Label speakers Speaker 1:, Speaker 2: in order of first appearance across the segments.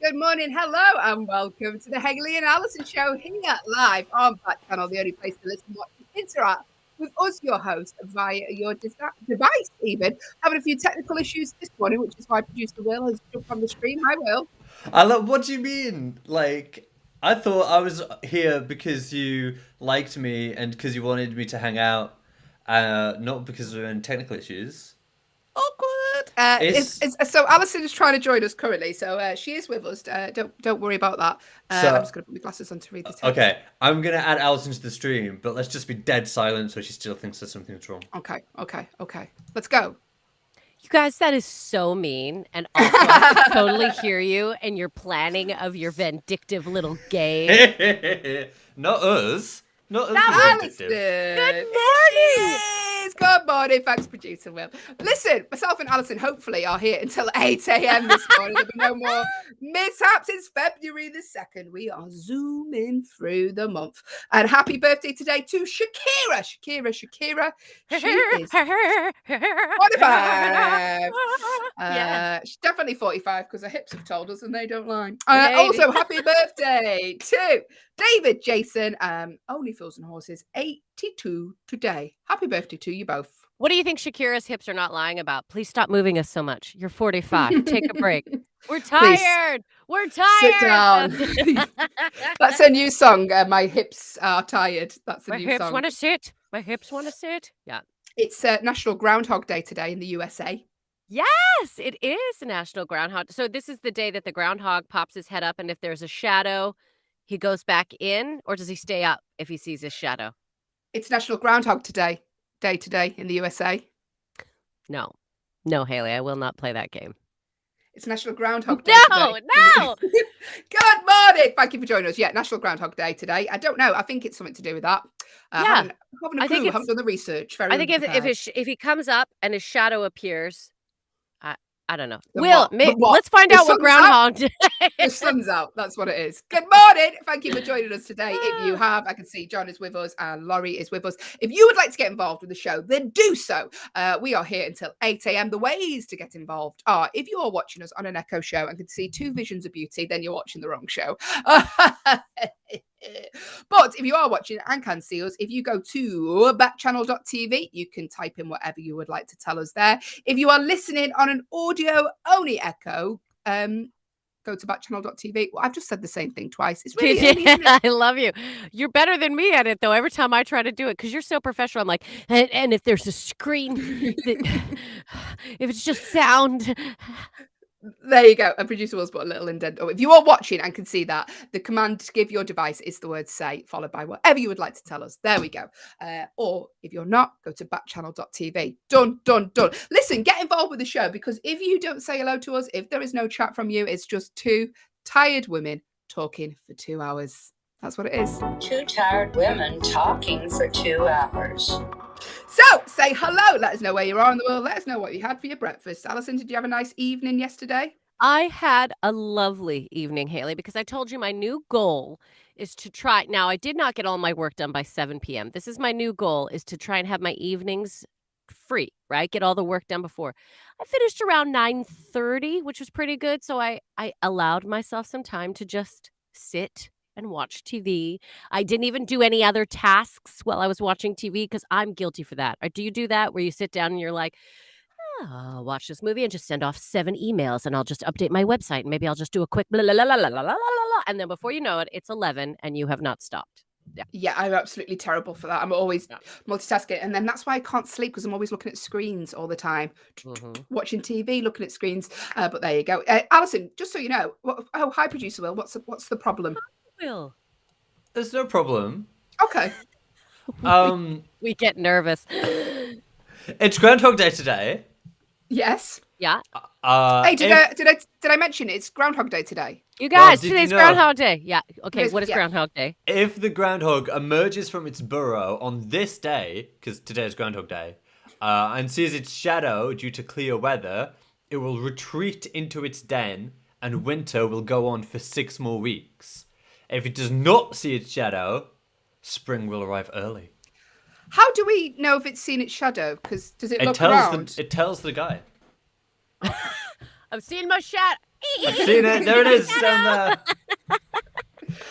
Speaker 1: good morning, hello, and welcome to the Hayley and Allyson show here live on Backchannel, the only place to listen, watch, and interact with us, your host, via your device, even. Having a few technical issues this morning, which is why producer Will has jumped on the stream. Hi, Will.
Speaker 2: What do you mean? I thought I was here because you liked me and because you wanted me to hang out, not because of any technical issues.
Speaker 1: Awkward.
Speaker 2: It's
Speaker 1: So Allyson is trying to join us currently, so she is with us. Don't worry about that. I'm
Speaker 2: so
Speaker 1: just going to put my glasses on to read the text.
Speaker 2: okay. I'm gonna add Alison to the stream, but let's just be dead silent so she still thinks that something's wrong.
Speaker 1: Okay. Let's go.
Speaker 3: You guys, that is so mean. And also, I can totally hear you and your planning of your vindictive little game.
Speaker 2: Not us. Not us.
Speaker 1: Allyson.
Speaker 3: Good morning.
Speaker 1: Good morning, thanks, producer Will. Listen, myself and Allyson hopefully are here until 8 a.m. this morning. There'll be no more mishaps. It's February the 2nd. We are zooming through the month. And happy birthday today to Shakira. Shakira. She is 45. She's definitely 45 because her hips have told us and they don't lie. Also, happy birthday to David Jason, Only Fools and Horses, 82 today. Happy birthday to you both.
Speaker 3: What do you think Shakira's hips are not lying about? Please stop moving us so much. You're 45. Take a break. We're tired. We're tired.
Speaker 1: Sit down. That's a new song. My hips are tired. That's a new song.
Speaker 3: My hips want to sit. My hips want to sit. Yeah.
Speaker 1: It's National Groundhog Day today in the USA.
Speaker 3: Yes, it is National Groundhog. So this is the day that the groundhog pops his head up, and if there's a shadow, he goes back in, or does he stay up if he sees his shadow?
Speaker 1: It's National Groundhog Day today in the USA.
Speaker 3: No, Hayley, I will not play that game.
Speaker 1: It's National Groundhog Day.
Speaker 3: No.
Speaker 1: Good morning. Thank you for joining us. Yeah, National Groundhog Day today. I don't know. I think it's something to do with that.
Speaker 3: Yeah.
Speaker 1: Haven't done the research.
Speaker 3: I think if he comes up and his shadow appears, I don't know. Let's find out what Groundhog Day.
Speaker 1: The sun's out. That's what it is. Good morning. Thank you for joining us today. If you have, I can see John is with us and Laurie is with us. If you would like to get involved with the show, then do so. We are here until 8 a.m. The ways to get involved are, if you are watching us on an Echo show and can see two visions of beauty, then you're watching the wrong show. But if you are watching and can see us, if you go to backchannel.tv, you can type in whatever you would like to tell us there. If you are listening on an audio only Echo, go to backchannel.tv. Well, I've just said the same thing twice. It's really early, isn't it?
Speaker 3: I love you. You're better than me at it, though. Every time I try to do it, because you're so professional, I'm like, and if there's a screen, if it's just sound.
Speaker 1: There you go. A producer will put a little indent. If you are watching and can see that, the command to give your device is the word say, followed by whatever you would like to tell us. There we go. Or if you're not, go to backchannel.tv. Done. Listen, get involved with the show, because if you don't say hello to us, if there is no chat from you, it's just two tired women talking for 2 hours. That's what it is.
Speaker 4: Two tired women talking for 2 hours.
Speaker 1: So say hello. Let us know where you are in the world. Let us know what you had for your breakfast. Allyson, did you have a nice evening yesterday?
Speaker 3: I had a lovely evening, Hayley, because I told you my new goal is to try. Now, I did not get all my work done by 7 p.m. This is my new goal, is to try and have my evenings free, right? Get all the work done before. I finished around 9:30, which was pretty good. So I allowed myself some time to just sit and watch TV. I didn't even do any other tasks while I was watching TV, because I'm guilty for that. Or do you do that where you sit down and you're like, I'll watch this movie and just send off 7 emails and I'll just update my website and maybe I'll just do a quick blah, blah, blah, blah, blah, blah, blah, blah, and then before you know it, it's 11 and you have not stopped.
Speaker 1: Yeah, I'm absolutely terrible for that. I'm always multitasking, and then that's why I can't sleep, because I'm always looking at screens all the time, watching TV, looking at screens. But there you go, Allyson. Just so you know, hi, producer Will. What's the problem?
Speaker 3: Will,
Speaker 2: There's no problem.
Speaker 1: Okay.
Speaker 3: We get nervous.
Speaker 2: It's Groundhog Day today.
Speaker 1: Yes.
Speaker 3: Yeah.
Speaker 1: Hey, did I mention it's Groundhog Day today?
Speaker 3: You guys,
Speaker 2: did
Speaker 3: today's
Speaker 2: you know-
Speaker 3: Groundhog Day. Yeah. Okay, what is
Speaker 1: yeah.
Speaker 3: Groundhog Day?
Speaker 2: If the groundhog emerges from its burrow on this day, because today is Groundhog Day, and sees its shadow due to clear weather, it will retreat into its den, and winter will go on for 6 more weeks. If it does not see its shadow, spring will arrive early.
Speaker 1: How do we know if it's seen its shadow? Because does it look around?
Speaker 2: It tells the guy.
Speaker 3: I've seen my shot.
Speaker 2: I've seen it. There it is down there.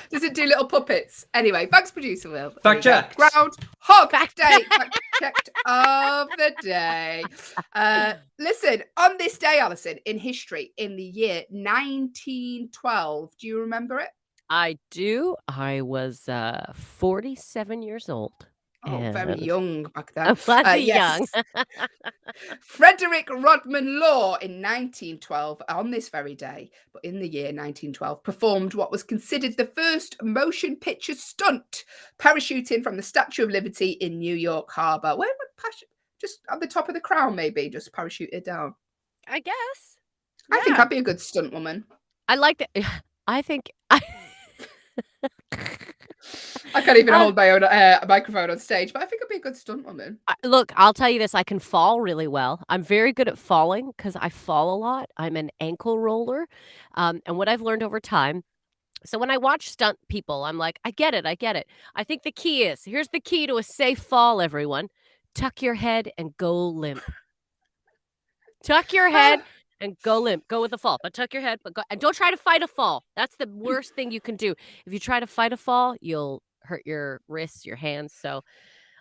Speaker 1: Does it do little puppets? Anyway, thanks, producer Will.
Speaker 2: Fact checked.
Speaker 1: Groundhog
Speaker 3: Fact
Speaker 1: Day. Fact checked of the day. Listen, on this day, Allyson, in history, in the year 1912, do you remember it?
Speaker 3: I do. I was 47 years old.
Speaker 1: Oh, very
Speaker 3: and
Speaker 1: young back then.
Speaker 3: I was
Speaker 1: Yes.
Speaker 3: young.
Speaker 1: Frederick Rodman Law in 1912, on this very day, but in the year 1912, performed what was considered the first motion picture stunt, parachuting from the Statue of Liberty in New York Harbor. Where would just at the top of the Crown, maybe, just parachuted down?
Speaker 3: I guess.
Speaker 1: I think
Speaker 3: Yeah.
Speaker 1: I'd be a good stunt woman.
Speaker 3: I like that. I think.
Speaker 1: I can't even hold my own microphone on stage, but I think I'd be a good stunt woman.
Speaker 3: Look, I'll tell you this. I can fall really well. I'm very good at falling because I fall a lot. I'm an ankle roller. And what I've learned over time. So when I watch stunt people, I'm like, I get it. I get it. I think the key is here's the key to a safe fall, everyone. Tuck your head and go limp. Tuck your head and go limp. Go with the fall, but tuck your head, but go, and don't try to fight a fall. That's the worst thing you can do. If you try to fight a fall, you'll hurt your wrists, your hands. So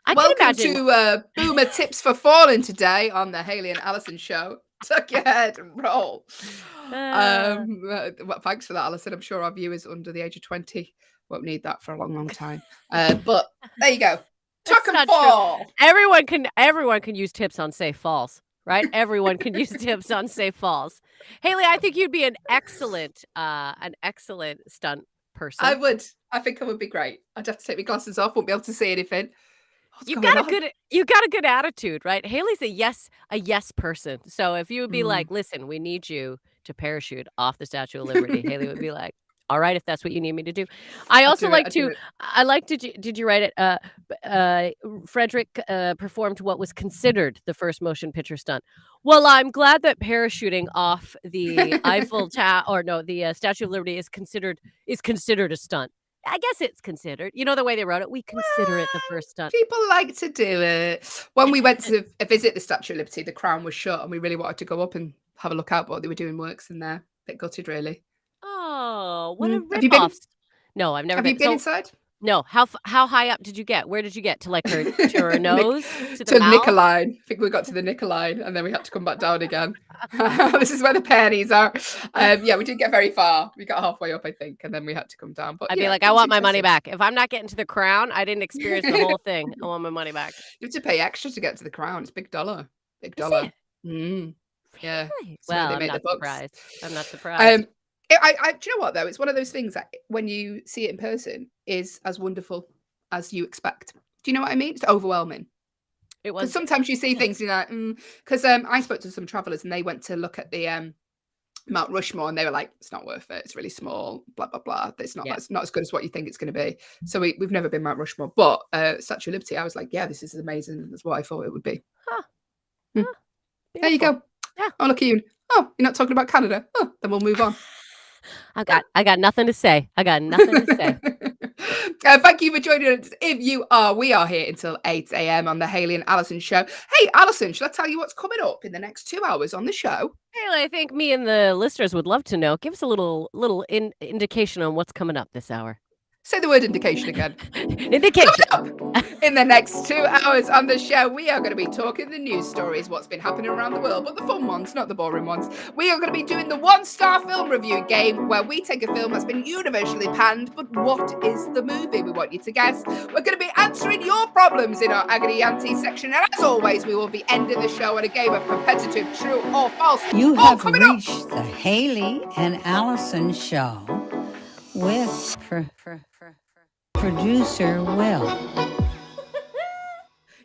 Speaker 3: I can
Speaker 1: Welcome
Speaker 3: imagine.
Speaker 1: to Boomer Tips for Falling today on the Hayley and Allyson show. Tuck your head and roll. Well, thanks for that, Allyson. I'm sure our viewers under the age of 20 won't need that for a long, long time. But there you go. Tuck
Speaker 3: That's
Speaker 1: and
Speaker 3: not true.
Speaker 1: fall.
Speaker 3: Everyone can use tips on safe falls, right? Everyone can use tips on safe falls. Hayley, I think you'd be an excellent stunt person.
Speaker 1: I would. I think I would be great. I'd have to take my glasses off. Won't be able to see anything. What's
Speaker 3: You
Speaker 1: going
Speaker 3: got
Speaker 1: on?
Speaker 3: you got a good attitude, right? Haley's a yes person. So if you would be like, listen, we need you to parachute off the Statue of Liberty, Hayley would be like, all right, if that's what you need me to do. I also like to, did you write it? Frederick performed what was considered the first motion picture stunt. Well, I'm glad that parachuting off the Eiffel Tower, or no, the Statue of Liberty is considered a stunt. I guess it's considered. You know the way they wrote it? We consider it the first stunt.
Speaker 1: People like to do it. When we went to visit the Statue of Liberty, the Crown was shut and we really wanted to go up and have a look out what they were doing works in there. Bit gutted, really.
Speaker 3: Oh, what a
Speaker 1: Have you been?
Speaker 3: rip-off. No, I've never
Speaker 1: Have you been
Speaker 3: So-
Speaker 1: inside?
Speaker 3: No. How high up did you get? Where did you get? To like her nose? To the
Speaker 1: To
Speaker 3: mouth?
Speaker 1: Nicoline. I think we got to the Nicoline and then we had to come back down again. This is where the pennies are. Yeah, we didn't get very far. We got halfway up, I think, and then we had to come down. But
Speaker 3: I'd
Speaker 1: yeah,
Speaker 3: be like,
Speaker 1: it
Speaker 3: I
Speaker 1: was
Speaker 3: want my money
Speaker 1: impressive.
Speaker 3: back. If I'm not getting to the Crown, I didn't experience the whole thing. I want my money back.
Speaker 1: You have to pay extra to get to the Crown. It's big dollar. Big
Speaker 3: Is
Speaker 1: dollar.
Speaker 3: it?
Speaker 1: Yeah.
Speaker 3: Really?
Speaker 1: That's where
Speaker 3: Well,
Speaker 1: they
Speaker 3: I'm
Speaker 1: make the
Speaker 3: not
Speaker 1: bucks.
Speaker 3: surprised. I'm not surprised.
Speaker 1: Do you know what though? It's one of those things that when you see it in person is as wonderful as you expect. Do you know what I mean? It's overwhelming.
Speaker 3: It
Speaker 1: Because
Speaker 3: was.
Speaker 1: sometimes you see things, you're like, because I spoke to some travelers and they went to look at the Mount Rushmore and they were like, it's not worth it. It's really small, blah, blah, blah. It's not as good as what you think it's going to be. So we've never been Mount Rushmore, but Statue of Liberty, I was like, yeah, this is as amazing as what I thought it would be. There you go.
Speaker 3: Yeah.
Speaker 1: Oh, look at you. Oh, you're not talking about Canada. Oh, then we'll move on.
Speaker 3: I got nothing to say. I got nothing to say.
Speaker 1: Thank you for joining us. If you are, we are here until 8 a.m. on the Hayley and Allyson show. Hey, Allyson, should I tell you what's coming up in the next 2 hours on the show?
Speaker 3: Haley, I think me and the listeners would love to know. Give us a little indication on what's coming up this hour.
Speaker 1: Say the word indication again.
Speaker 3: Indication.
Speaker 1: In the next 2 hours on the show, we are going to be talking the news stories, what's been happening around the world, but the fun ones, not the boring ones. We are going to be doing the 1-star film review game where we take a film that's been universally panned, but what is the movie? We want you to guess. We're going to be answering your problems in our Agony Auntie section, and as always, we will be ending the show on a game of competitive true or false.
Speaker 5: You
Speaker 1: All
Speaker 5: have
Speaker 1: coming up.
Speaker 5: reached the Hayley and Allyson show with producer Will.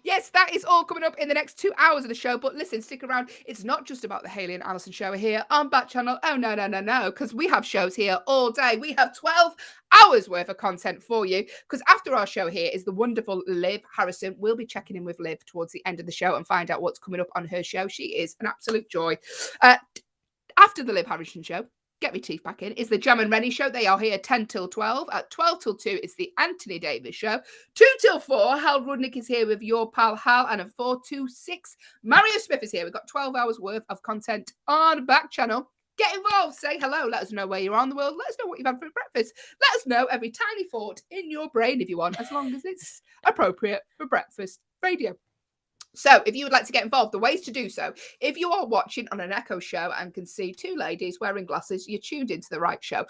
Speaker 1: Yes, that is all coming up in the next 2 hours of the show. But listen, stick around. It's not just about the Hayley and Allyson show here on Backchannel. Oh, no, because we have shows here all day. We have 12 hours worth of content for you. Because after our show here is the wonderful Liv Harrison. We'll be checking in with Liv towards the end of the show and find out what's coming up on her show. She is an absolute joy. After the Liv Harrison show, get me teeth back in, is the Jam and Rennie show. They are here 10 till 12. At 12 till 2, it's the Anthony Davis show. 2 till 4, Hal Rudnick is here with your pal Hal. And at 4 to 6, Mario Smith is here. We've got 12 hours worth of content on Backchannel. Get involved. Say hello. Let us know where you are in the world. Let us know what you've had for breakfast. Let us know every tiny thought in your brain if you want, as long as it's appropriate for breakfast radio. So if you would like to get involved, the ways to do so, if you are watching on an Echo show and can see two ladies wearing glasses, you're tuned into the right show.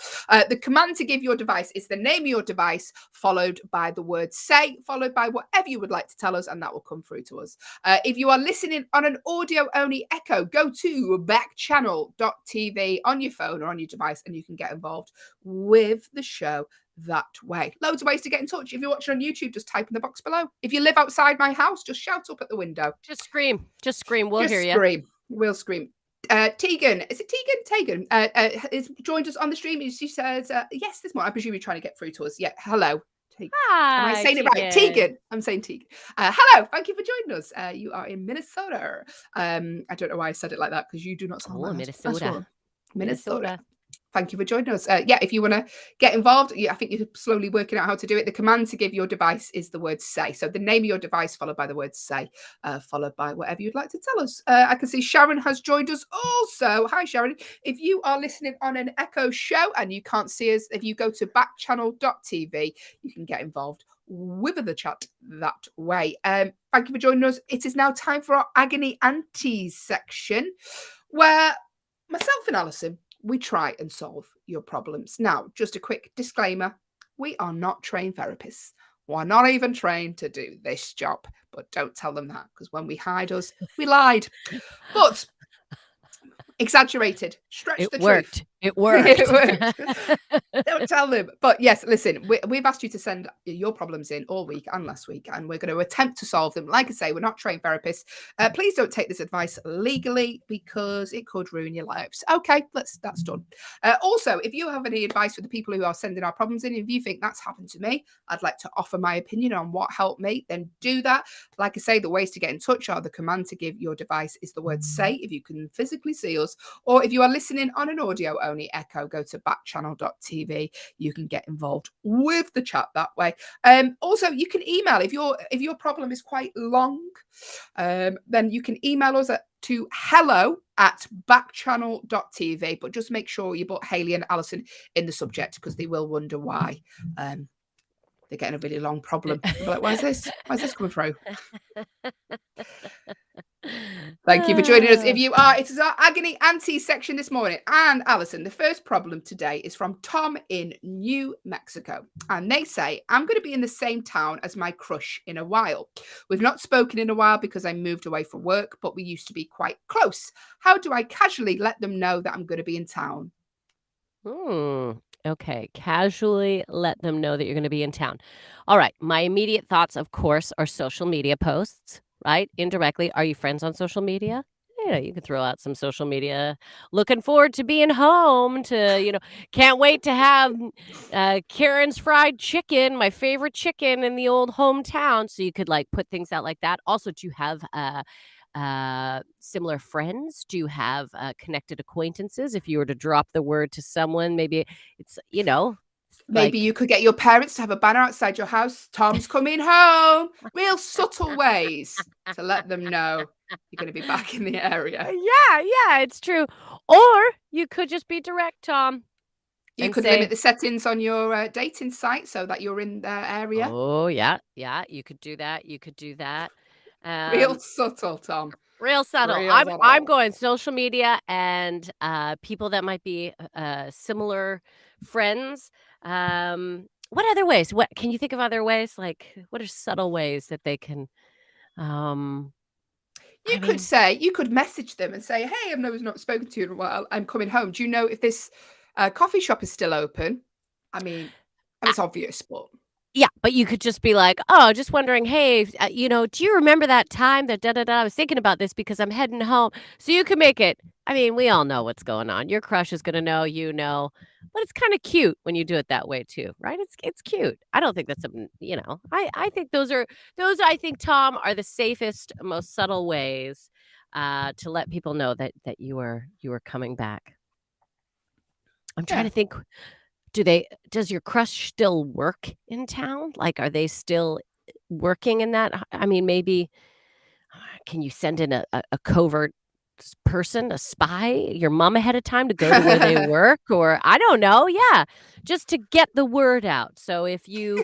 Speaker 1: The command to give your device is the name of your device, followed by the word say, followed by whatever you would like to tell us, and that will come through to us. If you are listening on an audio-only Echo, go to backchannel.tv on your phone or on your device, and you can get involved with the show that way. Loads of ways to get in touch. If you're watching on YouTube, just type in the box below. If you live outside my house, just shout up at the window.
Speaker 3: Just scream. We'll
Speaker 1: just
Speaker 3: hear you.
Speaker 1: Scream. We'll scream. Tegan, is it Tegan? Is joined us on the stream. She says, yes, this morning. I presume you're trying to get through to us. Yeah, hello.
Speaker 3: Hi,
Speaker 1: Am I saying
Speaker 3: Tegan.
Speaker 1: it right? Tegan. I'm saying Tegan. Hello. Thank you for joining us. You are in Minnesota. I don't know why I said it like that, because you do not sound like
Speaker 3: Minnesota.
Speaker 1: Minnesota. Thank you for joining us. Yeah, if you want to get involved, I think you're slowly working out how to do it. The command to give your device is the word say. So the name of your device followed by the word say, followed by whatever you'd like to tell us. I can see Sharon has joined us also. Hi, Sharon. If you are listening on an Echo show and you can't see us, if you go to backchannel.tv, you can get involved with the chat that way. Thank you for joining us. It is now time for our Agony Aunties section, where myself and Allyson, we try and solve your problems. Now, just a quick disclaimer. We are not trained therapists. We're not even trained to do this job. But don't tell them that, because when we hide us, we lied. But exaggerated. Stretch the truth.
Speaker 3: It worked.
Speaker 1: It worked. Don't tell them. But yes, listen, we've asked you to send your problems in all week and last week, and we're going to attempt to solve them. Like I say, we're not trained therapists. Please don't take this advice legally, because it could ruin your lives. Okay, that's done. Also, if you have any advice for the people who are sending our problems in, if you think that's happened to me, I'd like to offer my opinion on what helped me, then do that. Like I say, the ways to get in touch are the command to give your device is the word say, if you can physically see us, or if you are listening on an audio only Echo, go to backchannel.tv. You can get involved with the chat that way. Also, you can email if your problem is quite long, then you can email us to hello@backchannel.tv, but just make sure you put Hayley and Allyson in the subject, because they will wonder why they're getting a really long problem. They'll be like, why is this coming through? Thank you for joining us. It is our Agony Aunties section this morning. And Allyson, the first problem today is from Tom in New Mexico. And they say, I'm going to be in the same town as my crush in a while. We've not spoken in a while because I moved away from work, but we used to be quite close. How do I casually let them know that I'm going to be in town?
Speaker 3: Okay, casually let them know that you're going to be in town. All right, my immediate thoughts, of course, are social media posts, right? Indirectly, are you friends on social media? You can throw out some social media. Looking forward to being home to, can't wait to have Karen's fried chicken, my favorite chicken in the old hometown. So you could put things out like that. Also, do you have similar friends? Do you have connected acquaintances? If you were to drop the word to someone, maybe it's
Speaker 1: maybe you could get your parents to have a banner outside your house. Tom's coming home. Real subtle ways to let them know you're going to be back in the area.
Speaker 3: Yeah, it's true. Or you could just be direct, Tom.
Speaker 1: You could limit the settings on your dating site so that you're in their area.
Speaker 3: Oh, yeah. You could do that.
Speaker 1: Real subtle, Tom.
Speaker 3: Real subtle. I'm going social media and people that might be similar friends. What other ways? What can you think of other ways? What are subtle ways that they can?
Speaker 1: You could message them and say, "Hey, I've not spoken to you in a while. I'm coming home. Do you know if this coffee shop is still open?" I mean, it's obvious, but.
Speaker 3: Yeah, but you could just be like, "Oh, just wondering, hey, do you remember that time that da-da-da? I was thinking about this because I'm heading home." So you can make it, we all know what's going on. Your crush is going to know, but it's kind of cute when you do it that way too, right? It's cute. I don't think that's I think those I think, Tom, are the safest, most subtle ways to let people know that you are coming back. I'm trying to think. Does your crush still work in town? Are they still working in that? Maybe can you send in a covert person, a spy, your mom ahead of time to go to where they work, or I don't know. Yeah, just to get the word out. So if you,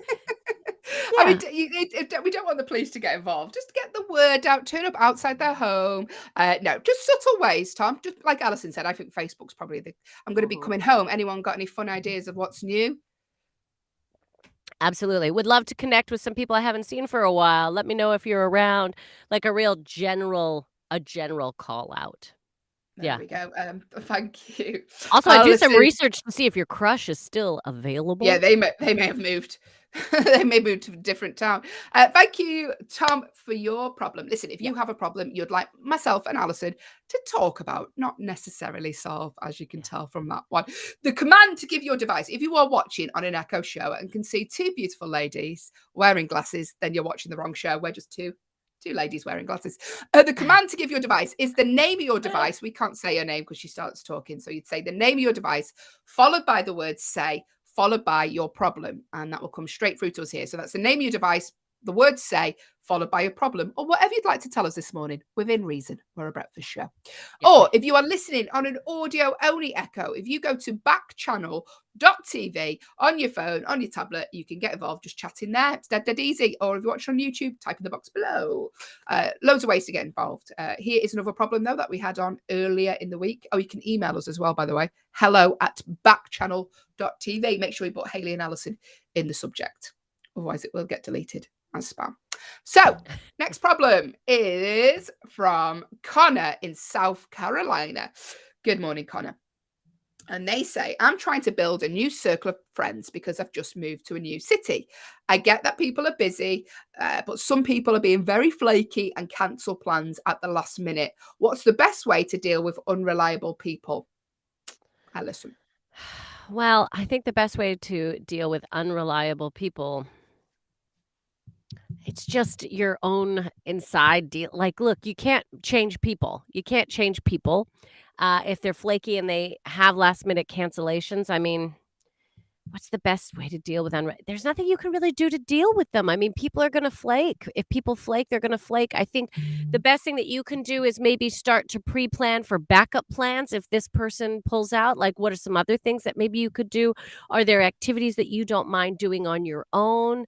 Speaker 1: I mean,
Speaker 3: yeah,
Speaker 1: we don't want the police to get involved. Just get the word out, turn up outside their home. No, just subtle ways, Tom. Just like Alison said, I think Facebook's probably I'm going to be
Speaker 3: Mhm.
Speaker 1: coming home. Anyone got any fun ideas of what's new?
Speaker 3: Absolutely. Would love to connect with some people I haven't seen for a while. Let me know if you're around, like a general call out.
Speaker 1: There
Speaker 3: Yeah.
Speaker 1: we go. Thank you,
Speaker 3: Also, I do some
Speaker 1: Alison.
Speaker 3: research to see if your crush is still
Speaker 1: Yeah,
Speaker 3: available.
Speaker 1: they may have moved. They may move to a different town. Thank you, Tom, for your problem. Listen, if
Speaker 3: Yeah.
Speaker 1: you have a problem you'd like myself and Alison to talk about, not necessarily solve, as you can tell from that one, the command to give your device. If you are watching on an Echo show and can see two beautiful ladies wearing glasses, then you're watching the wrong show. We're just two ladies wearing glasses. The command to give your device is the name of your device. We can't say her name because she starts talking. So you'd say the name of your device, followed by the word say, followed by your problem. And that will come straight through to us here. So that's the name of your device, the word say, followed by your problem, or whatever you'd like to tell us this morning, within reason. We're a breakfast show.
Speaker 3: Yep.
Speaker 1: Or if you are listening on an audio only Echo, if you go to backchannel.tv on your phone, on your tablet, you can get involved just chatting there. It's dead easy. Or if you watch on YouTube, type in the box below. Loads of ways to get involved. Here is another problem, though, that we had on earlier in the week. Oh, you can email us as well, by the way. hello@backchannel.tv. Make sure you put Hayley and Alison in the subject. Otherwise, it will get deleted as spam. So, next problem is from Connor in South Carolina. Good morning, Connor. And they say, I'm trying to build a new circle of friends because I've just moved to a new city. I get that people are busy, but some people are being very flaky and cancel plans at the last minute. What's the best way to deal with unreliable people? Alison.
Speaker 3: Well, I think the best way to deal with unreliable people, it's just your own inside deal. Like, look, you can't change people. You can't change people. If they're flaky and they have last minute cancellations, I mean, what's the best way to deal with there's nothing you can really do to deal with them. I mean, people are going to flake. If people flake, they're going to flake. I think the best thing that you can do is maybe start to pre-plan for backup plans if this person pulls out. Like, what are some other things that maybe you could do? Are there activities that you don't mind doing on your own?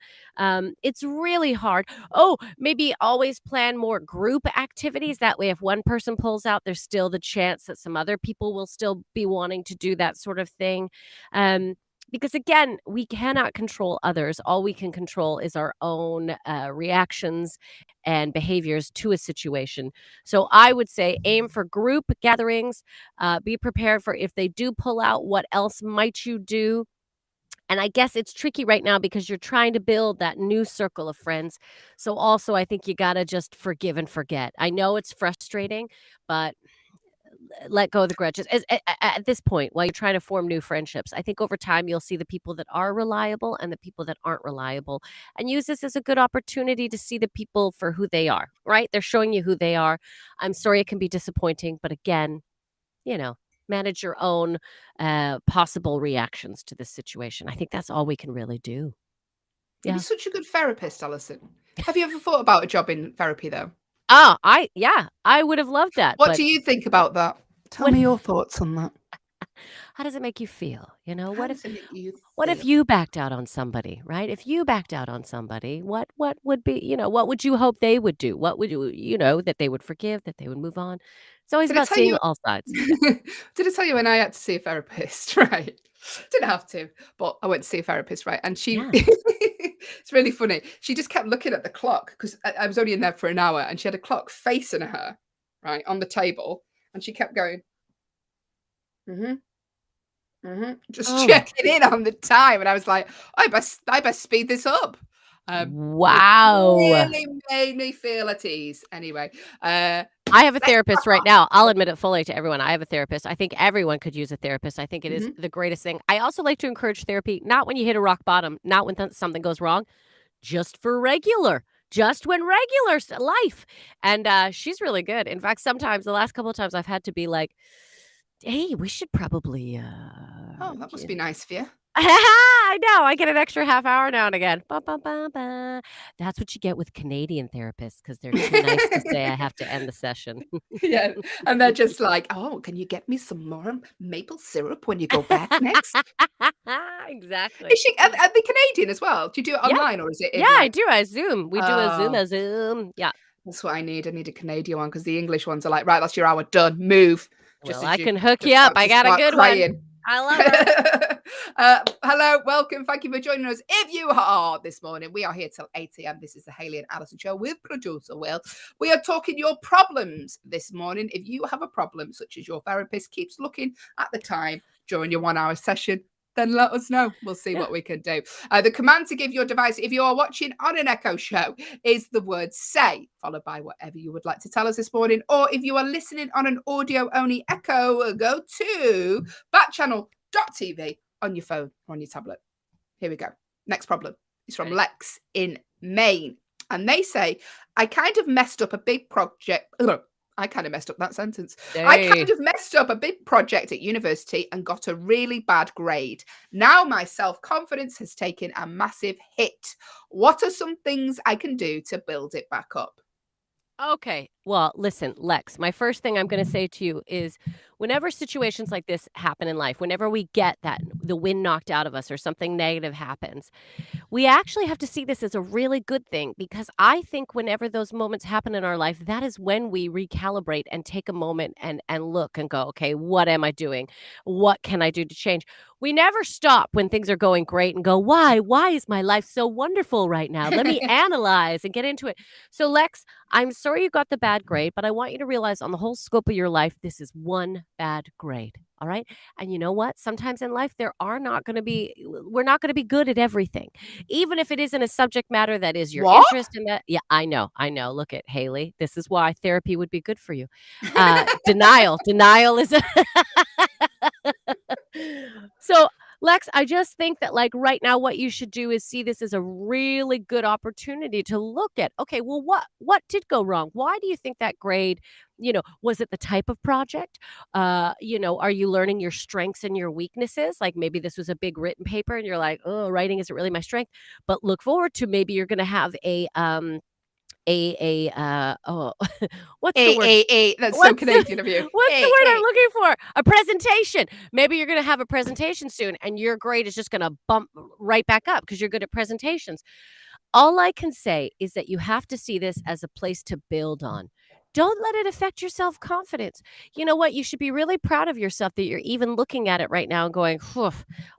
Speaker 3: It's really hard. Oh, maybe always plan more group activities. That way, if one person pulls out, there's still the chance that some other people will still be wanting to do that sort of thing. Because again, we cannot control others. All we can control is our own reactions and behaviors to a situation. So I would say aim for group gatherings. Be prepared for if they do pull out, what else might you do? And I guess it's tricky right now because you're trying to build that new circle of friends. So also, I think you got to just forgive and forget. I know it's frustrating, but let go of the grudges. At this point, while you're trying to form new friendships, I think over time you'll see the people that are reliable and the people that aren't reliable, and use this as a good opportunity to see the people for who they are, right? They're showing you who they are. I'm sorry it can be disappointing, but again, manage your own possible reactions to this situation. I think that's all we can really do.
Speaker 1: You'd
Speaker 3: Yeah.
Speaker 1: be such a good therapist, Alison. Have you ever thought about a job in therapy, though?
Speaker 3: Oh, I would have loved that.
Speaker 1: What
Speaker 3: But
Speaker 1: do you think about that? Tell me your thoughts on that.
Speaker 3: how does it make you feel?
Speaker 1: How
Speaker 3: What
Speaker 1: does it make you
Speaker 3: What if
Speaker 1: feel?
Speaker 3: you backed out on somebody, right? If you backed out on somebody, what would be, what would you hope they would do? What would that they would forgive, that they would move on? It's always
Speaker 1: Did I
Speaker 3: about
Speaker 1: tell
Speaker 3: seeing
Speaker 1: you?
Speaker 3: all sides. Yeah.
Speaker 1: Did I tell you when I had to see a therapist? Right. Didn't have to, but I went to see a therapist, right? And she,
Speaker 3: Yeah.
Speaker 1: it's really funny. She just kept looking at the clock because I was only in there for an hour, and she had a clock facing her, right, on the table, and she kept going, just
Speaker 3: Oh,
Speaker 1: checking in on the time, and I was like, I best speed this up. It
Speaker 3: wow.
Speaker 1: really made me feel at ease. Anyway,
Speaker 3: I have a
Speaker 1: let's
Speaker 3: therapist
Speaker 1: crack
Speaker 3: right now. I'll admit it fully to everyone. I have a therapist. I think everyone could use a therapist. I think it is
Speaker 1: on.
Speaker 3: the greatest thing. I also like to encourage therapy, not when you hit a rock bottom, not when something goes wrong, just for just when regular life. And she's really good. In fact, sometimes the last couple of times I've had to be like, hey, we should probably
Speaker 1: Oh, that must be nice for you.
Speaker 3: I know. I get an extra half hour now and again. Ba, ba, ba, ba. That's what you get with Canadian therapists because they're too nice to say I have to end the session.
Speaker 1: Yeah. And they're just like, oh, can you get me some more maple syrup when you go back next?
Speaker 3: Exactly.
Speaker 1: Is she are they Canadian as well? Do you do it
Speaker 3: Yeah.
Speaker 1: online or is it in
Speaker 3: Yeah, I
Speaker 1: like
Speaker 3: do. I Zoom. We do a Zoom,
Speaker 1: oh,
Speaker 3: a Zoom. Yeah.
Speaker 1: that's what I need. I need a Canadian one because the English ones are like, right, that's your hour done. Move. Just
Speaker 3: Well,
Speaker 1: as
Speaker 3: I
Speaker 1: you
Speaker 3: can hook you
Speaker 1: just
Speaker 3: up.
Speaker 1: about
Speaker 3: I
Speaker 1: to
Speaker 3: got a
Speaker 1: start
Speaker 3: good
Speaker 1: crying.
Speaker 3: one. I love her.
Speaker 1: Hello, welcome. Thank you for joining us. If you are this morning, we are here till 8 a.m. This is the Hayley and Allyson show with producer Will. We are talking your problems this morning. If you have a problem, such as your therapist keeps looking at the time during your 1 hour session, then let us know. We'll see what we can do. The command to give your device, if you are watching on an Echo show, is the word say, followed by whatever you would like to tell us this morning. Or if you are listening on an audio only Echo, go to backchannel.tv on your phone or on your tablet. Here we go. Next problem is from Lex in Maine. And they say, I kind of messed up a big project. I kind of messed up that sentence. I kind of messed up a big project at university and got a really bad grade. Now my self-confidence has taken a massive hit. What are some things I can do to build it back up?
Speaker 3: Okay. Well, listen, Lex, my first thing I'm going to say to you is whenever situations like this happen in life, whenever we get the wind knocked out of us or something negative happens, we actually have to see this as a really good thing because I think whenever those moments happen in our life, that is when we recalibrate and take a moment and look and go, okay, what am I doing? What can I do to change? We never stop when things are going great and go, why? Why is my life so wonderful right now? Let me analyze and get into it. So, Lex, I'm sorry you got the bad grade, but I want you to realize on the whole scope of your life, this is one bad grade. All right. And you know what? Sometimes in life, we're not going to be good at everything, even if it isn't a subject matter that is your
Speaker 1: What?
Speaker 3: interest in that. Yeah, I know. Look at Hayley. This is why therapy would be good for you. Denial is so, Lex, I just think that like right now, what you should do is see this as a really good opportunity to look at, okay, well, what did go wrong? Why do you think that grade, was it the type of project? Are you learning your strengths and your weaknesses? Like maybe this was a big written paper and you're like, oh, writing isn't really my strength. But look forward to maybe you're gonna have oh what's the word?
Speaker 1: That's so
Speaker 3: What's the
Speaker 1: Canadian of you.
Speaker 3: what's the word I'm looking for? A presentation. Maybe you're gonna have a presentation soon and your grade is just gonna bump right back up because you're good at presentations. All I can say is that you have to see this as a place to build on. Don't let it affect your self-confidence. You know what? You should be really proud of yourself that you're even looking at it right now and going, "Phew,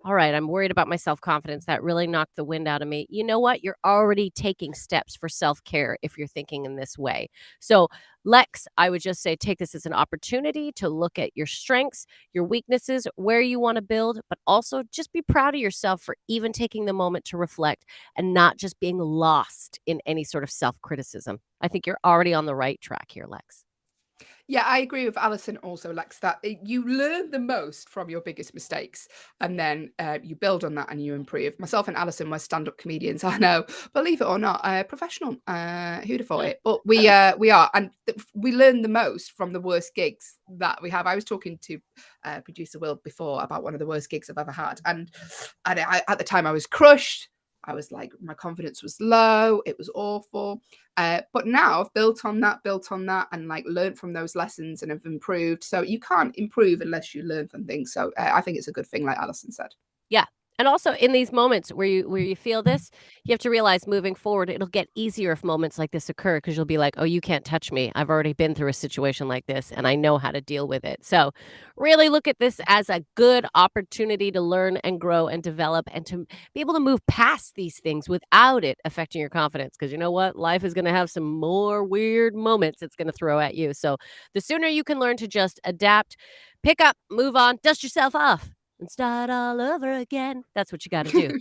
Speaker 3: all right, I'm worried about my self-confidence. That really knocked the wind out of me." You know what? You're already taking steps for self-care if you're thinking in this way. So, Lex, I would just say take this as an opportunity to look at your strengths, your weaknesses, where you want to build, but also just be proud of yourself for even taking the moment to reflect and not just being lost in any sort of self-criticism. I think you're already on the right track here, Lex.
Speaker 1: Yeah, I agree with Allyson also, Lex, that you learn the most from your biggest mistakes and then you build on that and you improve. Myself and Allyson were stand-up comedians. I know, believe it or not, professional. Who'd have thought it? But we are. And we learn the most from the worst gigs that we have. I was talking to producer Will before about one of the worst gigs I've ever had. And at the time I was crushed. I was like, my confidence was low. It was awful. But now I've built on that, and like learned from those lessons and have improved. So you can't improve unless you learn from things. So I think it's a good thing, like Allyson said.
Speaker 3: Yeah. And also in these moments where you feel this, you have to realize moving forward, it'll get easier if moments like this occur because you'll be like, oh, you can't touch me. I've already been through a situation like this and I know how to deal with it. So really look at this as a good opportunity to learn and grow and develop and to be able to move past these things without it affecting your confidence. Because you know what? Life is going to have some more weird moments it's going to throw at you. So the sooner you can learn to just adapt, pick up, move on, dust yourself off, and start all over again. That's what you got to do.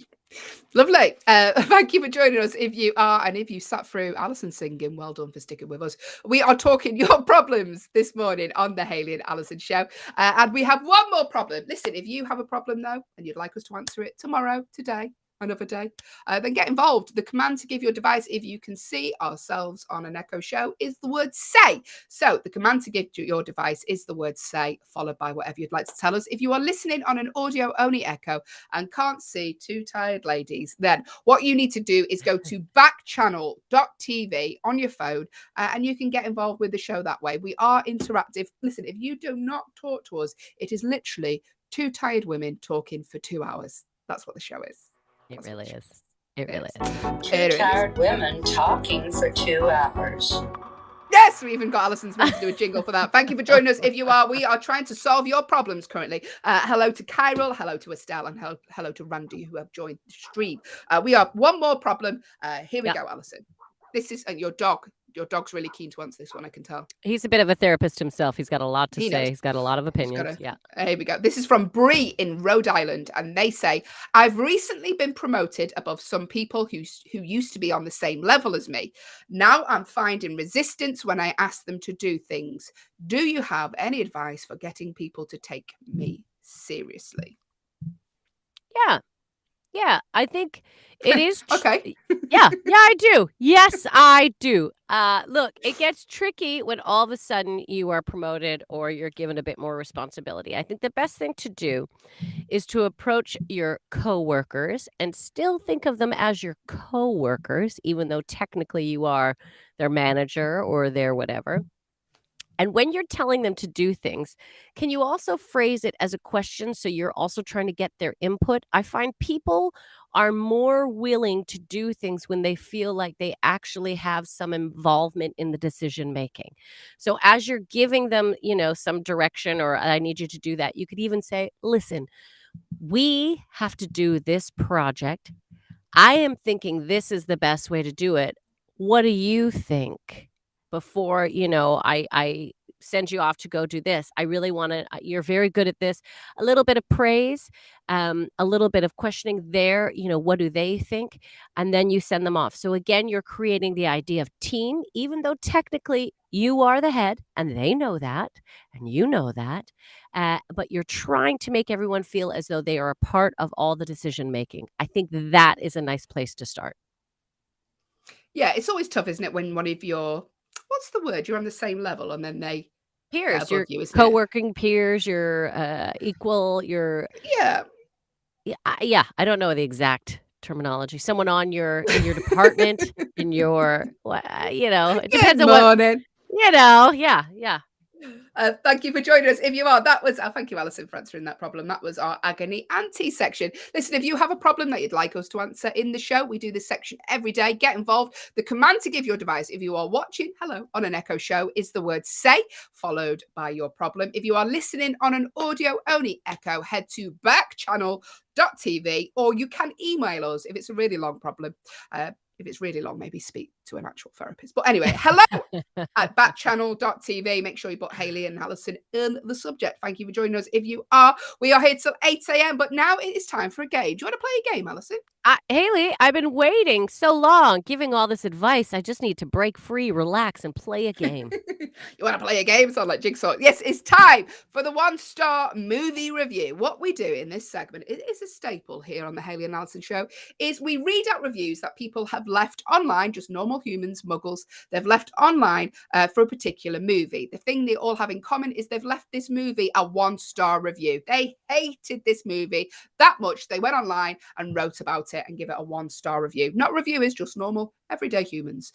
Speaker 1: Lovely. Thank you for joining us. If you sat through Allyson singing, well done for sticking with us. We are talking your problems this morning on the Hayley and Allyson show. And we have one more problem. Listen, if you have a problem though, and you'd like us to answer it tomorrow, today, another day, then get involved. The command to give your device, if you can see ourselves on an Echo show, is the word say. So the command to give your device is the word say, followed by whatever you'd like to tell us. If you are listening on an audio only Echo and can't see two tired ladies, then what you need to do is go to backchannel.tv on your phone, and you can get involved with the show that way. We are interactive. Listen, if you do not talk to us, it is literally two tired women talking for 2 hours. That's what the show is.
Speaker 3: It really is. It really is.
Speaker 4: Two tired women talking for 2 hours.
Speaker 1: Yes, we even got Allison's mum to do a jingle for that. Thank you for joining us. If you are, we are trying to solve your problems currently. Hello to Kyril, hello to Estelle, and hello to Randy, who have joined the stream. We have one more problem. Here we go, Allison. This is your dog. Your dog's really keen to answer this one, I can tell.
Speaker 3: He's a bit of a therapist himself. He's got a lot to say. He's got a lot of opinions.
Speaker 1: Here we go. This is from Bree in Rhode Island, and they say, I've recently been promoted above some people who used to be on the same level as me. Now I'm finding resistance when I ask them to do things. Do you have any advice for getting people to take me seriously?
Speaker 3: Yeah, I think it is.
Speaker 1: Okay.
Speaker 3: Yeah, I do. Yes, I do. Look, it gets tricky when all of a sudden you are promoted or you're given a bit more responsibility. I think the best thing to do is to approach your coworkers and still think of them as your coworkers, even though technically you are their manager or their whatever. And when you're telling them to do things, can you also phrase it as a question so you're also trying to get their input? I find people are more willing to do things when they feel like they actually have some involvement in the decision making. So as you're giving them, some direction or I need you to do that, you could even say, listen, we have to do this project. I am thinking this is the best way to do it. What do you think? Before, I send you off to go do this. I really want to, you're very good at this. A little bit of praise, a little bit of questioning there, what do they think? And then you send them off. So again, you're creating the idea of team, even though technically you are the head and they know that, and you know that, but you're trying to make everyone feel as though they are a part of all the decision making. I think that is a nice place to start.
Speaker 1: Yeah, it's always tough, isn't it, when one of your, what's the word? You're on the same level and then they
Speaker 3: peers, your
Speaker 1: you,
Speaker 3: co-working peers, your equal, your I don't know the exact terminology. Someone on in your department, in your it depends on what. Yeah.
Speaker 1: Thank you for joining us. If you are, that was thank you, Allyson, for answering that problem. That was our agony auntie section. Listen, if you have a problem that you'd like us to answer in the show, we do this section every day. Get involved. The command to give your device, if you are watching on an Echo show, is the word say, followed by your problem. If you are listening on an audio only Echo, head to backchannel.tv, or you can email us if it's a really long problem. If it's really long, maybe speak to an actual therapist. But anyway, hello at backchannel.tv. Make sure you put Hayley and Allyson in the subject. Thank you for joining us. If you are, we are here till 8 a.m. But now it is time for a game. Do you want to play a game, Allyson?
Speaker 3: Hayley, I've been waiting so long, giving all this advice. I just need to break free, relax, and play a game.
Speaker 1: You want to play a game? Sound like Jigsaw. Yes, it's time for the 1-star movie review. What we do in this segment, it is a staple here on the Hayley and Allyson show, is we read out reviews that people have left online, just normal humans, muggles. They've left online for a particular movie. The thing they all have in common is they've left this movie a 1-star review. They hated this movie that much. They went online and wrote about it and give it a 1-star review. Not reviewers, just normal, everyday humans.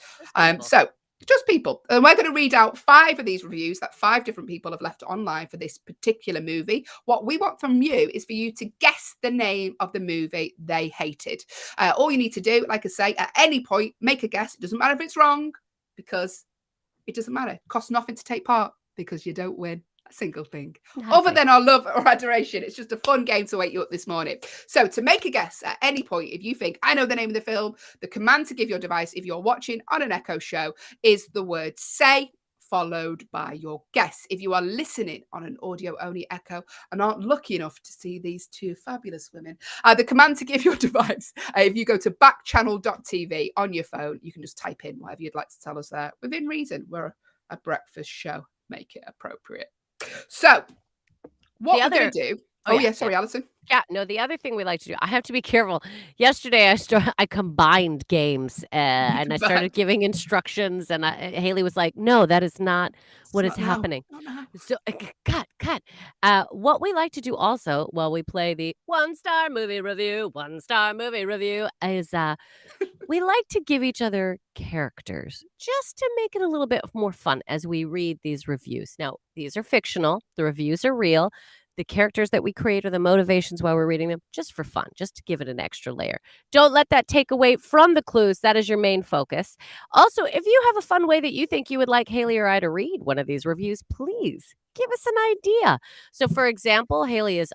Speaker 1: So just people. And we're going to read out 5 of these reviews that 5 different people have left online for this particular movie. What we want from you is for you to guess the name of the movie they hated. All you need to do, like I say, at any point, make a guess. It doesn't matter if it's wrong, because it doesn't matter. It costs nothing to take part, because you don't win a single thing other than our love or adoration. It's just a fun game to wake you up this morning. So to make a guess at any point, if you think I know the name of the film, the command to give your device, if you're watching on an Echo show, is the word say, followed by your guess. If you are listening on an audio only Echo and aren't lucky enough to see these 2 fabulous women, the command to give your device, if you go to backchannel.tv on your phone, you can just type in whatever you'd like to tell us there. Within reason, we're a breakfast show. Make it appropriate. So what we're going to do Oh, yeah. Sorry, Allyson.
Speaker 3: Yeah, no, the other thing we like to do, I have to be careful. Yesterday, I combined games and I started giving instructions, and Haley was like, "No, that is not what is happening."
Speaker 1: Not now.
Speaker 3: So, cut. What we like to do also while we play the one-star movie review is we like to give each other characters just to make it a little bit more fun as we read these reviews. Now, these are fictional, the reviews are real. The characters that we create are the motivations while we're reading them, just for fun, just to give it an extra layer. Don't let that take away from the clues. That is your main focus. Also, if you have a fun way that you think you would like Haley or I to read one of these reviews, please give us an idea. So, for example, Haley has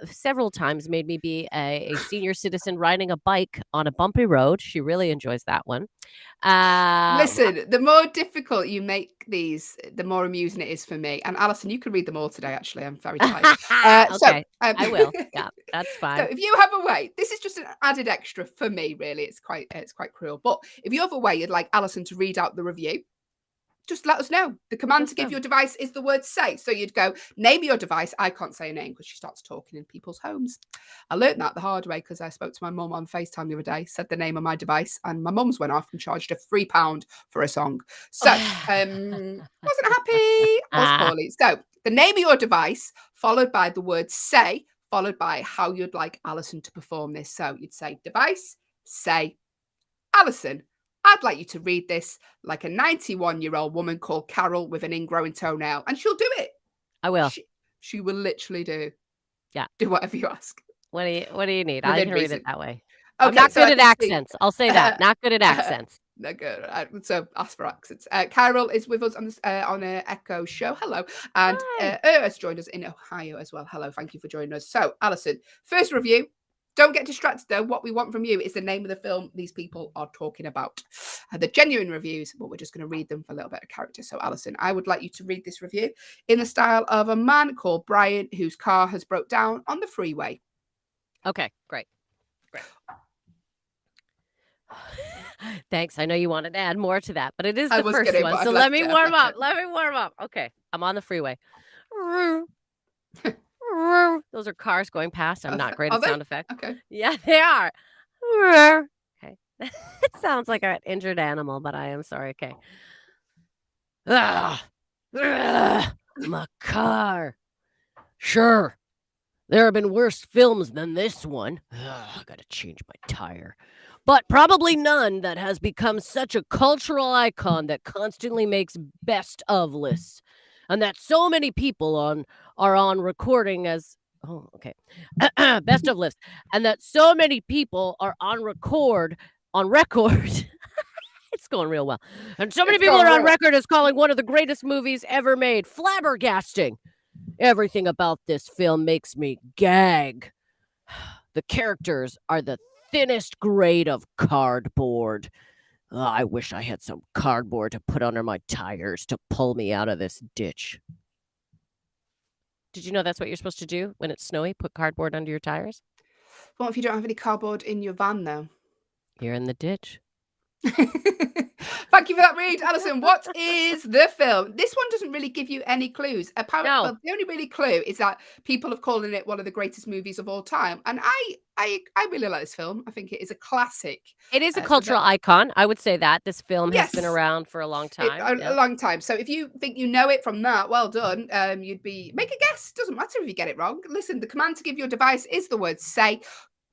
Speaker 3: several times made me be a senior citizen riding a bike on a bumpy road. She really enjoys that one.
Speaker 1: Listen, the more difficult you make these, the more amusing it is for me. And Allyson, you can read them all today, actually. I'm very tired.
Speaker 3: Okay, I will. Yeah, that's
Speaker 1: So
Speaker 3: fine.
Speaker 1: if you have a way, this is just an added extra for me, really. It's quite cruel. But if you have a way you'd like Allyson to read out the review, just let us know. The command to give your device is the word say. So you'd go, name your device. I can't say a name because she starts talking in people's homes. I learned that the hard way because I spoke to my mum on FaceTime the other day, said the name of my device, and my mum's went off and charged her £3 for a song. So wasn't happy. Was poorly. So the name of your device, followed by the word say, followed by how you'd like Allyson to perform this. So you'd say device, say, Allyson, I'd like you to read this like a 91-year-old woman called Carol with an ingrowing toenail, and she'll do it.
Speaker 3: I will.
Speaker 1: She will literally do whatever you ask.
Speaker 3: What do you need?
Speaker 1: Within
Speaker 3: I can read
Speaker 1: reason.
Speaker 3: it that way.
Speaker 1: Okay,
Speaker 3: I'm not
Speaker 1: so
Speaker 3: good
Speaker 1: I
Speaker 3: at
Speaker 1: can see-
Speaker 3: accents. I'll say that. Not good at accents.
Speaker 1: No good. So ask for accents. Carol is with us on a Echo show. Hello, and has joined us in Ohio as well. Hello, thank you for joining us. So, Allyson, first review. Don't get distracted though. What we want from you is the name of the film these people are talking about. The genuine reviews, but we're just going to read them for a little bit of character. So, Allyson, I would like you to read this review in the style of a man called Brian whose car has broke down on the freeway.
Speaker 3: Okay, great. Thanks. I know you wanted to add more to that, but it is the first one. So let me warm up. Okay, I'm on the freeway. Those are cars going past. I'm not great at sound effects.
Speaker 1: Okay.
Speaker 3: Yeah, they are. Okay. It sounds like an injured animal, but I am sorry. Okay. My car. Sure. There have been worse films than this one. I gotta change my tire. But probably none that has become such a cultural icon that constantly makes best of lists. And that so many people are on recording as best of lists. And that so many people are on record. It's going real well. And so many people are on record as calling one of the greatest movies ever made. Flabbergasting. Everything about this film makes me gag. The characters are the thinnest grade of cardboard. I wish I had some cardboard to put under my tires to pull me out of this ditch. Did you know that's what you're supposed to do when it's snowy? Put cardboard under your tires?
Speaker 1: What if you don't have any cardboard in your van, though?
Speaker 3: You're in the ditch.
Speaker 1: Thank you for that read, Allyson. What is the film? This one doesn't really give you any clues. Apparently, well, the only really clue is that people have called it one of the greatest movies of all time. And I really like this film. I think it is a classic.
Speaker 3: It is a cultural icon. I would say that. This film has been around for a long time.
Speaker 1: A long time. So if you think you know it from that, well done. Make a guess. Doesn't matter if you get it wrong. Listen, the command to give your device is the word say,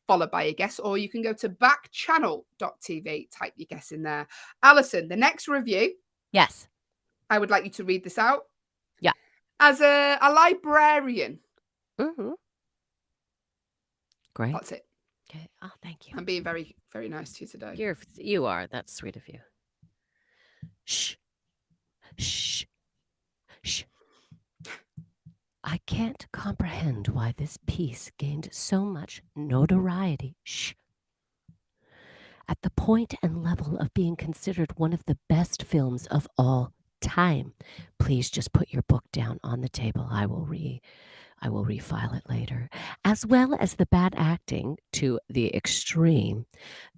Speaker 1: followed by a guess, or you can go to backchannel.tv, type your guess in there. Allyson, the next review.
Speaker 3: Yes.
Speaker 1: I would like you to read this out.
Speaker 3: Yeah.
Speaker 1: As a librarian.
Speaker 3: Mm-hmm. Great.
Speaker 1: That's it.
Speaker 3: Okay. Oh, thank you.
Speaker 1: I'm being very, very nice to you today.
Speaker 3: You are. That's sweet of you. Shh. Shh. Shh. I can't comprehend why this piece gained so much notoriety. Shh. At the point and level of being considered one of the best films of all time. Please just put your book down on the table. I will refile it later. As well as the bad acting to the extreme,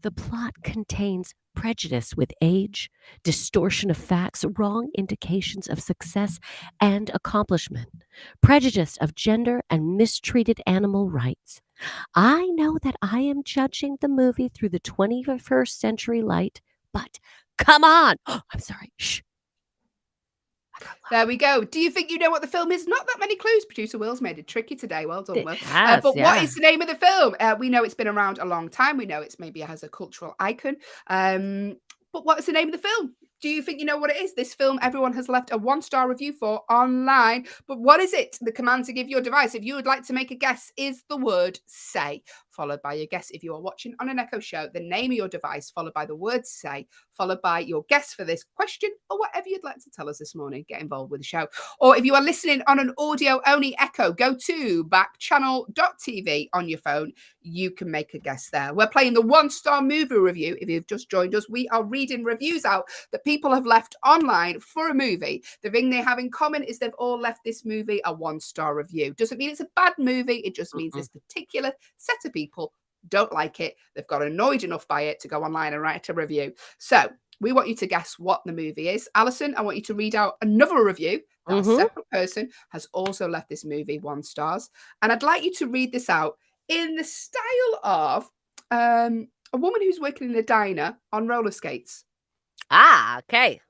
Speaker 3: the plot contains prejudice with age, distortion of facts, wrong indications of success and accomplishment, prejudice of gender, and mistreated animal rights. I know that I am judging the movie through the 21st century light, but come on. I'm sorry. Shh.
Speaker 1: There we go. Do you think you know what the film is? Not that many clues. Producer Will's made it tricky today. Well done,
Speaker 3: It
Speaker 1: Will.
Speaker 3: has,
Speaker 1: But
Speaker 3: yeah.
Speaker 1: what is the name of the film? We know it's been around a long time. We know it's maybe has a cultural icon. But what is the name of the film? Do you think you know what it is? This film everyone has left a 1-star review for online. But what is it? The command to give your device, if you would like to make a guess, is the word say, followed by your guess. If you are watching on an Echo show, the name of your device, followed by the word say, followed by your guess for this question or whatever you'd like to tell us this morning. Get involved with the show. Or if you are listening on an audio-only Echo, go to backchannel.tv on your phone. You can make a guess there. We're playing the 1-star movie review. If you've just joined us, we are reading reviews out that people have left online for a movie. The thing they have in common is they've all left this movie a 1-star review. Doesn't mean it's a bad movie. It just means this particular set of people don't like it. They've got annoyed enough by it to go online and write a review. So we want you to guess what the movie is. Allyson, I want you to read out another review that a separate person has also left this movie 1 stars. And I'd like you to read this out in the style of a woman who's working in a diner on roller skates.
Speaker 3: Ah, okay.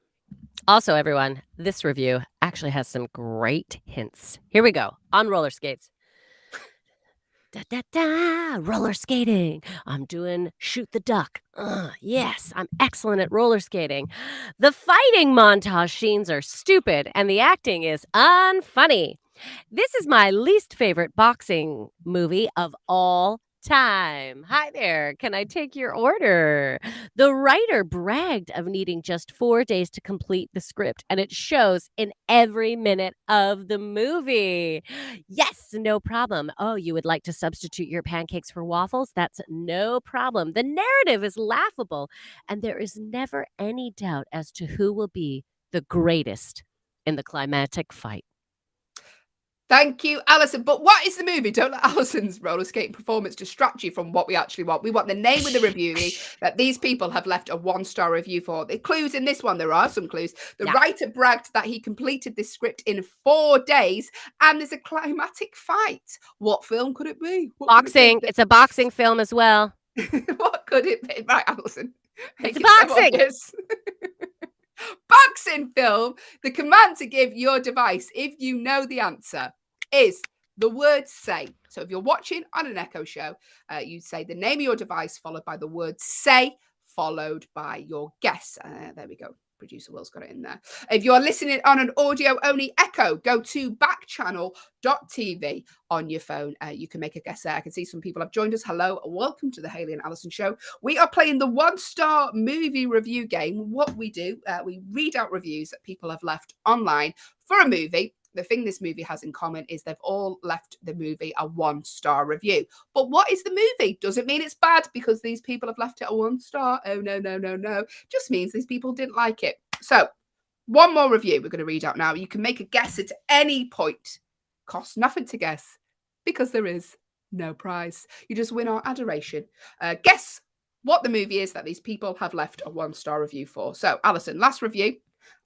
Speaker 3: Also, everyone, this review actually has some great hints. Here we go. On roller skates. Da, da, da, roller skating. I'm doing shoot the duck. Yes, I'm excellent at roller skating. The fighting montage scenes are stupid and the acting is unfunny. This is my least favorite boxing movie of all time. Hi there. Can I take your order? The writer bragged of needing just 4 days to complete the script, and it shows in every minute of the movie. Yes, no problem. Oh, you would like to substitute your pancakes for waffles? That's no problem. The narrative is laughable, and there is never any doubt as to who will be the greatest in the climactic fight.
Speaker 1: Thank you, Allyson. But what is the movie? Don't let Allison's roller skating performance distract you from what we actually want. We want the name of the review that these people have left a 1-star review for. The clues in this one, there are some clues. The writer bragged that he completed this script in 4 days, and there's a climatic fight. What film could it be?
Speaker 3: Boxing. It's a boxing film as well.
Speaker 1: What could it be? Right, Allyson.
Speaker 3: It's boxing.
Speaker 1: Boxing film. The command to give your device, if you know the answer, is the word say. So if you're watching on an Echo show, you say the name of your device followed by the word say, followed by your guess. There we go. Producer Will's got it in there. If you're listening on an audio-only Echo, go to backchannel.tv on your phone. You can make a guess there. I can see some people have joined us. Hello, welcome to the Hayley and Allyson show. We are playing the 1-star movie review game. What we do, we read out reviews that people have left online for a movie. The thing this movie has in common is they've all left the movie a 1-star review. But what is the movie? Doesn't mean it's bad because these people have left it a 1 star. Oh, no, no, no, no. Just means these people didn't like it. So, one more review we're going to read out now. You can make a guess at any point. Costs nothing to guess because there is no prize. You just win our adoration. Guess what the movie is that these people have left a 1-star review for. So, Allyson, last review.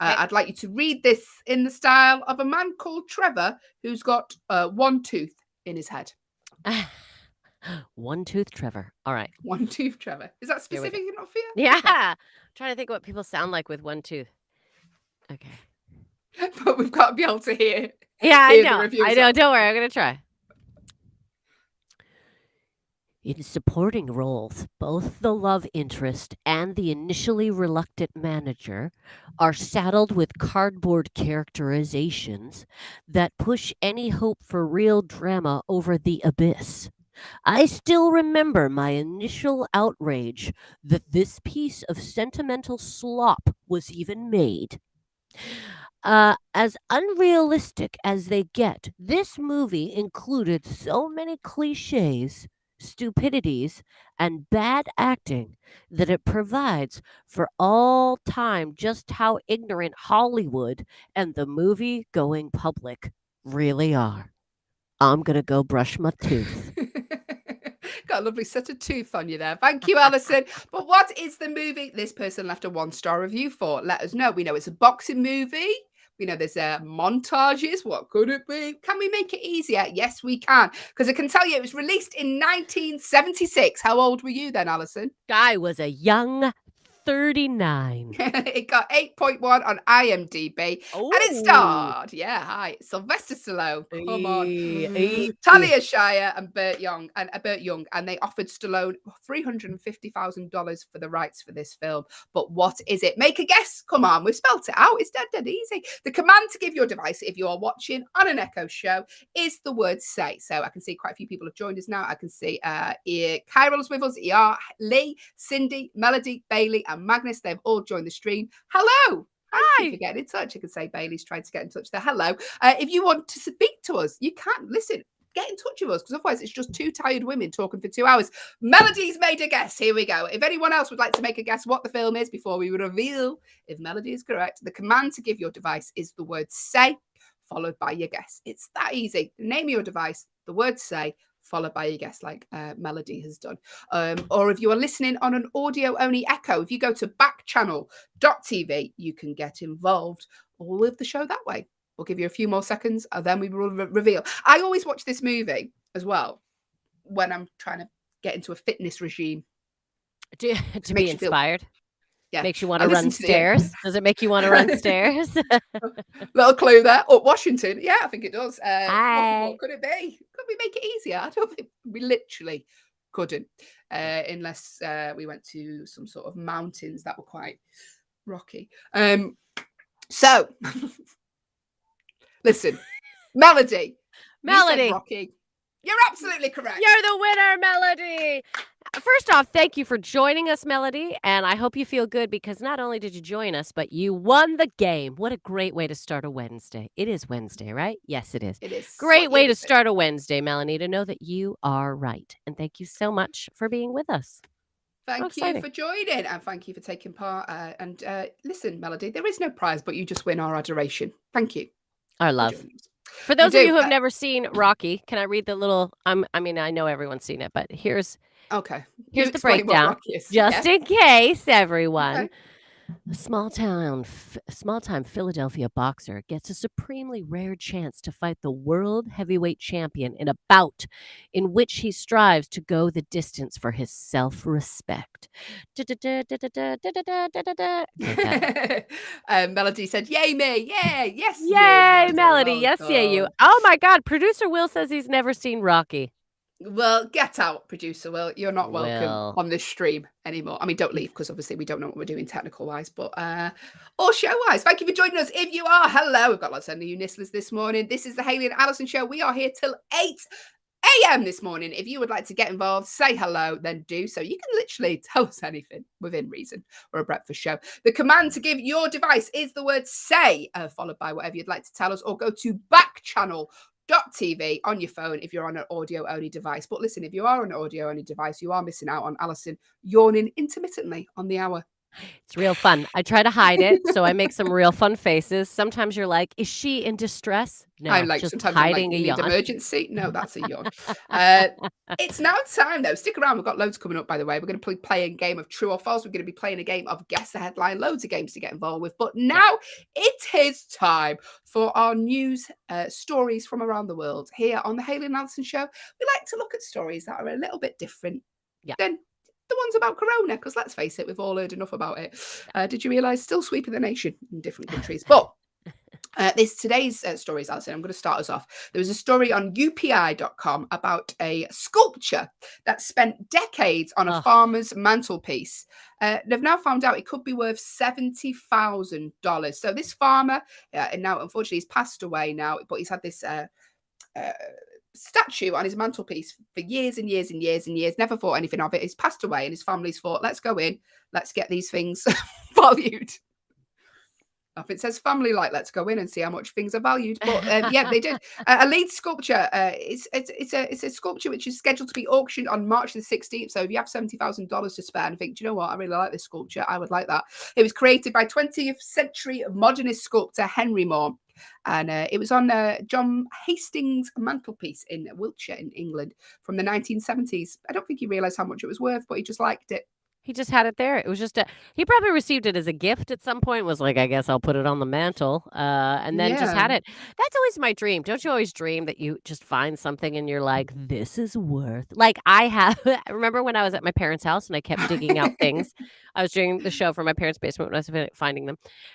Speaker 1: I'd like you to read this in the style of a man called Trevor who's got 1 tooth in his head.
Speaker 3: 1 tooth Trevor. All right.
Speaker 1: 1 tooth Trevor. Is that specific enough for you?
Speaker 3: Yeah. I'm trying to think what people sound like with 1 tooth. Okay.
Speaker 1: But we've got to be able to hear.
Speaker 3: Yeah, I know.
Speaker 1: I
Speaker 3: know. Don't worry. I'm going to try. In supporting roles, both the love interest and the initially reluctant manager are saddled with cardboard characterizations that push any hope for real drama over the abyss. I still remember my initial outrage that this piece of sentimental slop was even made. As unrealistic as they get, this movie included so many cliches, stupidities, and bad acting that it provides for all time just how ignorant Hollywood and the movie going public really are. I'm gonna go brush my tooth.
Speaker 1: Got got a lovely set of tooth on you there. Thank you, Allyson. But what is the movie this person left a 1-star review for? Let us know. We know it's a boxing movie. We know there's montages. What could it be? Can we make it easier? Yes, we can. Because I can tell you it was released in 1976. How old were you then, Allyson?
Speaker 3: I was a young 39.
Speaker 1: It got 8.1 on IMDb. And it starred, Sylvester Stallone. Come on. Talia Shire and Burt Young. And they offered Stallone $350,000 for the rights for this film. But what is it? Make a guess. Come on, we've spelt it out. It's dead easy. The command to give your device, if you are watching on an Echo show, is the word say. So I can see quite a few people have joined us now. I can see Kyrill's with us, ER, Lee, Cindy, Melody, Bailey, and Magnus. They've all joined the stream. Hello. Thank you for getting in touch. I can say Bailey's tried to get in touch there. Hello. If you want to speak to us, you can. Listen, get in touch with us, because otherwise it's just two tired women talking for 2 hours. Melody's made a guess. Here we go. If anyone else would like to make a guess what the film is before we reveal if Melody is correct, the command to give your device is the word say, followed by your guess. It's that easy. The name of your device, the word say, followed by your guess, like Melody has done. Or if you are listening on an audio-only Echo, if you go to backchannel.tv, you can get involved all of the show that way. We'll give you a few more seconds, and then we will reveal. I always watch this movie as well when I'm trying to get into a fitness regime.
Speaker 3: To be inspired?
Speaker 1: Yeah.
Speaker 3: Makes you want to run stairs? Does it make you want to run stairs?
Speaker 1: Little clue there. Up Washington. Yeah, I think it does. What could it be? Could we make it easier? I don't think we literally couldn't, unless we went to some sort of mountains that were quite rocky. So, listen, Melody. Rocky. You're absolutely correct.
Speaker 3: You're the winner, Melody. First off, thank you for joining us, Melody. And I hope you feel good, because not only did you join us, but you won the game. What a great way to start a Wednesday. It is Wednesday, right? Yes, it is.
Speaker 1: It is.
Speaker 3: Great way to start a Wednesday, Melanie, to know that you are right. And thank you so much for being with us.
Speaker 1: Thank you for joining, and thank you for taking part. Listen, Melody, there is no prize, but you just win our adoration. Thank you.
Speaker 3: Our love. For those of you who have never seen Rocky, can I read the little, I mean, I know everyone's seen it, but here's the breakdown, just in case, everyone. Okay. A small-time Philadelphia boxer gets a supremely rare chance to fight the world heavyweight champion in a bout in which he strives to go the distance for his self-respect.
Speaker 1: Melody said, yay me, yes.
Speaker 3: Yay, Melody, yes, yay you. Oh my God, producer Will says he's never seen Rocky.
Speaker 1: Well, get out, producer Will. You're not welcome on this stream anymore. I mean, don't leave, because obviously we don't know what we're doing technical-wise, but or show-wise. Thank you for joining us. If you are, hello. We've got lots of new listeners this morning. This is the Hayley and Allyson show. We are here till 8 a.m. this morning. If you would like to get involved, say hello, then do so. You can literally tell us anything within reason. We're a breakfast show. The command to give your device is the word say, followed by whatever you'd like to tell us, or go to Backchannel.tv on your phone if you're on an audio only device. But listen, if you are on an audio only device, you are missing out on Allyson yawning intermittently on the hour.
Speaker 3: It's real fun. I try to hide it, so I make some real fun faces. Sometimes you're like, is she in distress? No,
Speaker 1: I'm like,
Speaker 3: just
Speaker 1: sometimes
Speaker 3: hiding
Speaker 1: I'm like,
Speaker 3: a yawn.
Speaker 1: Emergency? No, that's a yawn. It's now time, though. Stick around. We've got loads coming up, by the way. We're going to play a game of true or false. We're going to be playing a game of guess the headline. Loads of games to get involved with. But now it is time for our news stories from around the world. Here on the Hayley and Allyson show, we like to look at stories that are a little bit different than the ones about Corona, because let's face it, we've all heard enough about it. Did you realise still sweeping the nation in different countries? But today's stories, Allyson, I'm going to start us off. There was a story on upi.com about a sculpture that spent decades on a farmer's mantelpiece. They've now found out it could be worth $70,000. So this farmer, and now unfortunately he's passed away now, but he's had this statue on his mantelpiece for years and years and years and years, never thought anything of it. He's passed away, and his family's thought, let's go in, let's get these things valued. If it says family light, let's go in and see how much things are valued. But yeah, they did. A lead sculpture. It's a sculpture which is scheduled to be auctioned on March the 16th. So if you have $70,000 to spare and think, do you know what, I really like this sculpture, I would like that. It was created by 20th century modernist sculptor Henry Moore. And it was on John Hastings' mantelpiece in Wiltshire in England from the 1970s. I don't think he realised how much it was worth, but he just liked it.
Speaker 3: He just had it there. It was just he probably received it as a gift at some point, was like, I guess I'll put it on the mantle, and then just had
Speaker 1: Yeah.
Speaker 3: it. That's always my dream. Don't you always dream that you just find something and you're like, this is worth, like I have, I remember when I was at my parents' house and I kept digging out things. I was doing the show from my parents' basement when I was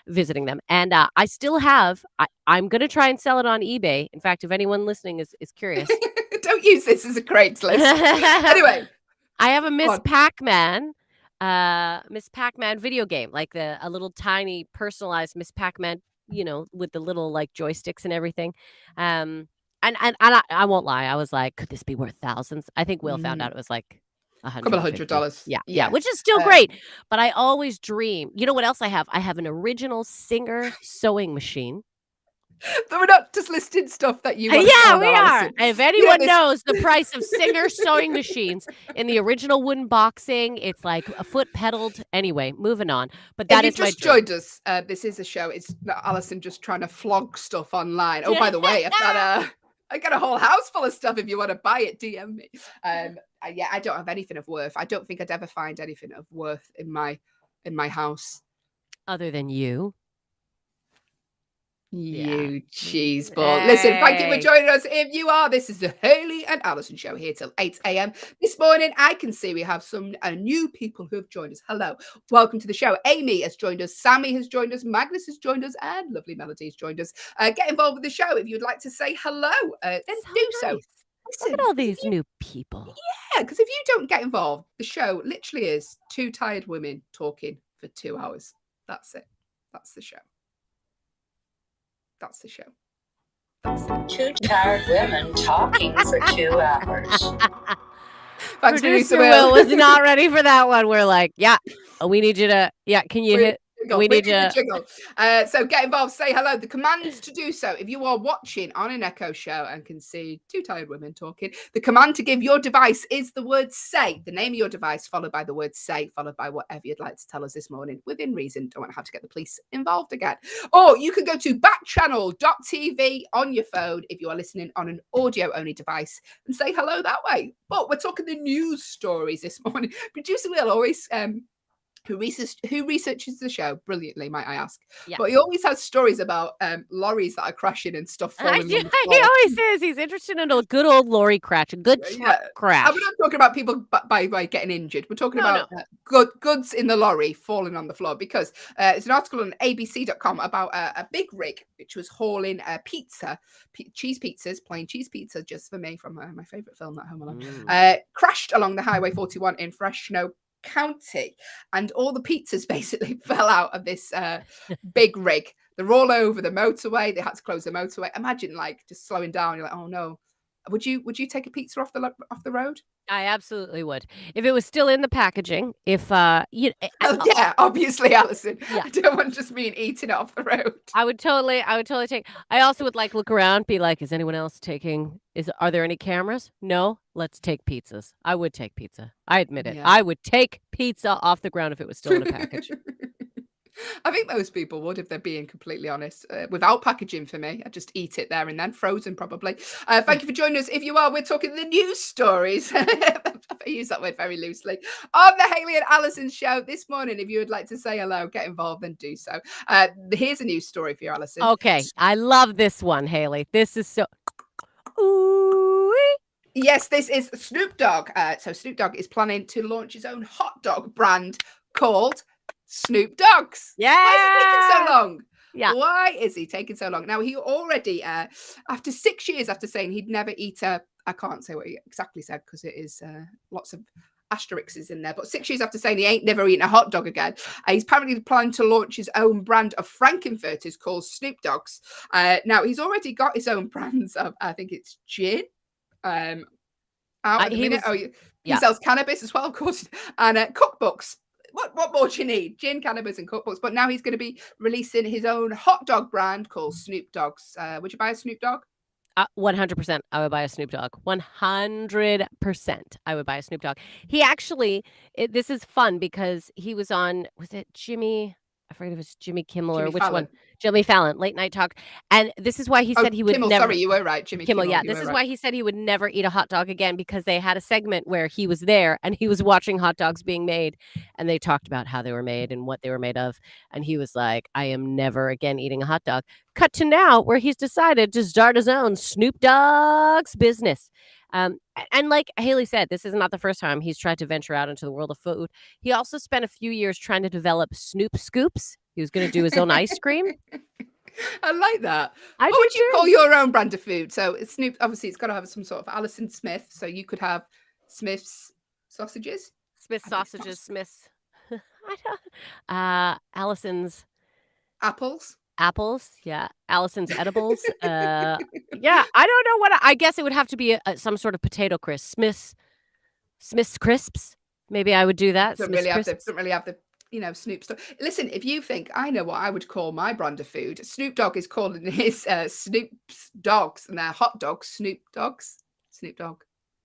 Speaker 3: visiting them. And I still have, I'm going to try and sell it on eBay. In fact, if anyone listening is curious.
Speaker 1: Don't use this as a Craigslist. Anyway.
Speaker 3: I have a Miss Pac-Man video game, like a little tiny personalized Miss Pac-Man, with the little like joysticks and everything. And I won't lie, I was like, could this be worth thousands? I think Will found out it was like
Speaker 1: couple of $100.
Speaker 3: Yeah, which is still great. But I always dream. You know what else I have? I have an original Singer sewing machine.
Speaker 1: But we're not just listing stuff that you want
Speaker 3: Yeah,
Speaker 1: to
Speaker 3: we are. If anyone knows the price of Singer sewing machines in the original wooden boxing, it's like a foot pedaled. Anyway, moving on. But that is my dream.
Speaker 1: If you just joined us, this is a show. It's not Allyson just trying to flog stuff online. Oh, by the way, I got a whole house full of stuff. If you want to buy it, DM me. Yeah, I don't have anything of worth. I don't think I'd ever find anything of worth in my house.
Speaker 3: Other than you.
Speaker 1: You cheese ball. Listen, thank you for joining us. If you are, this is the Hayley and Allyson show here till 8 a.m. This morning. I can see we have some new people who have joined us. Hello. Welcome to the show. Amy has joined us. Sammy has joined us. Magnus has joined us. And Lovely Melody has joined us. Get involved with the show. If you'd like to say hello, then do so.
Speaker 3: Nice. Look at all these new people.
Speaker 1: Yeah, because if you don't get involved, the show literally is two tired women talking for 2 hours. That's it. That's the show. That's the show. That's it.
Speaker 4: Two tired women talking for 2 hours.
Speaker 1: Thanks,
Speaker 3: Producer Will was not ready for that one. We're like, we need you to, can you hit? We need to
Speaker 1: jiggle. So get involved, say hello. The command to do so, if you are watching on an Echo show and can see two tired women talking, the command to give your device is the word say, the name of your device, followed by the word say, followed by whatever you'd like to tell us this morning within reason. Don't want to have to get the police involved again. Or you can go to backchannel.tv on your phone if you are listening on an audio only device and say hello that way. But we're talking the news stories this morning. Producer Will always who researches the show brilliantly, might I ask.
Speaker 3: Yeah.
Speaker 1: But he always has stories about lorries that are crashing and stuff falling on the floor.
Speaker 3: He always is. He's interested in a good old lorry crash, a good crash.
Speaker 1: And we're not talking about people by getting injured. We're talking about goods in the lorry falling on the floor, because there's an article on abc.com about a big rig which was hauling cheese pizzas, plain cheese pizza, just for me, from my favourite film, That Home Alone, crashed along the Highway 41 in Fresno County, and all the pizzas basically fell out of this big rig. They're all over the motorway. They had to close the motorway. Imagine like just slowing down. You're like, oh no. Would you take a pizza off the road?
Speaker 3: I absolutely would, if it was still in the packaging. If
Speaker 1: yeah, obviously, Allyson.
Speaker 3: Yeah.
Speaker 1: I don't want just me eating it off the road.
Speaker 3: I would totally take. I also would look around, be like, is anyone else taking? Are there any cameras? No. Let's take pizzas. I would take pizza. I admit it.
Speaker 1: Yeah.
Speaker 3: I would take pizza off the ground if it was still in a package.
Speaker 1: I think most people would, if they're being completely honest. Without packaging for me, I just eat it there and then, frozen probably. Thank you for joining us. If you are, we're talking the news stories. I use that word very loosely. On the Hayley and Allyson show this morning, if you would like to say hello, get involved, then do so. Here's a news story for you, Allyson.
Speaker 3: Okay, I love this one, Hayley. This is so... Ooh-wee.
Speaker 1: Yes, this is Snoop Dogg. So Snoop Dogg is planning to launch his own hot dog brand called Snoop Dogs.
Speaker 3: Yeah.
Speaker 1: Why is it taking so long?
Speaker 3: Yeah.
Speaker 1: Why is he taking so long? Now, he already, after 6 years after saying he'd never eat I can't say what he exactly said because it is lots of asterisks in there, but 6 years after saying he ain't never eaten a hot dog again, he's apparently planning to launch his own brand of Frankenfurters called Snoop Dogs. Now, he's already got his own brands of, I think it's gin, out at the minute. He sells cannabis as well, of course, and cookbooks. what more do you need? Gin, cannabis, and cookbooks. But now he's going to be releasing his own hot dog brand called Snoop Dogs. Would you buy a Snoop Dog?
Speaker 3: 100% I would buy a Snoop Dogg. 100% I would buy a Snoop Dogg. He actually, this is fun because he was on, was it Jimmy? I forget if it was Jimmy Kimmel or
Speaker 1: Jimmy
Speaker 3: which
Speaker 1: Fallon.
Speaker 3: one. Jimmy Fallon, late night talk. And this is why he said he would
Speaker 1: Kimmel,
Speaker 3: never.
Speaker 1: sorry, you were right. Jimmy
Speaker 3: Kimmel,
Speaker 1: Kimmel,
Speaker 3: yeah.
Speaker 1: you
Speaker 3: This
Speaker 1: were
Speaker 3: is
Speaker 1: right.
Speaker 3: why he said he would never eat a hot dog again, because they had a segment where he was there and he was watching hot dogs being made, and they talked about how they were made and what they were made of. And he was like, I am never again eating a hot dog. Cut to now where he's decided to start his own Snoop Dogg's business. And like Hayley said, this is not the first time he's tried to venture out into the world of food. He also spent a few years trying to develop Snoop Scoops. He was going to do his own ice cream.
Speaker 1: I like that.
Speaker 3: I
Speaker 1: What
Speaker 3: do
Speaker 1: would you
Speaker 3: too.
Speaker 1: call your own brand of food? So it's Snoop, obviously, it's got to have some sort of Allyson Smith. So you could have Smith's sausages.
Speaker 3: Smith's
Speaker 1: I think it's
Speaker 3: sausages, Smith's. Allison's
Speaker 1: Apples.
Speaker 3: apples. Yeah. Allison's edibles. Yeah. I don't know what. I guess it would have to be some sort of potato crisp. Smith's crisps. Maybe I would do that.
Speaker 1: Don't
Speaker 3: Smith's crisps.
Speaker 1: really have the Snoop stuff. Listen, if you think I know what I would call my brand of food, Snoop Dogg is calling his Snoop's dogs, and they're hot dogs, Snoop Dogs, Snoop Dogg.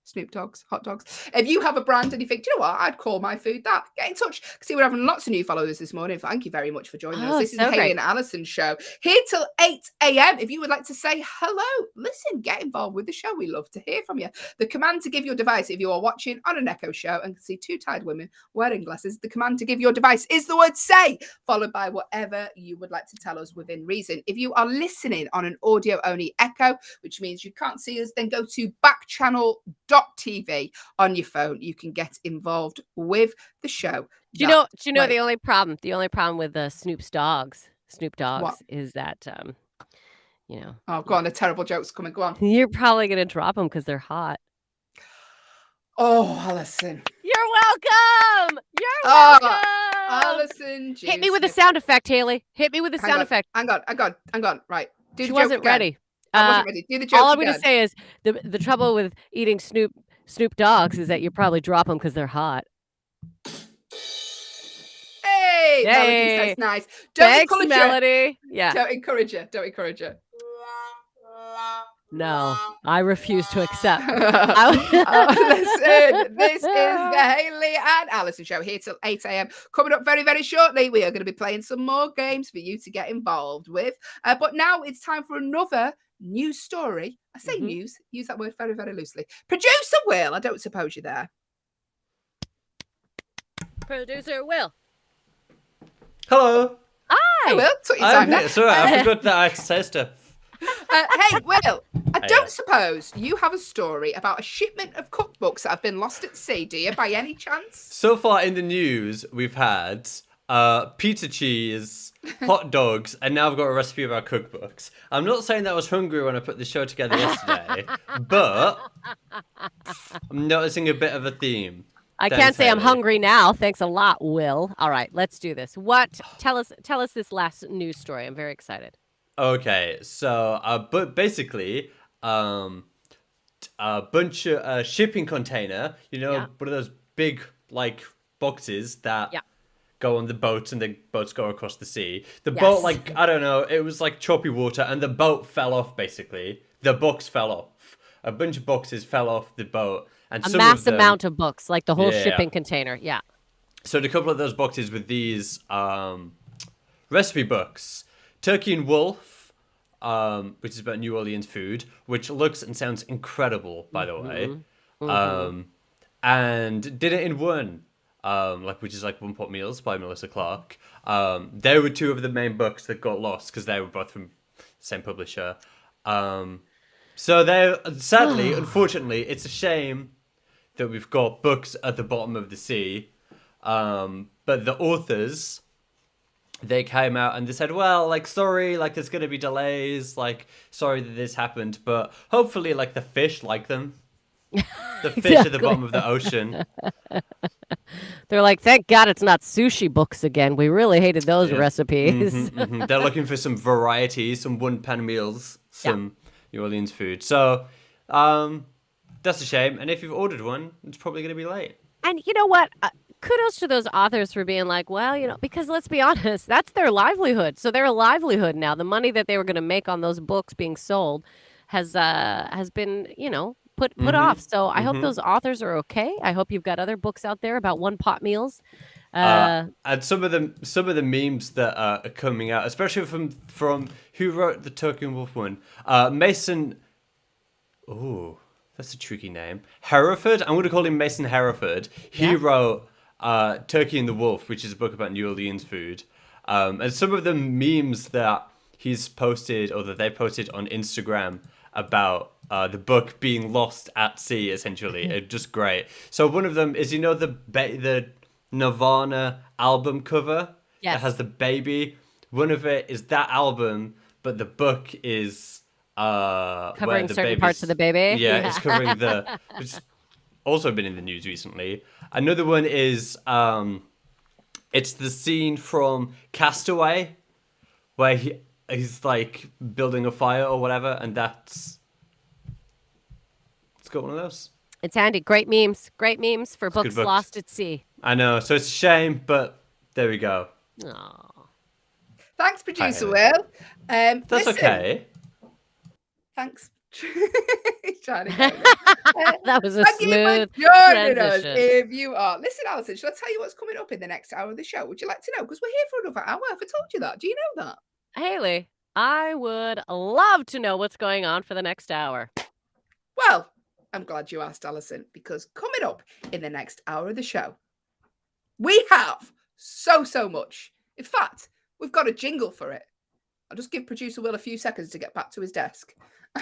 Speaker 1: Snoop Dogs, hot dogs. If you have a brand and you think, do you know what, I'd call my food that, get in touch. See, we're having lots of new followers this morning. Thank you very much for joining us. This is
Speaker 3: so
Speaker 1: the Hayley
Speaker 3: great.
Speaker 1: and Allyson show, here till 8 a.m. If you would like to say hello, listen, get involved with the show. We love to hear from you. The command to give your device, if you are watching on an Echo show and can see two tired women wearing glasses, the command to give your device is the word say, followed by whatever you would like to tell us within reason. If you are listening on an audio only Echo, which means you can't see us, then go to backchannel.tv on your phone. You can get involved with the show.
Speaker 3: Do you know
Speaker 1: Right.
Speaker 3: the only problem? The only problem with Snoop Dogg's
Speaker 1: What?
Speaker 3: is that
Speaker 1: Oh, go on. A terrible joke's coming. Go on.
Speaker 3: you're probably gonna drop them because they're hot.
Speaker 1: Oh, Allyson.
Speaker 3: You're welcome. You're
Speaker 1: Oh,
Speaker 3: welcome.
Speaker 1: Allyson.
Speaker 3: Hit me with a
Speaker 1: Smith.
Speaker 3: sound effect, Haley. Hit me with a
Speaker 1: Hang
Speaker 3: sound
Speaker 1: on,
Speaker 3: effect.
Speaker 1: Hang on. Right. Do
Speaker 3: She
Speaker 1: the joke
Speaker 3: wasn't
Speaker 1: again.
Speaker 3: ready.
Speaker 1: I wasn't ready. Do the joke
Speaker 3: All I'm
Speaker 1: again.
Speaker 3: gonna say is the trouble with eating Snoop Dogs is that you probably drop them because they're hot.
Speaker 1: Hey, Melody
Speaker 3: Yay.
Speaker 1: says nice. Don't
Speaker 3: Thanks,
Speaker 1: encourage her.
Speaker 3: Melody. Yeah.
Speaker 1: Don't encourage her. Don't encourage her.
Speaker 3: No, I refuse to accept.
Speaker 1: Listen, this is the Hayley and Allyson show, here till 8 a.m. Coming up very, very shortly, we are going to be playing some more games for you to get involved with. But now it's time for another news story. I say news, use that word very, very loosely. Producer Will, I don't suppose you're there.
Speaker 3: Producer Will.
Speaker 2: Hello.
Speaker 1: Hi, Will. Took your
Speaker 2: I'm
Speaker 1: time there.
Speaker 2: here. Sorry, I forgot that I had to say stuff.
Speaker 1: Hey, Will, I
Speaker 2: Hiya.
Speaker 1: don't suppose you have a story about a shipment of cookbooks that have been lost at sea, do you, by any chance?
Speaker 2: So far in the news, we've had pizza cheese, hot dogs, and now I've got a recipe about cookbooks. I'm not saying that I was hungry when I put the show together yesterday, but I'm noticing a bit of a theme.
Speaker 3: I
Speaker 2: Thanks,
Speaker 3: can't say I'm
Speaker 2: Hayley.
Speaker 3: hungry now. Thanks a lot, Will. All right, let's do this. Tell us this last news story. I'm very excited.
Speaker 2: Okay, so but basically, a bunch of shipping container,
Speaker 3: Yeah.
Speaker 2: one of those big like boxes that
Speaker 3: Yeah.
Speaker 2: go on the boat and the boats go across the sea. The
Speaker 3: Yes.
Speaker 2: boat, like, I don't know, it was like choppy water and the boat fell off basically. The box fell off. A bunch of boxes fell off the boat. And
Speaker 3: A
Speaker 2: some
Speaker 3: mass
Speaker 2: of them,
Speaker 3: amount of books, like the whole
Speaker 2: Yeah.
Speaker 3: shipping container. Yeah.
Speaker 2: So a couple of those boxes with these recipe books. Turkey and Wolf, which is about New Orleans food, which looks and sounds incredible, by the way. And Did It in One, which is like One Pot Meals by Melissa Clark. They were two of the main books that got lost because they were both from the same publisher. So they're sadly, unfortunately, it's a shame that we've got books at the bottom of the sea. But the authors, they came out and they said, well, like, sorry, like, there's going to be delays, like, sorry that this happened, but hopefully, like, the fish like them. The fish at the bottom of the ocean.
Speaker 3: They're like, thank God it's not sushi books again. We really hated those recipes.
Speaker 2: They're looking for some variety, some one-pan meals, some New Orleans food. So, that's a shame. And if you've ordered one, it's probably going to be late.
Speaker 3: And you know what? kudos to those authors for being like, well, because let's be honest, that's their livelihood. So their livelihood now, the money that they were going to make on those books being sold has been, put off. So I hope those authors are okay. I hope you've got other books out there about one-pot meals.
Speaker 2: And some of the memes that are coming out, especially from who wrote the Turkey and Wolf one, Mason. Oh, that's a tricky name. Hereford. I'm going to call him Mason Hereford. He wrote Turkey and the Wolf, which is a book about New Orleans food. And some of the memes that he's posted or that they posted on Instagram about the book being lost at sea, essentially, are just great. So one of them is, the Nirvana album cover that has the baby. One of it is that album, but the book is
Speaker 3: covering certain parts of the baby.
Speaker 2: Yeah, it's covering it's also been in the news recently. Another one is it's the scene from Castaway where he's like building a fire or whatever, and it's got one of those.
Speaker 3: It's handy. Great memes for books lost at sea.
Speaker 2: I know, so it's a shame, but there we go.
Speaker 3: Aww.
Speaker 1: Thanks, producer Will.
Speaker 2: That's okay.
Speaker 1: Thanks.
Speaker 3: That was a smooth transition.
Speaker 1: If you are. Listen, Allyson, shall I tell you what's coming up in the next hour of the show? Would you like to know? Because we're here for another hour. Have I told you that? Do you know that?
Speaker 3: Hayley, I would love to know what's going on for the next hour.
Speaker 1: Well, I'm glad you asked, Allyson, because coming up in the next hour of the show, we have so much. In fact, we've got a jingle for it. I'll just give producer Will a few seconds to get back to his desk.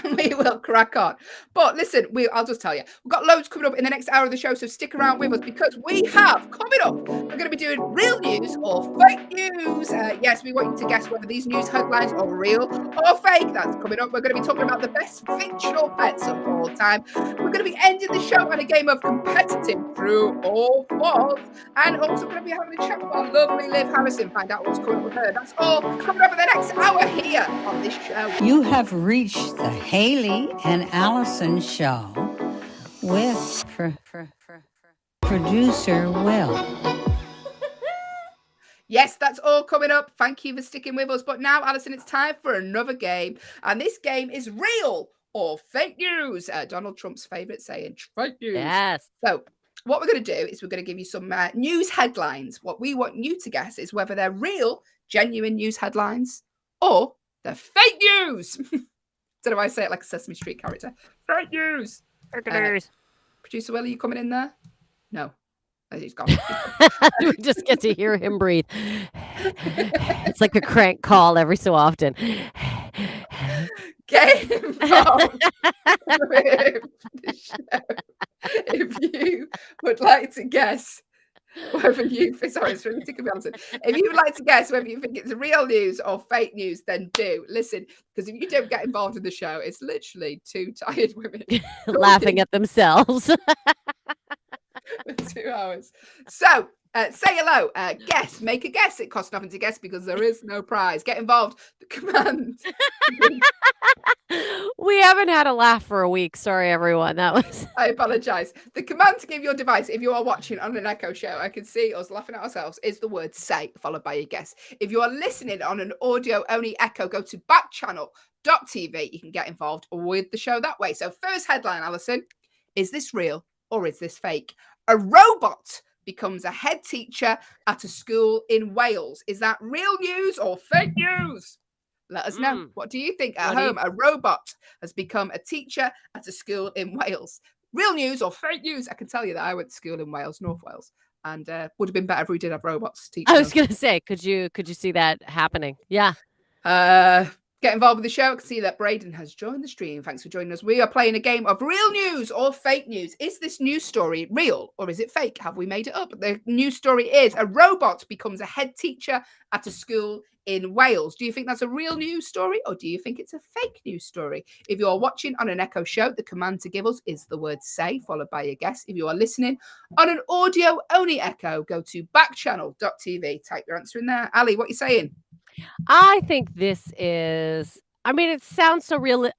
Speaker 1: And we will crack on. But listen, I'll just tell you, we've got loads coming up in the next hour of the show, so stick around with us because we have coming up, we're going to be doing real news or fake news. Yes, we want you to guess whether these news headlines are real or fake. That's coming up. We're going to be talking about the best fictional pets of all time. We're going to be ending the show on a game of competitive true or false. And also going to be having a chat with our lovely Liv Harrison, find out what's coming up with her. That's all coming up in the next hour here on this show.
Speaker 5: You have reached the Hayley and Allyson show with producer Will.
Speaker 1: Yes, that's all coming up. Thank you for sticking with us. But now, Allyson, it's time for another game. And this game is real or fake news. Donald Trump's favorite saying, fake news.
Speaker 3: Yes.
Speaker 1: So what we're going to do is we're going to give you some news headlines. What we want you to guess is whether they're real, genuine news headlines or they're fake news. Don't know why I say it like a Sesame Street character. Fake news. Producer Will, are you coming in there? No. Oh, he's gone.
Speaker 3: We just get to hear him breathe. It's like a crank call every so often.
Speaker 1: Get involved with the show. If you would like to guess whether it's really tickling me, Allyson. If you would like to guess whether you think it's real news or fake news, then do listen, because if you don't get involved in the show, it's literally two tired women
Speaker 3: laughing at themselves
Speaker 1: for 2 hours. So say hello, guess, make a guess. It costs nothing to guess because there is no prize. Get involved. The command.
Speaker 3: We haven't had a laugh for a week. Sorry, everyone.
Speaker 1: I apologize. The command to give your device, if you are watching on an Echo show, I can see us laughing at ourselves, is the word say, followed by a guess. If you are listening on an audio-only Echo, go to backchannel.tv. You can get involved with the show that way. So first headline, Allyson, is this real or is this fake? A robot becomes a head teacher at a school in Wales. Is that real news or fake news? Let us know. What do you think at home? A robot has become a teacher at a school in Wales. Real news or fake news? I can tell you that I went to school in Wales, North Wales, and would have been better if we did have robots teaching.
Speaker 3: I was going to say, could you see that happening? Yeah.
Speaker 1: Get involved with the show. I can see that Braden has joined the stream. Thanks for joining us. We are playing a game of real news or fake news. Is this news story real or is it fake? Have we made it up? The news story is a robot becomes a head teacher at a school in Wales. Do you think that's a real news story or do you think it's a fake news story? If you are watching on an Echo show, the command to give us is the word say, followed by a guess. If you are listening on an audio-only Echo, go to backchannel.tv. Type your answer in there. Ali, what are you saying?
Speaker 3: I think this is, it sounds so real.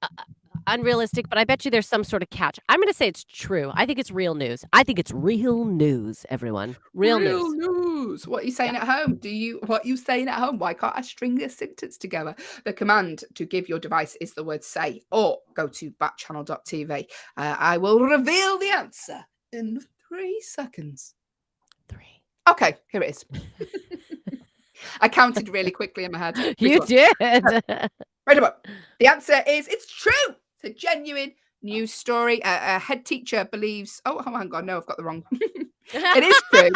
Speaker 3: unrealistic, but I bet you there's some sort of catch. I'm going to say it's true. I think it's real news. I think it's real news, everyone. Real news.
Speaker 1: News. What are you saying at home? What are you saying at home? Why can't I string this sentence together? The command to give your device is the word say, or go to backchannel.tv. I will reveal the answer in 3 seconds.
Speaker 3: 3.
Speaker 1: Okay, here it is. I counted really quickly in my head.
Speaker 3: You did.
Speaker 1: Right up. The answer is it's true. It's a genuine news story. A head teacher believes. Oh, hang on. No, I've got the wrong. It is true.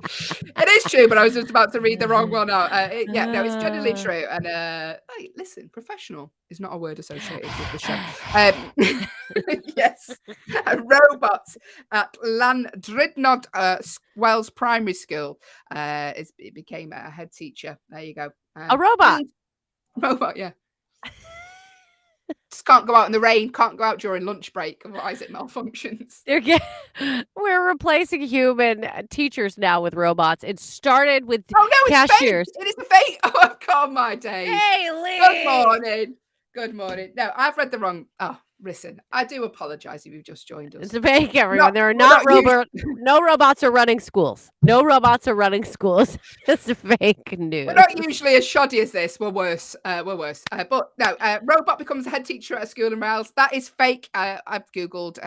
Speaker 1: It is true, but I was just about to read the wrong one out. No, it's generally true. And hey, listen, professional is not a word associated with the show. Yes, robots at Llandrydnog Wells Primary School. It became a head teacher. There you go.
Speaker 3: A robot.
Speaker 1: Robot, yeah. Just can't go out in the rain, can't go out during lunch break, otherwise it malfunctions.
Speaker 3: We're replacing human teachers now with robots. It started with
Speaker 1: it's
Speaker 3: cashiers.
Speaker 1: Fake. It is a fake. Oh, I've got my days.
Speaker 3: Hayley.
Speaker 1: Good morning. Good morning. No, I've read the wrong. Oh, listen, I do apologize if you've just joined us.
Speaker 3: It's a fake, everyone. There are no robots are running schools. No robots are running schools. It's fake news.
Speaker 1: We're not usually as shoddy as this. We're worse. But no, robot becomes a head teacher at a school in Wales. That is fake. I've Googled.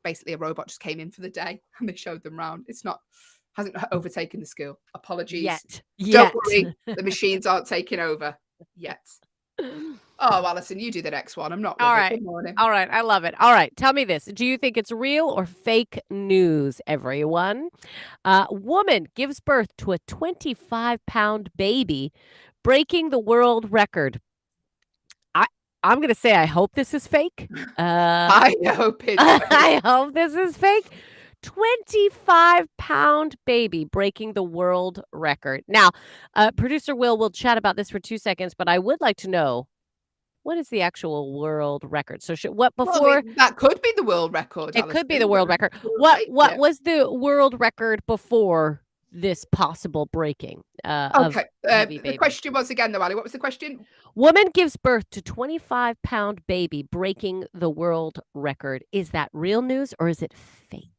Speaker 1: Basically, a robot just came in for the day and they showed them round. Hasn't overtaken the school. Apologies.
Speaker 3: Yet.
Speaker 1: Don't worry. The machines aren't taking over yet. Oh, Allyson, you do the next one. I'm not.
Speaker 3: All right.
Speaker 1: Good morning.
Speaker 3: All right. I love it. All right. Tell me this. Do you think it's real or fake news, everyone? Woman gives birth to a 25-pound baby, breaking the world record. I'm going to say I hope this is fake.
Speaker 1: I hope it's fake.
Speaker 3: I hope this is fake. 25-pound baby breaking the world record. Now, producer will chat about this for 2 seconds, but I would like to know, what is the actual world record? So
Speaker 1: that could be the world record.
Speaker 3: It could be the world record. What was the world record before this possible breaking?
Speaker 1: Okay. The question was again, though, Ali. What was the question?
Speaker 3: Woman gives birth to 25-pound baby, breaking the world record. Is that real news or is it fake?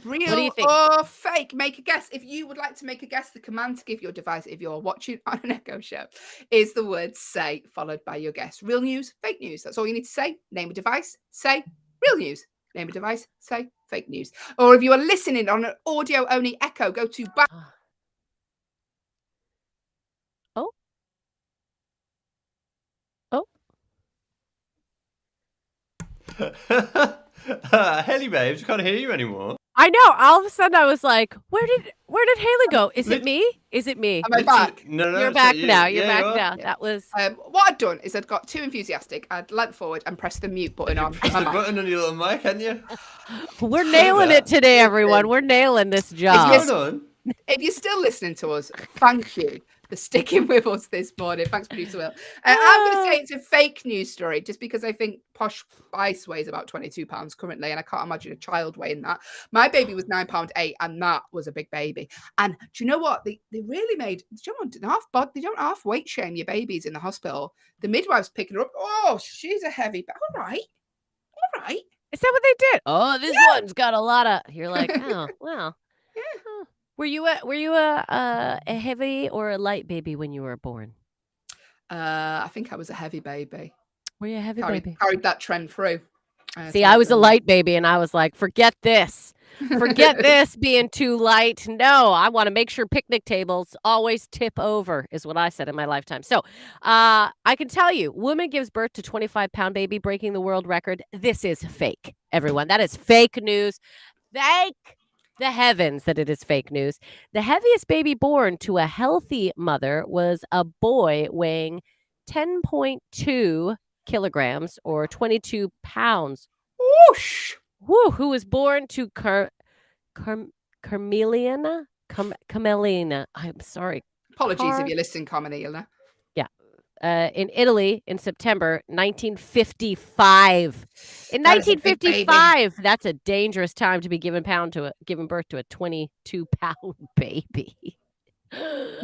Speaker 1: Real or fake? Make a guess. If you would like to make a guess, the command to give your device, if you're watching on an Echo show, is the word say, followed by your guess. Real news, fake news. That's all you need to say. Name a device, say real news. Name a device, say fake news. Or if you are listening on an audio-only Echo, go to back.
Speaker 2: Hayley, babes, can't hear you anymore.
Speaker 3: I know. All of a sudden, I was like, "Where did Hayley go? Is it me? Is it me?"
Speaker 1: Am I back?
Speaker 2: No,
Speaker 3: you're back now. You're back now.
Speaker 1: Yeah.
Speaker 3: That was
Speaker 1: what I'd done is I'd got too enthusiastic. I'd leant forward and pressed the mute button on.
Speaker 2: Press the button on your little mic, hadn't you?
Speaker 3: We're nailing it today, everyone. We're nailing this job.
Speaker 1: If you're still listening to us, thank you for sticking with us this morning. Thanks, producer Will. I'm going to say it's a fake news story just because I think Posh Spice weighs about 22 pounds currently, and I can't imagine a child weighing that. My baby was 9.8 pounds, and that was a big baby. And do you know what? They really made, they don't half weight shame your babies in the hospital. The midwife's picking her up. Oh, she's a heavy, all right.
Speaker 3: Is that what they did? Oh, this one's got a lot of. You're like, oh, well.
Speaker 1: Yeah.
Speaker 3: Huh. Were you a heavy or a light baby when you were born?
Speaker 1: I think I was a heavy baby.
Speaker 3: Were you a heavy baby?
Speaker 1: Carried that trend through.
Speaker 3: See, I was a light baby, and I was like, forget this. Forget this being too light. No, I want to make sure picnic tables always tip over, is what I said in my lifetime. So I can tell you, woman gives birth to 25-pound baby, breaking the world record. This is fake, everyone. That is fake news. Thank the heavens that it is fake news. The heaviest baby born to a healthy mother was a boy weighing 10.2 kilograms or 22 pounds.
Speaker 1: Whoosh!
Speaker 3: Who was born to Carmelina. I'm sorry.
Speaker 1: Apologies if you're listening, Carmelina.
Speaker 3: In Italy in September 1955. In 1955, that's a dangerous time to be giving birth to a 22-pound baby.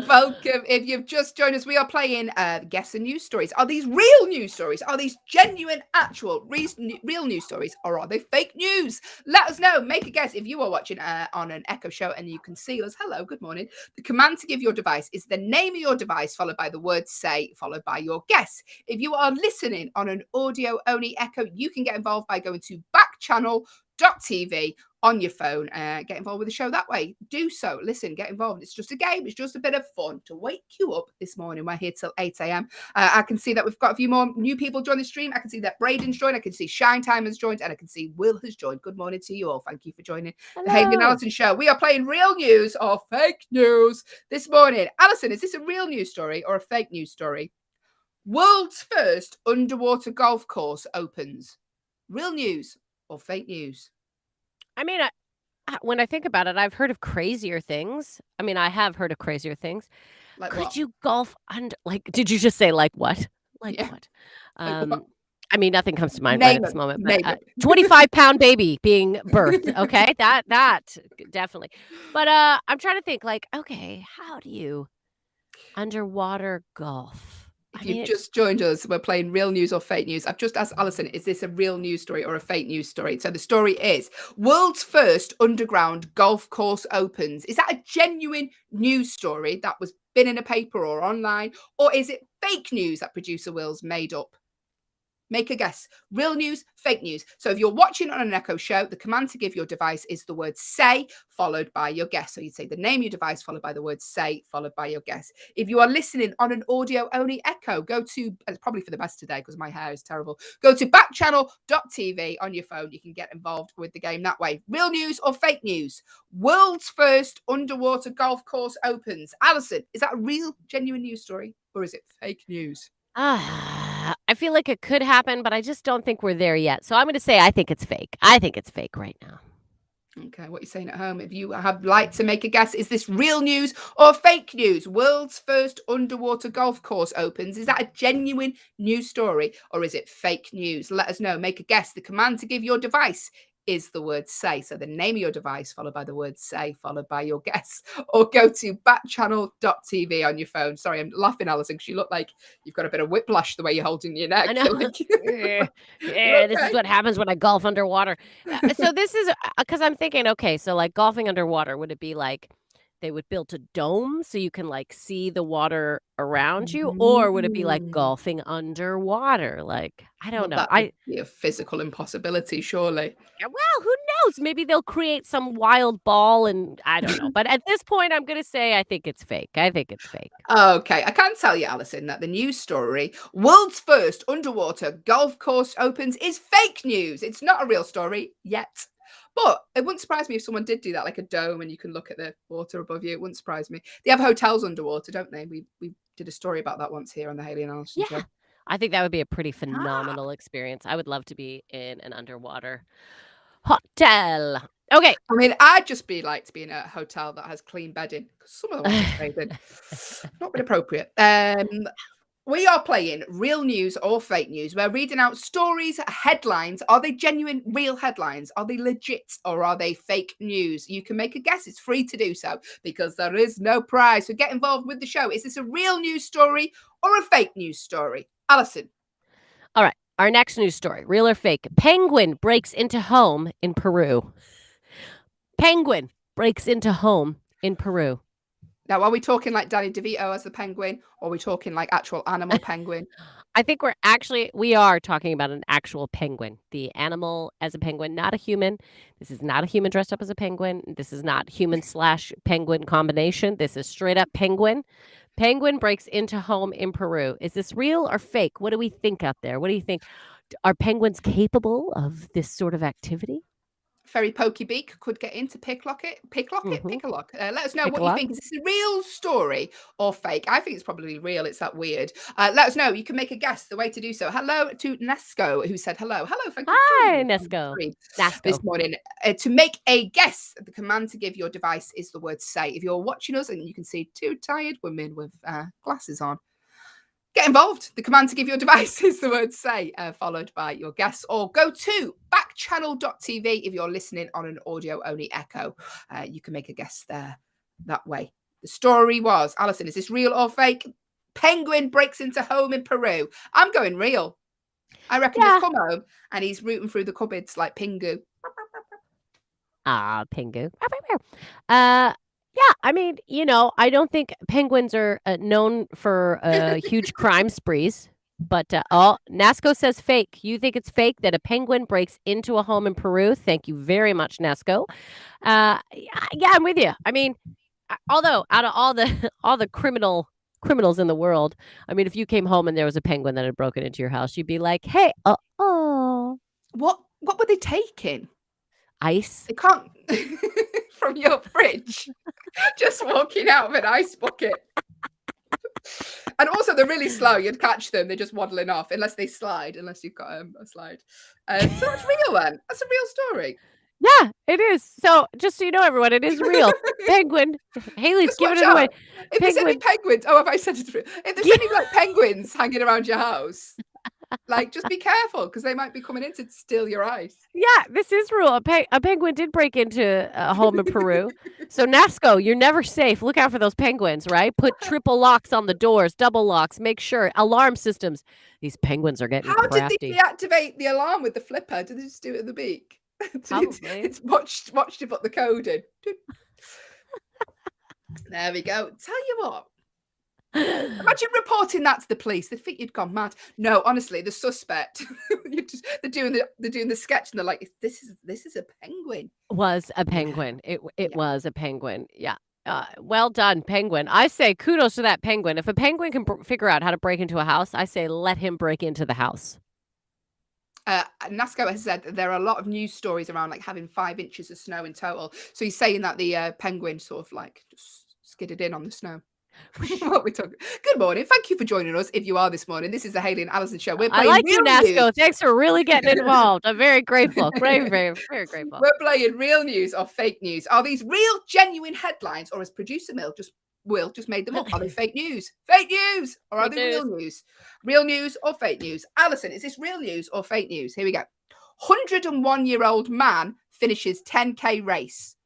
Speaker 1: Welcome. If you've just joined us, we are playing Guess the News Stories. Are these real news stories? Are these genuine, actual, real news stories? Or are they fake news? Let us know. Make a guess. If you are watching on an Echo show and you can see us, hello, good morning. The command to give your device is the name of your device, followed by the word say, followed by your guess. If you are listening on an audio-only Echo, you can get involved by going to backchannel.tv on your phone. Get involved with the show that way. Do so. Listen, get involved. It's just a game. It's just a bit of fun to wake you up this morning. We're here till 8 a.m. I can see that we've got a few more new people join the stream. I can see that Braden's joined. I can see Shine Time has joined. And I can see Will has joined. Good morning to you all. Thank you for joining the Hayley and Allyson show. We are playing real news or fake news this morning. Allyson, is this a real news story or a fake news story? World's first underwater golf course opens. Real news or fake news?
Speaker 3: I mean, when I think about it, I've heard of crazier things. I mean, I have heard of crazier things.
Speaker 1: Like
Speaker 3: Could
Speaker 1: what?
Speaker 3: you golf under, like, did you just say like what? Like
Speaker 1: Yeah.
Speaker 3: what?
Speaker 1: Like what?
Speaker 3: I mean, nothing comes to mind right
Speaker 1: Name
Speaker 3: at this
Speaker 1: it.
Speaker 3: moment,
Speaker 1: Name
Speaker 3: but
Speaker 1: it.
Speaker 3: 25-pound baby being birthed. Okay. That definitely. But I'm trying to think like, okay, how do you underwater golf?
Speaker 1: If you've just joined us, we're playing real news or fake news. I've just asked Allyson, is this a real news story or a fake news story? So the story is world's first underground golf course opens. Is that a genuine news story that was been in a paper or online? Or is it fake news that producer Will's made up? Make a guess. Real news, fake news. So if you're watching on an Echo show, the command to give your device is the word say, followed by your guess. So you'd say the name of your device, followed by the word say, followed by your guess. If you are listening on an audio-only Echo, go to, it's probably for the best today because my hair is terrible, go to backchannel.tv on your phone. You can get involved with the game that way. Real news or fake news? World's first underwater golf course opens. Allyson, is that a real, genuine news story or is it fake news?
Speaker 3: I feel like it could happen, but I just don't think we're there yet. So I'm going to say I think it's fake. I think it's fake right now.
Speaker 1: Okay, what are you saying at home? If you have like to make a guess, is this real news or fake news? World's first underwater golf course opens. Is that a genuine news story or is it fake news? Let us know. Make a guess. The command to give your device is the word say. So the name of your device followed by the word say, followed by your guess. Or go to backchannel.tv on your phone. Sorry, I'm laughing, Allyson, because you look like you've got a bit of whiplash the way you're holding your neck.
Speaker 3: I know. This is what happens when I golf underwater. So this is because I'm thinking, okay, so like golfing underwater, would it be like they would build a dome so you can like see the water around you, or would it be like golfing underwater? Like, I don't know.
Speaker 1: That would be a physical impossibility, surely.
Speaker 3: Well, who knows? Maybe they'll create some wild ball and I don't know. But at this point, I'm going to say I think it's fake. I think it's fake.
Speaker 1: Okay, I can tell you, Allyson, that the news story, world's first underwater golf course opens, is fake news. It's not a real story yet. But it wouldn't surprise me if someone did do that, like a dome, and you can look at the water above you. It wouldn't surprise me. They have hotels underwater, don't they? We did a story about that once here on the Hayley and Allyson show.
Speaker 3: I think that would be a pretty phenomenal experience. I would love to be in an underwater hotel. Okay.
Speaker 1: I mean, I'd just be like to be in a hotel that has clean bedding because some of the ones I've stayed in, not been appropriate. We are playing real news or fake news. We're reading out stories, headlines. Are they genuine, real headlines? Are they legit or are they fake news? You can make a guess. It's free to do so because there is no prize. So get involved with the show. Is this a real news story or a fake news story? Allyson.
Speaker 3: All right. Our next news story, real or fake. Penguin breaks into home in Peru. Penguin breaks into home in Peru.
Speaker 1: Now, are we talking like Danny DeVito as the penguin, or are we talking like actual animal penguin?
Speaker 3: I think we are talking about an actual penguin. The animal as a penguin, not a human. This is not a human dressed up as a penguin. This is not human/penguin combination. This is straight up penguin. Penguin breaks into home in Peru. Is this real or fake? What do we think out there? What do you think? Are penguins capable of this sort of activity?
Speaker 1: Very pokey beak could get into pick a lock. Let us know what you think. Is this a real story or fake? I think it's probably real. It's that weird. Let us know. You can make a guess. The way to do so. Hello to Nesco, who said hello. Hello, thank you.
Speaker 3: Hi, Nesco.
Speaker 1: This morning. To make a guess, the command to give your device is the word say. If you're watching us and you can see two tired women with glasses on, get involved. The command to give your device is the word say, followed by your guess, or go to backchannel.tv if you're listening on an audio-only Echo. You can make a guess there that way. The story was, Allyson, is this real or fake? Penguin breaks into home in Peru. I'm going real. I reckon he's come home and he's rooting through the cupboards like Pingu.
Speaker 3: Pingu. Yeah, I mean, I don't think penguins are known for huge crime sprees. But, Nasco says fake. You think it's fake that a penguin breaks into a home in Peru? Thank you very much, Nasco. Yeah, I'm with you. I mean, although out of all the criminals in the world, I mean, if you came home and there was a penguin that had broken into your house, you'd be like, hey,
Speaker 1: What were they taking?
Speaker 3: Ice.
Speaker 1: They can't from your fridge. Just walking out of an ice bucket. And also, they're really slow. You'd catch them. They're just waddling off, unless they slide, unless you've got a slide. So it's real then. That's a real story.
Speaker 3: Yeah, it is. So just so you know, everyone, it is real. Penguin. Haley's
Speaker 1: Just
Speaker 3: giving
Speaker 1: watch
Speaker 3: it away.
Speaker 1: out. If there's any penguins, have I said it? If there's any like penguins hanging around your house, like just be careful because they might be coming in to steal your ice.
Speaker 3: Yeah, this is real. A penguin did break into a home in Peru. So Nasco, you're never safe. Look out for those penguins, right? Put triple locks on the doors, double locks. Make sure alarm systems. These penguins are getting crafty.
Speaker 1: How did they deactivate the alarm with the flipper? Did they just do it at the beak? It's watched you put the code in. There we go. Tell you what. Imagine reporting that to the police. They'd think you'd gone mad. No, honestly, the suspect. They're doing the sketch, and they're like, "This is a penguin."
Speaker 3: Was a penguin. It was a penguin. Yeah. Well done, penguin. I say kudos to that penguin. If a penguin can figure out how to break into a house, I say let him break into the house.
Speaker 1: Nasco has said that there are a lot of news stories around like having 5 inches of snow in total. So he's saying that the penguin sort of like just skidded in on the snow. What we talking? Good morning. Thank you for joining us. If you are this morning, this is the Hayley and Allyson show. We're playing
Speaker 3: I like
Speaker 1: real
Speaker 3: you, Nasco.
Speaker 1: news.
Speaker 3: Thanks for really getting involved. I'm very grateful. Very, very, very grateful.
Speaker 1: We're playing real news or fake news. Are these real, genuine headlines, or has producer Will just made them up? Are they fake news? Fake news, or are they real news? Real news or fake news? Allyson, is this real news or fake news? Here we go. 101-year-old man finishes 10K race.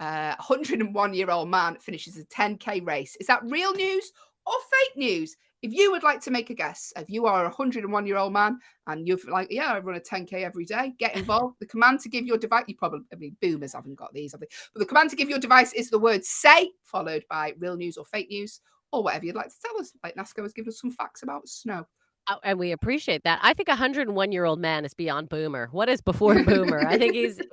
Speaker 1: 101-year-old man finishes a 10K race. Is that real news or fake news? If you would like to make a guess, if you are a 101-year-old man and you're like, yeah, I run a 10K every day, get involved. The command to give your device, boomers haven't got these, have they? But the command to give your device is the word say, followed by real news or fake news, or whatever you'd like to tell us. Like Nasco has given us some facts about snow.
Speaker 3: Oh, and we appreciate that. I think a 101-year-old man is beyond boomer. What is before boomer? I think he's a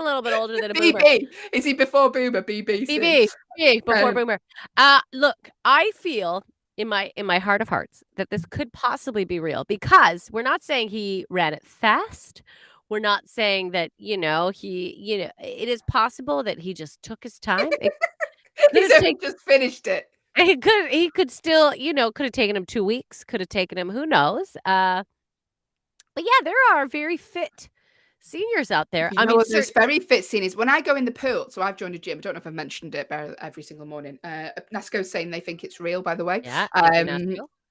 Speaker 3: little bit older than a boomer.
Speaker 1: BB. Is he before boomer? BBC.
Speaker 3: BB before boomer. Look, I feel in my heart of hearts that this could possibly be real because we're not saying he ran it fast. We're not saying that, it is possible that he just took his time.
Speaker 1: He just finished it.
Speaker 3: He could still, could have taken him 2 weeks, could have taken him, who knows? But yeah, there are very fit seniors out there.
Speaker 1: There's very fit seniors. When I go in the pool, so I've joined a gym. I don't know if I've mentioned it every single morning. Nasco's saying they think it's real, by the way.
Speaker 3: Yeah,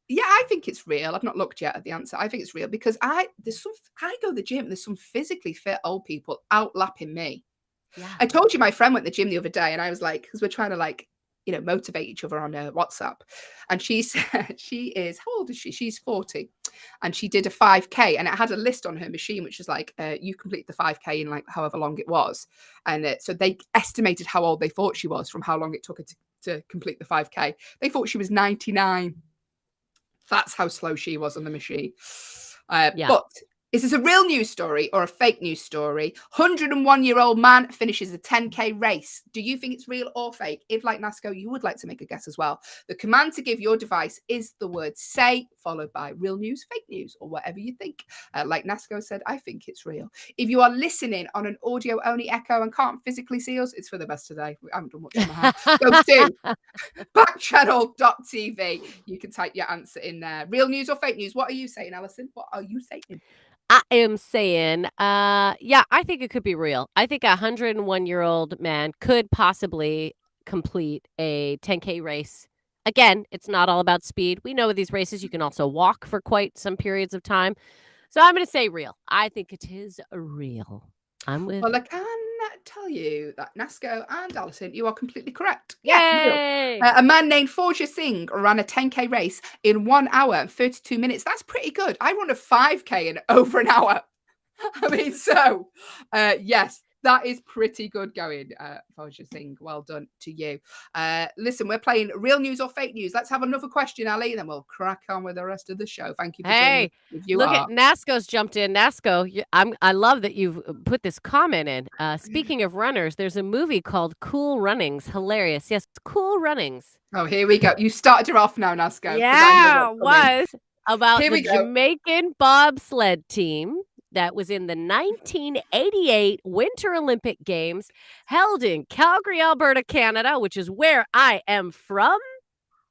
Speaker 1: yeah, I think it's real. I've not looked yet at the answer. I think it's real because I go to the gym. There's some physically fit old people outlapping me.
Speaker 3: Yeah.
Speaker 1: I told you my friend went to the gym the other day, and I was like, because we're trying to motivate each other on WhatsApp. And she said how old is she? She's 40. And she did a 5K and it had a list on her machine, which is like, you complete the 5K in like however long it was. And so they estimated how old they thought she was from how long it took her to complete the 5K. They thought she was 99. That's how slow she was on the machine. But is this a real news story or a fake news story? 101-year-old man finishes a 10K race. Do you think it's real or fake? If, like Nasco, you would like to make a guess as well. The command to give your device is the word say, followed by real news, fake news, or whatever you think. Like Nasco said, I think it's real. If you are listening on an audio-only echo and can't physically see us, it's for the best today. I haven't done much on my hair. Go to backchannel.tv. You can type your answer in there. Real news or fake news? What are you saying, Allyson? What are you saying?
Speaker 3: I am saying, I think it could be real. I think a 101-year-old man could possibly complete a 10K race. Again, it's not all about speed. We know with these races, you can also walk for quite some periods of time. So I'm going to say real. I think it is real. I'm with.
Speaker 1: Well, I can tell you that Nasco and Allyson, you are completely correct. Yeah, real.
Speaker 3: Yay!
Speaker 1: A man named Forja Singh ran a 10K race in 1 hour and 32 minutes. That's pretty good. I run a 5K in over an hour. I mean, so yes, that is pretty good going, Forja Singh. Well done to you. Listen, we're playing real news or fake news. Let's have another question, Ali, then we'll crack on with the rest of the show. Thank you for joining
Speaker 3: Hey,
Speaker 1: us. If you
Speaker 3: look
Speaker 1: are.
Speaker 3: at Nasco's jumped in. Nasco, I love that you've put this comment in. Speaking of runners, there's a movie called Cool Runnings. Hilarious. Yes, Cool Runnings.
Speaker 1: Oh, here we go. You started her off now, Nasco. 'cause I know
Speaker 3: Yeah,
Speaker 1: what's coming.
Speaker 3: was about
Speaker 1: Here
Speaker 3: the
Speaker 1: we go.
Speaker 3: Jamaican bobsled team that was in the 1988 Winter Olympic Games held in Calgary, Alberta, Canada, which is where I am from.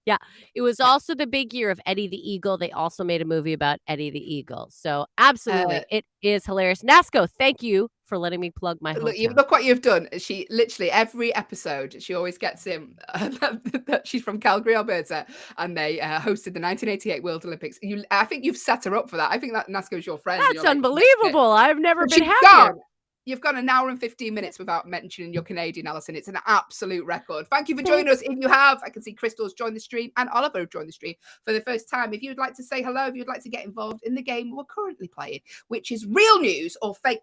Speaker 3: Yeah, it was also the big year of Eddie the Eagle. They also made a movie about Eddie the Eagle. So absolutely, it is hilarious. Nasco, thank you for letting me plug my hometown.
Speaker 1: Look what you've done. She literally every episode she always gets in that she's from Calgary, Alberta, and they hosted the 1988 World Olympics. I think you've set her up for that. I think that Nasco's your friend.
Speaker 3: That's unbelievable. I've never been happier.
Speaker 1: Gone. You've gone an hour and 15 minutes without mentioning your Canadian, Allyson. It's an absolute record. Thank you for joining us. If you have, I can see Crystal's joined the stream and Oliver joined the stream for the first time. If you'd like to say hello, if you'd like to get involved in the game we're currently playing, which is real news or fake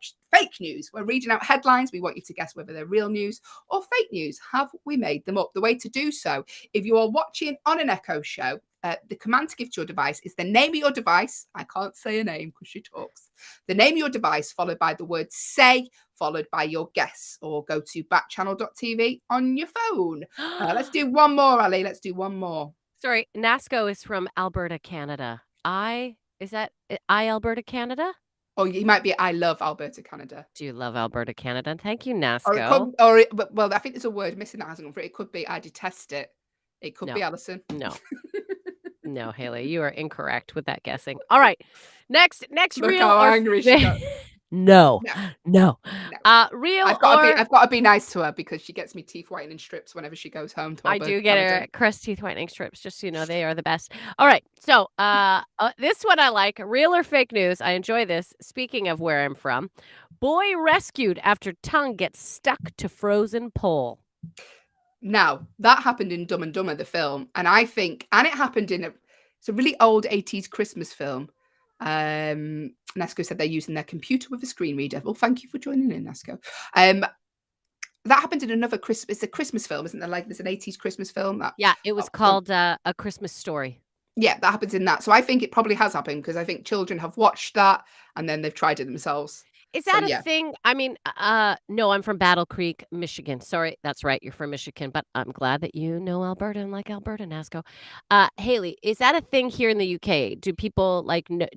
Speaker 1: news. We're reading out headlines. We want you to guess whether they're real news or fake news. Have we made them up? The way to do so, if you are watching on an Echo show, the command to give to your device is the name of your device. I can't say a name because she talks. The name of your device followed by the word say, followed by your guess, or go to backchannel.tv on your phone. Let's do one more, Ali. Let's do one more.
Speaker 3: Sorry, Nasco is from Alberta, Canada. Is that Alberta, Canada?
Speaker 1: Or you might be I love Alberta, Canada.
Speaker 3: Do you love Alberta, Canada? Thank you, Nasco.
Speaker 1: Well, I think there's a word missing that hasn't gone through. It could be I detest it. It could be Allyson.
Speaker 3: No. No, Hayley, you are incorrect with that guessing. All right. Next
Speaker 1: Look
Speaker 3: real
Speaker 1: how
Speaker 3: or
Speaker 1: angry she got.
Speaker 3: No. Real
Speaker 1: I've got to be nice to her because she gets me teeth whitening strips whenever she goes home to Alberta,
Speaker 3: I do get her crust teeth whitening strips, just so you know, they are the best. All right. So this one I like. Real or fake news? I enjoy this. Speaking of where I'm from, boy rescued after tongue gets stuck to frozen pole.
Speaker 1: Now, that happened in Dumb and Dumber, the film, and I think, and it happened in it's a really old 80s Christmas film. Nasco said they're using their computer with a screen reader. Well, thank you for joining in, Nasco. That happened in another Christmas. It's a Christmas film, isn't there? Like there's an 80s Christmas film.
Speaker 3: It was called A Christmas Story.
Speaker 1: Yeah, that happens in that. So I think it probably has happened because I think children have watched that and then they've tried it themselves.
Speaker 3: Is that a thing? I mean, no, I'm from Battle Creek, Michigan. Sorry, that's right. You're from Michigan, but I'm glad that you know Alberta and like Alberta, Nasco. Hayley, is that a thing here in the UK? Do people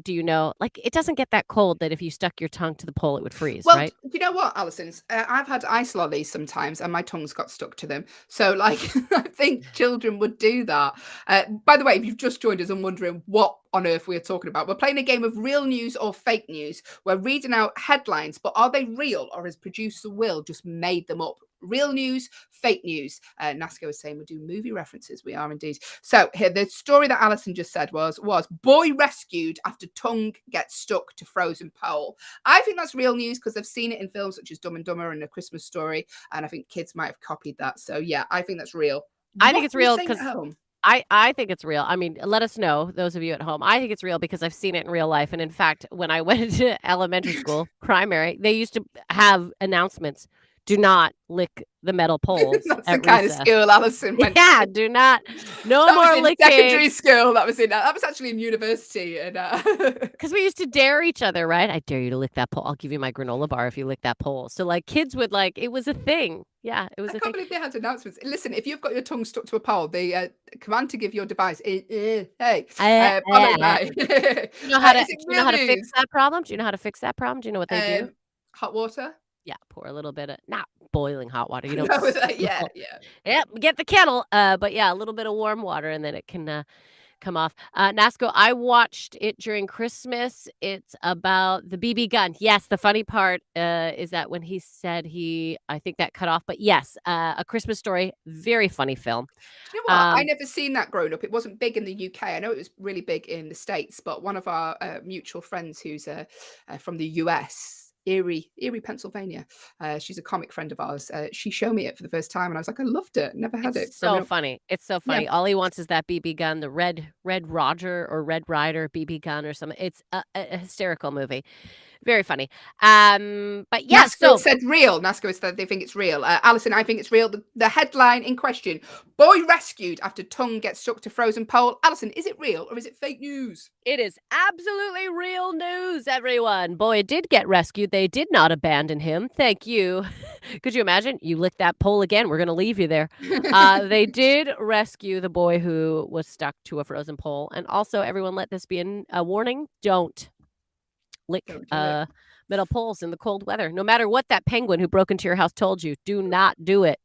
Speaker 3: do you know, like it doesn't get that cold that if you stuck your tongue to the pole, it would freeze,
Speaker 1: well,
Speaker 3: right?
Speaker 1: Do you know what, Allyson? I've had ice lollies sometimes and my tongue's got stuck to them. So like, I think children would do that. By the way, if you've just joined us and wondering what on earth we are talking about, we're playing a game of real news or fake news. We're reading out headlines, but are they real or has producer Will just made them up? Real news, fake news. Nasco is saying we do movie references. We are indeed. So here, the story that Allyson just said was boy rescued after tongue gets stuck to frozen pole. I think that's real news because I've seen it in films such as Dumb and Dumber and A Christmas Story, and I think kids might have copied that. So yeah, I think that's real.
Speaker 3: I think it's real because I think it's real. I mean, let us know, those of you at home. I think it's real because I've seen it in real life. And in fact, when I went into elementary school, primary, they used to have announcements. Do not lick the metal poles.
Speaker 1: That's the kind of school Allyson went to.
Speaker 3: Do not. No
Speaker 1: that
Speaker 3: more
Speaker 1: was in
Speaker 3: licking.
Speaker 1: Secondary school. That was actually in university. And
Speaker 3: because we used to dare each other, right? I dare you to lick that pole. I'll give you my granola bar if you lick that pole. So like kids would it was a thing. Yeah, it was a thing. I can't
Speaker 1: believe they had announcements. Listen, if you've got your tongue stuck to a pole, the command to give your device is, hey, followed by.
Speaker 3: Do you know how to fix that problem? Do you know how to fix that problem? Do you know what they do?
Speaker 1: Hot water.
Speaker 3: Yeah, pour a little bit of not boiling hot water. You don't.
Speaker 1: Yeah.
Speaker 3: Get the kettle. But yeah, a little bit of warm water, and then it can come off. Nasco, I watched it during Christmas. It's about the BB gun. Yes, the funny part is that when he said I think that cut off. But yes, A Christmas Story, very funny film.
Speaker 1: You know what? I never seen that growing up. It wasn't big in the UK. I know it was really big in the States, but one of our mutual friends who's from the US Erie, Pennsylvania. She's a comic friend of ours. She showed me it for the first time, and I was like, I loved it. Never had it
Speaker 3: It's
Speaker 1: growing
Speaker 3: so
Speaker 1: up.
Speaker 3: funny. It's so
Speaker 1: Yeah.
Speaker 3: funny. All he wants is that BB gun, the Red Roger or Red Rider BB gun or something. It's a hysterical movie. Very funny. But yeah,
Speaker 1: Nasco
Speaker 3: so
Speaker 1: said real. Nasco said they think it's real. Allyson, I think it's real. The headline in question: boy rescued after tongue gets stuck to frozen pole. Allyson, is it real or is it fake news?
Speaker 3: it is absolutely real news, everyone. Boy did get rescued. They did not abandon him. Thank you. Could you imagine? You lick that pole again. We're going to leave you there. They did rescue the boy who was stuck to a frozen pole. And also, everyone, let this be a warning. Don't lick
Speaker 1: Don't do it.
Speaker 3: metal poles in the cold weather. No matter what that penguin who broke into your house told you, do not do it.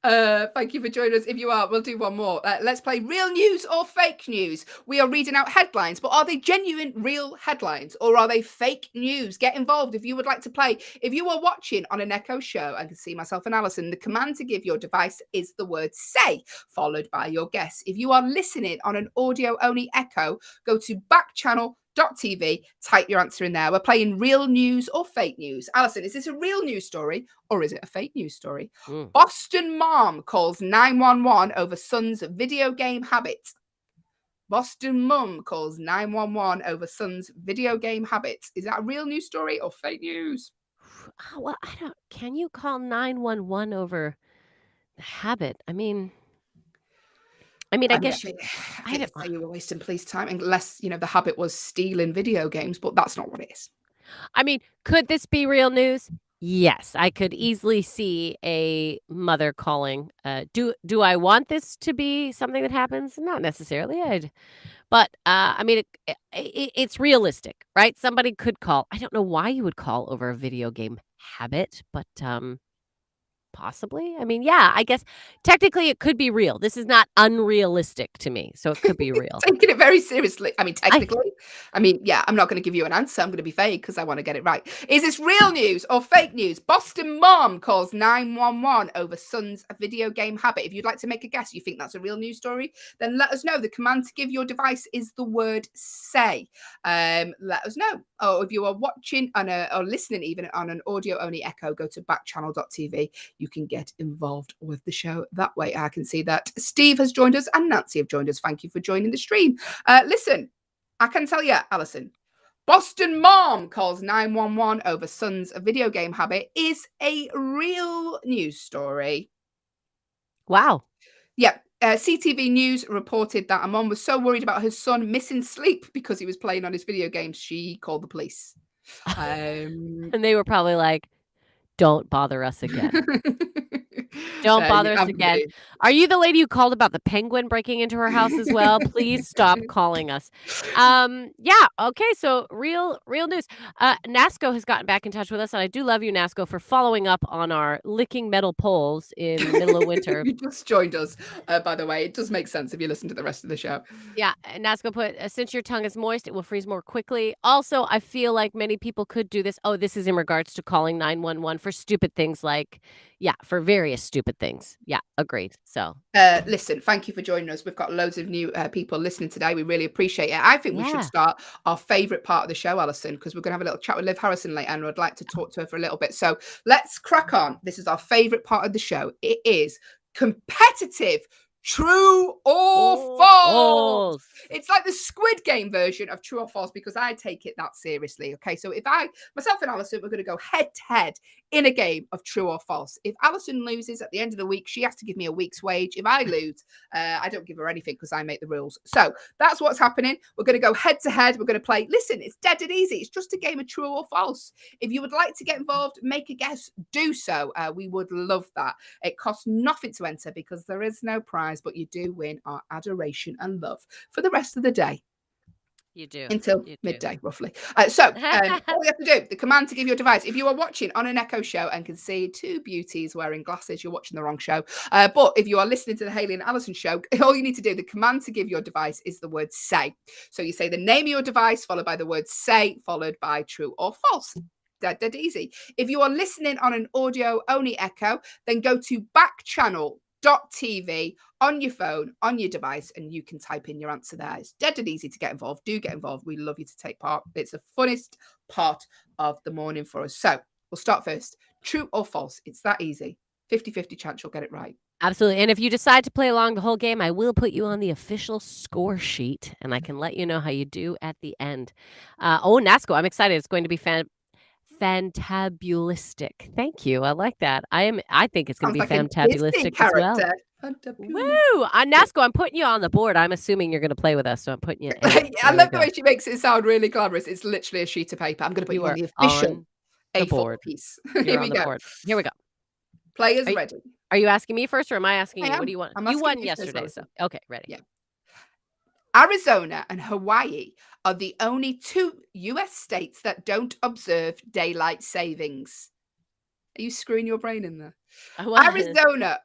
Speaker 1: Thank you for joining us. If you are, we'll do one more. Let's play real news or fake news. We are reading out headlines, but are they genuine, real headlines or are they fake news? Get involved if you would like to play. If you are watching on an Echo show, I can see myself and Allyson. The command to give your device is the word say, followed by your guess. If you are listening on an audio only Echo, go to Backchannel.tv, type your answer in there. We're playing real news or fake news. Allyson, is this a real news story or is it a fake news story? Boston mom calls 911 over son's video game habit. Boston mum calls 911 over son's video game habit. Is that a real news story or fake news?
Speaker 3: Oh, well, I don't. Can you call 911 over the habit? I mean, I guess
Speaker 1: I
Speaker 3: I
Speaker 1: think
Speaker 3: don't.
Speaker 1: you were wasting police time unless the habit was stealing video games, but that's not what it is.
Speaker 3: I mean, could this be real news? Yes, I could easily see a mother calling. Do I want this to be something that happens? Not necessarily. But I mean, it's realistic, right? Somebody could call. I don't know why you would call over a video game habit, but possibly. I mean, yeah, I guess technically it could be real. This is not unrealistic to me, so it could be real.
Speaker 1: Taking it very seriously. I mean, technically. Yeah, I'm not going to give you an answer. I'm going to be vague because I want to get it right. Is this real news or fake news? Boston mom calls 911 over son's video game habit. If you'd like to make a guess, you think that's a real news story, then let us know. The command to give your device is the word say. Let us know. Or if you are watching or listening even on an audio only Echo, go to backchannel.tv. You can get involved with the show that way. I can see that Steve has joined us and Nancy have joined us. Thank you for joining the stream. Listen, I can tell you, Allyson, Boston mom calls 911 over son's video game habit is a real news story.
Speaker 3: Wow.
Speaker 1: Yeah. CTV News reported that a mom was so worried about her son missing sleep because he was playing on his video games, she called the police.
Speaker 3: And they were probably like, don't bother us again. Don't bother us again. Are you the lady who called about the penguin breaking into her house as well? Please stop calling us. Yeah. Okay. So real news. Nasco has gotten back in touch with us, and I do love you, Nasco, for following up on our licking metal poles in the middle of winter.
Speaker 1: You just joined us, by the way. It does make sense if you listen to the rest of the show.
Speaker 3: Yeah. Nasco put, since your tongue is moist, it will freeze more quickly. Also, I feel like many people could do this. Oh, this is in regards to calling 911 for stupid things like, for various stupid things. Yeah, agreed. So
Speaker 1: listen, thank you for joining us. We've got loads of new people listening today. We really appreciate it. I think we should start our favorite part of the show, Allyson, because we're going to have a little chat with Liv Harrison later, and I'd like to talk to her for a little bit. So let's crack on. This is our favorite part of the show. It is competitive true or false. It's like the Squid Game version of true or false because I take it that seriously. Okay, so if myself and Allyson, we're going to go head to head in a game of true or false. If Allyson loses at the end of the week, she has to give me a week's wage. If I lose, I don't give her anything because I make the rules. So that's what's happening. We're going to go head to head. We're going to play. Listen, it's dead and easy. It's just a game of true or false. If you would like to get involved, make a guess, do so. We would love that. It costs nothing to enter because there is no prize, but you do win our adoration and love for the rest of the day.
Speaker 3: You do.
Speaker 1: Until midday, roughly. So all you have to do, the command to give your device. If you are watching on an Echo show and can see two beauties wearing glasses, you're watching the wrong show. But if you are listening to the Hayley and Allyson show, all you need to do, the command to give your device is the word say. So you say the name of your device, followed by the word say, followed by true or false. Dead easy. If you are listening on an audio only Echo, then go to Backchannel.tv, backchannel.tv on your phone, on your device, and you can type in your answer there. It's dead and easy to get involved. Do get involved. We love you to take part. It's the funnest part of the morning for us. So we'll start first. True or false? It's that easy. 50-50 chance you'll get it right.
Speaker 3: Absolutely. And if you decide to play along the whole game, I will put you on the official score sheet, and I can let you know how you do at the end. NASCO, I'm excited. It's going to be fantabulistic. Thank you. I like that. I think it's going to be
Speaker 1: Sounds like a Disney
Speaker 3: fantabulistic as well.
Speaker 1: character.
Speaker 3: Woo! On NASCO, I'm putting you on the board. I'm assuming you're going to play with us, so I'm putting you in.
Speaker 1: I love the way she makes it sound really glamorous. It's literally a sheet of paper. I'm going to put you on the official A4
Speaker 3: board.
Speaker 1: piece.
Speaker 3: You're
Speaker 1: Here
Speaker 3: on
Speaker 1: we
Speaker 3: the
Speaker 1: go.
Speaker 3: board. Here we go.
Speaker 1: Players ready.
Speaker 3: Are you asking me first, or am I asking
Speaker 1: I
Speaker 3: you?
Speaker 1: am.
Speaker 3: What do you want?
Speaker 1: I'm
Speaker 3: You
Speaker 1: asking
Speaker 3: won
Speaker 1: you first,
Speaker 3: yesterday, so
Speaker 1: Allyson.
Speaker 3: okay, ready.
Speaker 1: Yeah. Arizona and Hawaii are the only two US states that don't observe daylight savings. Are you screwing your brain in there? Arizona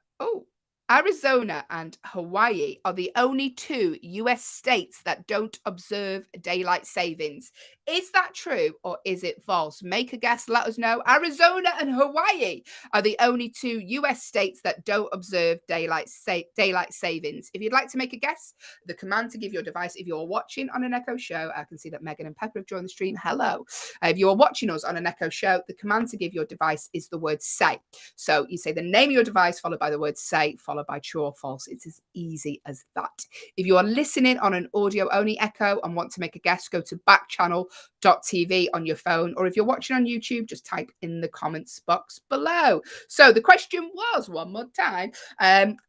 Speaker 1: and Hawaii are the only two US states that don't observe daylight savings. Is that true or is it false? Make a guess, let us know. Arizona and Hawaii are the only two US states that don't observe daylight savings. If you'd like to make a guess, the command to give your device, if you're watching on an Echo show, I can see that Megan and Pepper have joined the stream. Hello. If you're watching us on an Echo show, the command to give your device is the word say. So you say the name of your device followed by the word say, followed by true or false. It's as easy as that. If you are listening on an audio only Echo and want to make a guess, go to backchannel.tv on your phone, or if you're watching on YouTube, just type in the comments box below. So the question was, one more time,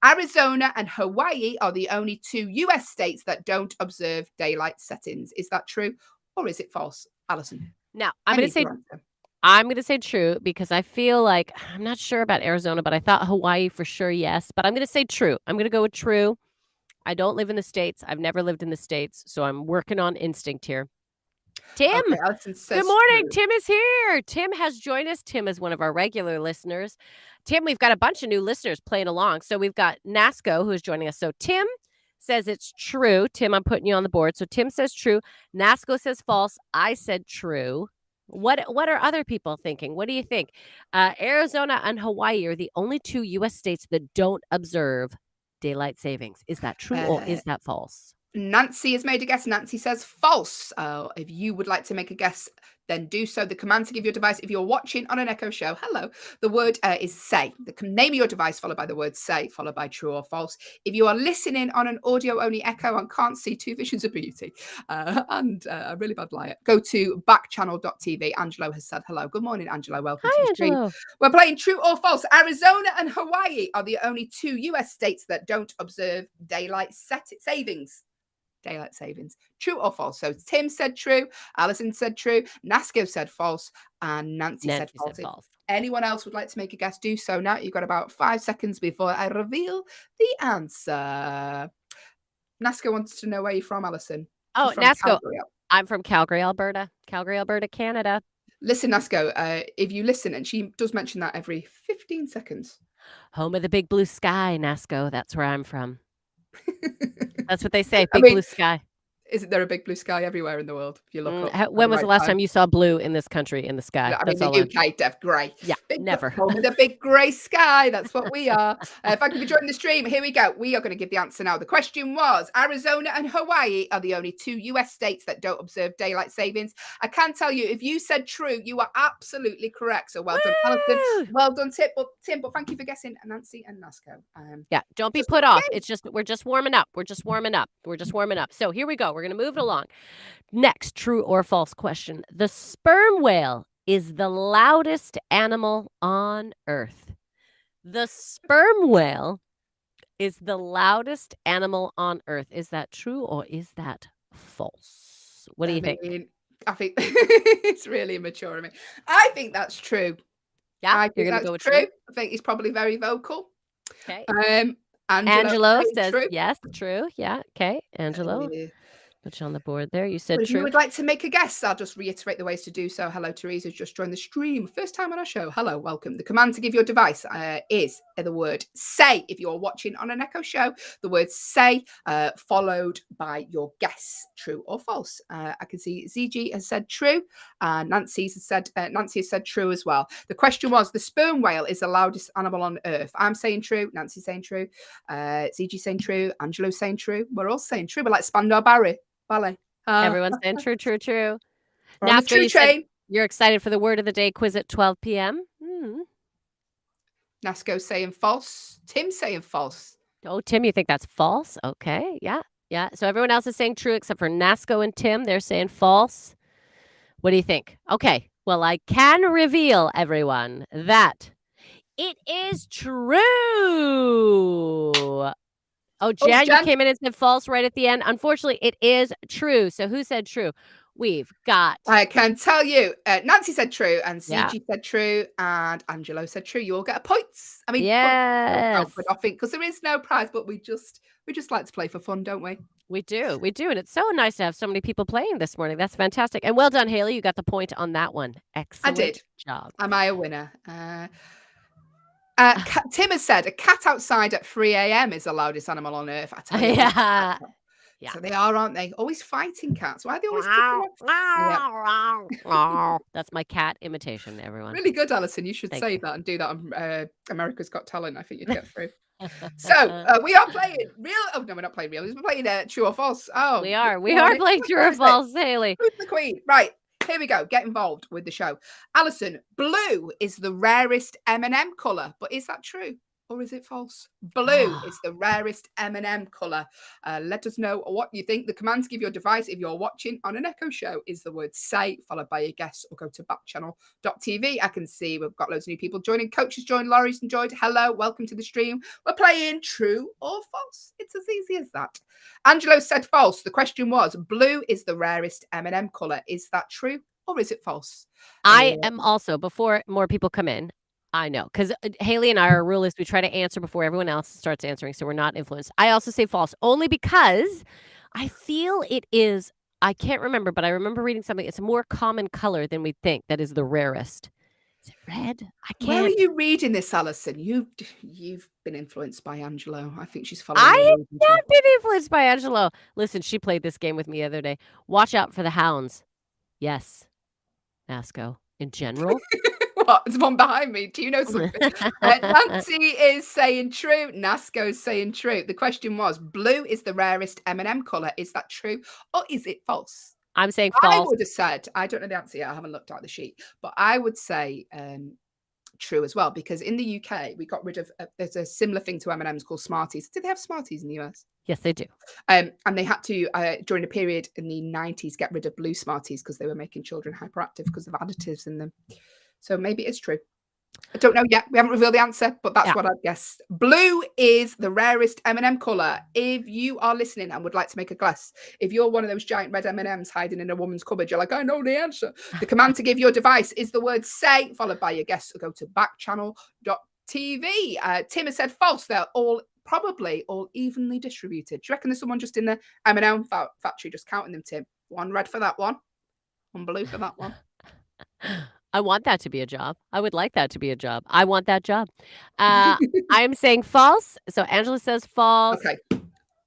Speaker 1: Arizona and Hawaii are the only two US states that don't observe daylight settings. Is that true or is it false? Allyson.
Speaker 3: Now, I'm going to say true because I feel like I'm not sure about Arizona, but I thought Hawaii for sure, yes. But I'm going to say true. I'm going to go with true. I don't live in the States. I've never lived in the States, so I'm working on instinct here. Tim,
Speaker 1: okay,
Speaker 3: good morning. True. Tim is here. Tim has joined us. Tim is one of our regular listeners. Tim, we've got a bunch of new listeners playing along. So we've got NASCO who is joining us. So Tim says it's true. Tim, I'm putting you on the board. So Tim says true. NASCO says false. I said true. What are other people thinking? What do you think? Arizona and Hawaii are the only two U.S. states that don't observe daylight savings. Is that true or is that false?
Speaker 1: Nancy has made a guess. Nancy says false. If you would like to make a guess, then do so. The command to give your device, if you're watching on an Echo show, hello, the word is say. The name of your device followed by the word say, followed by true or false. If you are listening on an audio-only Echo and can't see two visions of beauty and a really bad liar, go to backchannel.tv. Angelo has said hello. Good morning, Angelo. Welcome to the stream.
Speaker 3: Angelo.
Speaker 1: We're playing true or false. Arizona and Hawaii are the only two US states that don't observe daylight savings. Daylight savings. True or false? So Tim said true, Allyson said true, Nasco said false, and Nancy said false. Anyone else would like to make a guess, do so now. You've got about 5 seconds before I reveal the answer. Nasco wants to know where you're from, Allyson.
Speaker 3: Oh, Nasco. I'm from Calgary, Alberta. Calgary, Alberta, Canada.
Speaker 1: Listen, Nasco, if you listen, and she does mention that every 15 seconds.
Speaker 3: Home of the big blue sky, Nasco. That's where I'm from. That's what they say. Blue sky.
Speaker 1: Isn't there a big blue sky everywhere in the world? If you look up.
Speaker 3: When was the last time you saw blue in this country in the sky?
Speaker 1: I mean, the UK, Def, grey.
Speaker 3: Yeah, never.
Speaker 1: With a big grey sky. That's what we are. Thank you for joining the stream. Here we go. We are going to give the answer now. The question was, Arizona and Hawaii are the only two US states that don't observe daylight savings. I can tell you, if you said true, you are absolutely correct. So well done, Allyson. Well done, Tim. But thank you for guessing Nancy and Nasco.
Speaker 3: Yeah, don't be put off. It's just, we're just warming up. We're just warming up. So here we go. We're going to move it along. Next, true or false question. The sperm whale is the loudest animal on Earth. The sperm whale is the loudest animal on Earth. Is that true or is that false? What do you think?
Speaker 1: I think it's really immature of me. I think that's true.
Speaker 3: Yeah, you're going to go with true?
Speaker 1: I think he's probably very vocal.
Speaker 3: Okay.
Speaker 1: Angelo
Speaker 3: says
Speaker 1: true.
Speaker 3: yes, true. Yeah. Okay. Angelo. Put you on the board there. You
Speaker 1: But
Speaker 3: said
Speaker 1: if you
Speaker 3: true.
Speaker 1: would like to make a guess, I'll just reiterate the ways to do so. Hello, Teresa, just joined the stream. First time on our show. Hello, welcome. The command to give your device is the word say. If you're watching on an Echo show, the word say followed by your guess, true or false. I can see ZG has said true. Nancy has said true as well. The question was, the sperm whale is the loudest animal on earth. I'm saying true. Nancy's saying true. ZG saying true. Angelo's saying true. We're all saying true. We're like Spandau Ballet.
Speaker 3: Everyone's saying true.
Speaker 1: We're on the
Speaker 3: Nasco,
Speaker 1: true
Speaker 3: you said
Speaker 1: train.
Speaker 3: you're excited for the word of the day quiz at 12 p.m.
Speaker 1: Nasco saying false. Tim saying false.
Speaker 3: Oh, Tim, you think that's false? Okay. Yeah. So everyone else is saying true except for Nasco and Tim. They're saying false. What do you think? Okay. Well, I can reveal, everyone, that it is true. Oh, Jan, you
Speaker 1: Jan.
Speaker 3: came in and said false right at the end. Unfortunately, it is true. So who said true? We've got.
Speaker 1: I can tell you, Nancy said true, and CG
Speaker 3: Yeah.
Speaker 1: said true, and Angelo said true. You all get a points. I mean,
Speaker 3: Yes.
Speaker 1: nothing, because there is no prize, but we just like to play for fun, don't we?
Speaker 3: We do. And it's so nice to have so many people playing this morning. That's fantastic. And well done, Hayley. You got the point on that one. Excellent
Speaker 1: I did.
Speaker 3: job.
Speaker 1: Am I a winner? Tim has said a cat outside at 3 a.m. is the loudest animal on earth. I tell you.
Speaker 3: Yeah.
Speaker 1: So they are, aren't they? Always fighting cats. Why are they always kicking off?
Speaker 3: That's my cat imitation, everyone.
Speaker 1: Really good, Allyson. You should
Speaker 3: Thank
Speaker 1: say
Speaker 3: you.
Speaker 1: that and do that on America's Got Talent. I think you'd get through. So we are playing real. Oh no, we're not playing real. We're playing true or false. Oh,
Speaker 3: We are playing true or false, Hayley.
Speaker 1: Who's the queen? Right. Here we go. Get involved with the show. Allyson, blue is the rarest M&M colour, but is that true or is it false? Blue is the rarest M&M colour. Let us know what you think. The command to give your device if you're watching on an Echo show is the word say, followed by a guess, or go to backchannel.tv. I can see we've got loads of new people joining. Coaches joined, Laurie's enjoyed. Hello, welcome to the stream. We're playing true or false. It's as easy as that. Angelo said false. The question was, blue is the rarest M&M colour. Is that true or is it false?
Speaker 3: I am also, before more people come in, I know, because Hayley and I, our rule is we try to answer before everyone else starts answering, so we're not influenced. I also say false, only because I feel it is, I can't remember, but I remember reading something. It's a more common color than we'd think that is the rarest. Is it red? I can't.
Speaker 1: Where are you reading this, Allyson? You've been influenced by Angelo. I think she's following.
Speaker 3: I have not been influenced by Angelo. Listen, she played this game with me the other day. Watch out for the hounds. Yes. Nasco, in general.
Speaker 1: What? There's one behind me. Do you know something? Nancy is saying true. Nasco's saying true. The question was, blue is the rarest M&M colour. Is that true or is it false?
Speaker 3: I'm saying false.
Speaker 1: I would have said, I don't know the answer yet. I haven't looked at the sheet, but I would say true as well, because in the UK, we got rid of, there's a similar thing to M&Ms called Smarties. Did they have Smarties in the US?
Speaker 3: Yes, they do.
Speaker 1: And they had to, during a period in the 90s, get rid of blue Smarties because they were making children hyperactive because of additives in them. So maybe it's true. I don't know yet. We haven't revealed the answer, but that's what I'd guess. Blue is the rarest M&M colour. If you are listening and would like to make a guess, if you're one of those giant red M&Ms hiding in a woman's cupboard, you're like, I know the answer. The command to give your device is the word say, followed by your guess. So go to backchannel.tv. Tim has said false. They're probably all evenly distributed. Do you reckon there's someone just in the M&M factory just counting them, Tim? One red for that one, one blue for that one.
Speaker 3: I want that to be a job. I would like that to be a job. I want that job. I'm saying false. So Angela says false.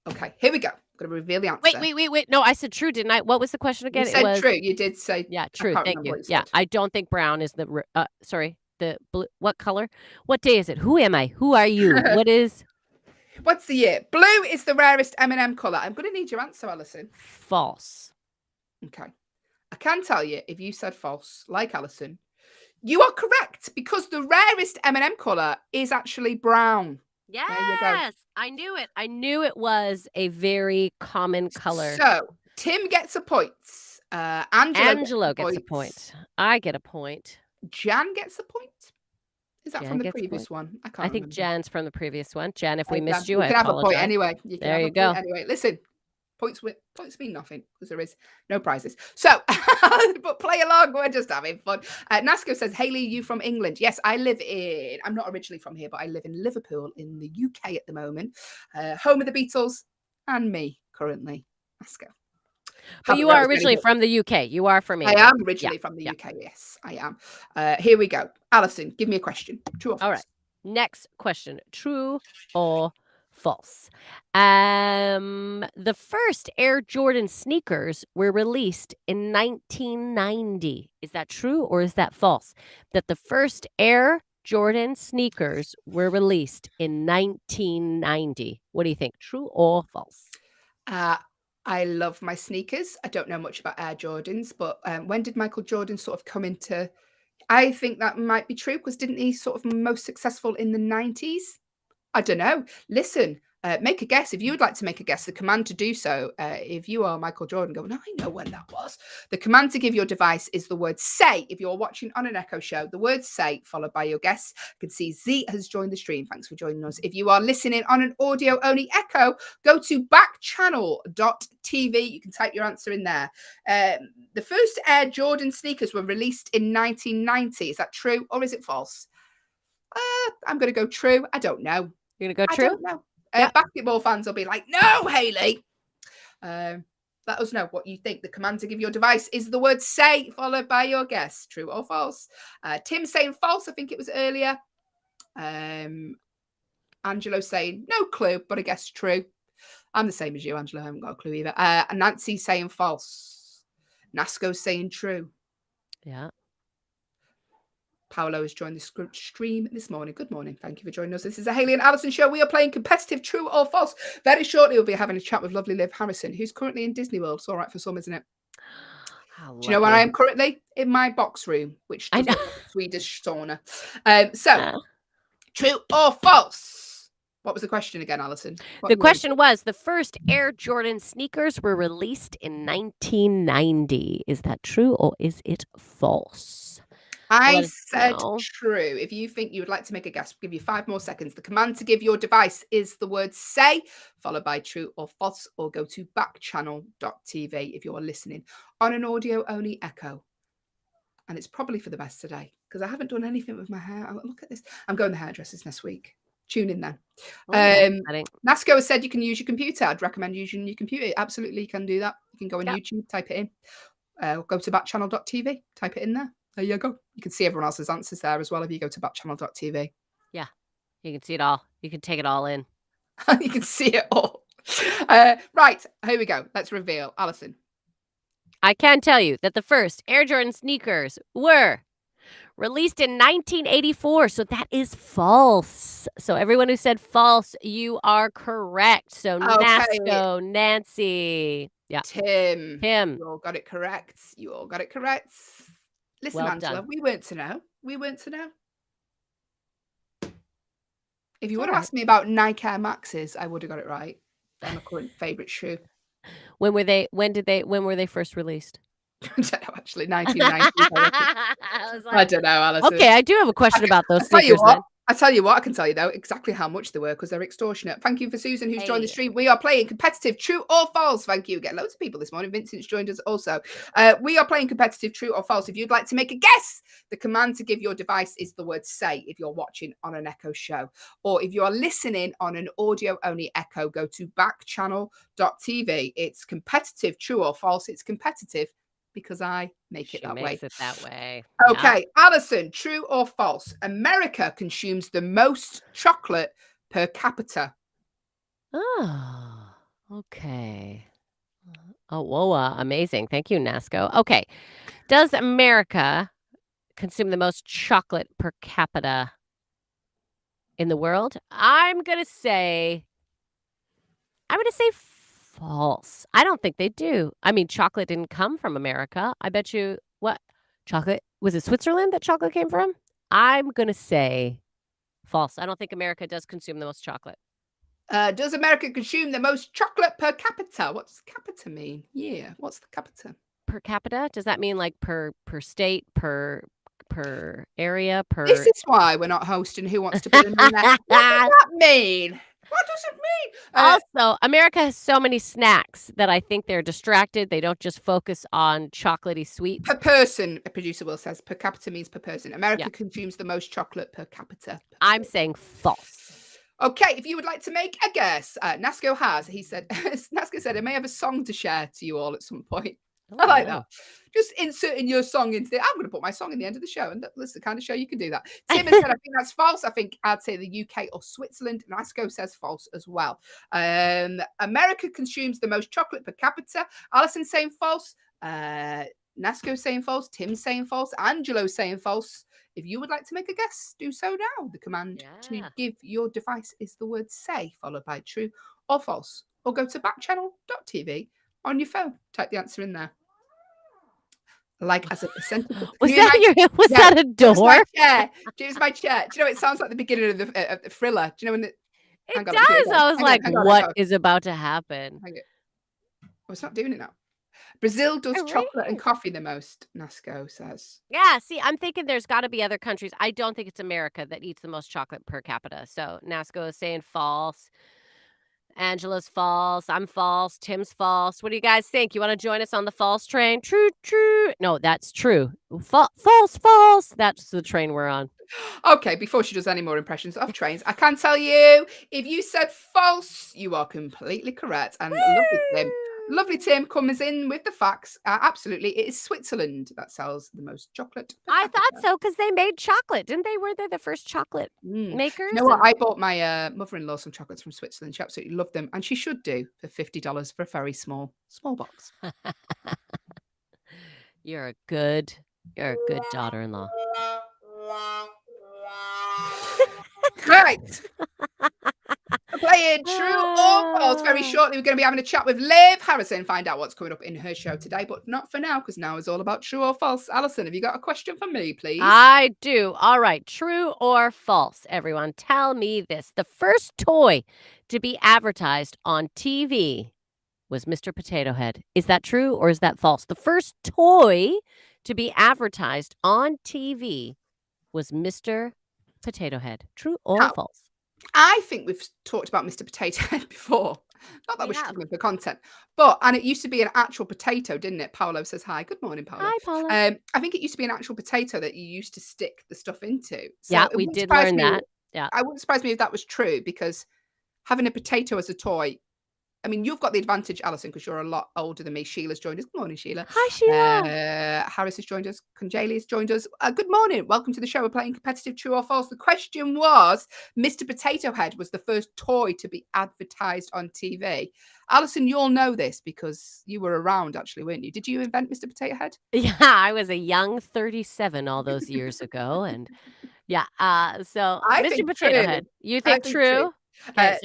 Speaker 1: Okay. Here we go. I'm going to reveal the answer.
Speaker 3: Wait. No, I said true, didn't I? What was the question again?
Speaker 1: You said true. You did say.
Speaker 3: Yeah, true. Thank you. Yeah, I don't think brown is the. Sorry, the blue. What color? What day is it? Who am I? Who are you? What is?
Speaker 1: What's the year? Blue is the rarest M&M colour. I'm going to need your answer, Allyson.
Speaker 3: False.
Speaker 1: Okay. I can tell you, if you said false, like Allyson, you are correct, because the rarest M&M colour is actually brown.
Speaker 3: Yes, I knew it. I knew it was a very common color.
Speaker 1: So Tim gets a point.
Speaker 3: Angelo gets a point. I get a point.
Speaker 1: Jan gets a point. Is that from the previous one? I
Speaker 3: think Jan's from the previous one. Jan, if we missed
Speaker 1: you,
Speaker 3: I
Speaker 1: can have a point
Speaker 3: apologize.
Speaker 1: anyway.
Speaker 3: There you go.
Speaker 1: Anyway, listen. Points mean nothing because there is no prizes. So, but play along. We're just having fun. Nasco says, Hayley, you from England? Yes, I'm not originally from here, but I live in Liverpool in the UK at the moment. Home of the Beatles and me currently. Nasco.
Speaker 3: But
Speaker 1: Haven't
Speaker 3: you
Speaker 1: read
Speaker 3: are
Speaker 1: as many
Speaker 3: originally
Speaker 1: books.
Speaker 3: from the UK. You are from
Speaker 1: I
Speaker 3: England.
Speaker 1: am originally from the
Speaker 3: yeah.
Speaker 1: UK. Yes, I am. Here we go. Allyson, give me a question. True or false?
Speaker 3: All right. Next question. True or false? The first Air Jordan sneakers were released in 1990. Is that true or is that false? That the first Air Jordan sneakers were released in 1990. What do you think? True or false?
Speaker 1: I love my sneakers. I don't know much about Air Jordans, but when did Michael Jordan sort of come into? I think that might be true because didn't he sort of most successful in the 90s? I don't know. Listen, make a guess. If you would like to make a guess, the command to do so, if you are Michael Jordan, go, no, I know when that was. The command to give your device is the word say. If you're watching on an Echo show, the word say followed by your guess. You can see Z has joined the stream. Thanks for joining us. If you are listening on an audio only Echo, go to backchannel.tv. You can type your answer in there. The first Air Jordan sneakers were released in 1990. Is that true or is it false? I'm going to go true. I don't know.
Speaker 3: You're going to go
Speaker 1: I
Speaker 3: true?
Speaker 1: don't know.
Speaker 3: Yep.
Speaker 1: Basketball fans will be like, no, Hayley. Let us know what you think. The command to give your device is the word say, followed by your guess. True or false? Tim saying false. I think it was earlier. Angelo saying no clue, but I guess true. I'm the same as you, Angelo. I haven't got a clue either. Nancy saying false. Nasco saying true.
Speaker 3: Yeah.
Speaker 1: Paolo has joined the stream this morning. Good morning. Thank you for joining us. This is a Hayley and Allyson show. We are playing competitive true or false. Very shortly, we'll be having a chat with lovely Liv Harrison, who's currently in Disney World. It's all right for some, isn't it? Do you know where I am currently? In my box room, which does look like a Swedish sauna. True or false? What was the question again, Allyson?
Speaker 3: The question was, the first Air Jordan sneakers were released in 1990. Is that true or is it false?
Speaker 1: I said true. If you think you would like to make a guess, we'll give you 5 more seconds. The command to give your device is the word say, followed by true or false, or go to backchannel.tv if you're listening on an audio only Echo. And it's probably for the best today because I haven't done anything with my hair. Look at this. I'm going to the hairdressers next week. Tune in then. Nasco has said you can use your computer. I'd recommend using your computer. Absolutely, you can do that. You can go on YouTube, type it in. Go to backchannel.tv, type it in there. There you go. You can see everyone else's answers there as well if you go to backchannel.tv.
Speaker 3: Yeah, you can see it all. You can take it all in.
Speaker 1: You can see it all. Right, here we go. Let's reveal. Allyson.
Speaker 3: I can tell you that the first Air Jordan sneakers were released in 1984. So that is false. So everyone who said false, you are correct. So Nasco, Nancy. Yeah.
Speaker 1: Tim. You all got it correct. Listen, well Angela, done. We weren't to know. If you would have asked me about Nike Air Maxes, I would have got it right. They're my current favourite shoe.
Speaker 3: When were they first released?
Speaker 1: I don't know, actually, 1990. I don't know, Allyson.
Speaker 3: Okay, I do have a question about those sneakers.
Speaker 1: I tell you what, I can tell you though exactly how much they were because they're extortionate. Thank you for Susan who's joined the stream. We are playing competitive true or false. Thank you. Get loads of people this morning. Vincent's joined us also. We are playing competitive true or false. If you'd like to make a guess, the command to give your device is the word say if you're watching on an Echo show. Or if you are listening on an audio only Echo, go to backchannel.tv. It's competitive true or false. It's competitive because I make it that way.
Speaker 3: It that way.
Speaker 1: Okay, yeah. Allyson, true or false? America consumes the most chocolate per capita.
Speaker 3: Oh, okay. Oh, whoa, amazing. Thank you, Nasco. Okay. Does America consume the most chocolate per capita in the world? I'm going to say false. I don't think they do. I mean, chocolate didn't come from America. I bet you what chocolate was it Switzerland that chocolate came from? I'm going to say false. I don't think America does consume the most chocolate.
Speaker 1: Does America consume the most chocolate per capita? What does capita mean? Yeah. What's the capita?
Speaker 3: Per capita? Does that mean like per state, per area, per...
Speaker 1: This is why we're not hosting Who Wants to Be a Millionaire. What does that mean? What does it mean?
Speaker 3: Also, America has so many snacks that I think they're distracted. They don't just focus on chocolatey sweets.
Speaker 1: Per person, a producer Will says. Per capita means per person. America consumes the most chocolate per capita.
Speaker 3: I'm saying false.
Speaker 1: Okay, if you would like to make a guess, Nasco has. He said, Nasco said, I may have a song to share to you all at some point. I like that. Just inserting your song into I'm going to put my song in the end of the show, and that's the kind of show you can do that. Tim has said, I think that's false. I think I'd say the UK or Switzerland. Nasco says false as well. America consumes the most chocolate per capita. Allyson saying false. Nasco saying false. Tim saying false. Angelo saying false. If you would like to make a guess, do so now. The command to give your device is the word say, followed by true or false. Or go to backchannel.tv on your phone. Type the answer in there. Like as a percentage of
Speaker 3: was that a door?
Speaker 1: It was my chair. Do you know it sounds like the beginning of the thriller? Do you know when
Speaker 3: it does? I was like, what is about to happen?
Speaker 1: It's not doing it now. Brazil does chocolate and coffee the most, Nasco says.
Speaker 3: Yeah, see, I'm thinking there's got to be other countries. I don't think it's America that eats the most chocolate per capita. So Nasco is saying false. Angela's false. I'm false. Tim's false. What do you guys think? You want to join us on the false train? True, true. No, that's true. False, false. That's the train we're on.
Speaker 1: Okay, before she does any more impressions of trains, I can tell you, if you said false, you are completely correct. And lovely Tim comes in with the facts. Absolutely, it is Switzerland that sells the most chocolate.
Speaker 3: I thought so because they made chocolate, didn't they? Were they the first chocolate makers?
Speaker 1: You know what? I bought my mother-in-law some chocolates from Switzerland. She absolutely loved them, and she should do for $50 for a very small box.
Speaker 3: You're a good daughter-in-law.
Speaker 1: Right. Playing true or false. Very shortly, we're going to be having a chat with Liv Harrison, find out what's coming up in her show today, but not for now, because now is all about true or false. Allyson, have you got a question for me, please?
Speaker 3: I do. All right. True or false, everyone? Tell me this. The first toy to be advertised on TV was Mr. Potato Head. Is that true or is that false? The first toy to be advertised on TV was Mr. Potato Head. True or false?
Speaker 1: I think we've talked about Mr. Potato Head before. Not that we're struggling for content, and it used to be an actual potato, didn't it? Paolo says hi. Good morning, Paolo.
Speaker 3: Hi, Paolo.
Speaker 1: I think it used to be an actual potato that you used to stick the stuff into. So
Speaker 3: yeah, we did learn that. Yeah,
Speaker 1: I wouldn't surprise me if that was true, because having a potato as a toy. I mean, you've got the advantage, Allyson, because you're a lot older than me. Sheila's joined us. Good morning, Sheila.
Speaker 3: Hi, Sheila.
Speaker 1: Harris has joined us. Conjali has joined us. Good morning. Welcome to the show. We're playing competitive true or false. The question was, Mr. Potato Head was the first toy to be advertised on TV. Allyson, you'll know this because you were around, actually, weren't you? Did you invent Mr. Potato Head?
Speaker 3: Yeah, I was a young 37 all those years ago. And yeah, so Mr. Potato Head. You think true?
Speaker 1: Okay,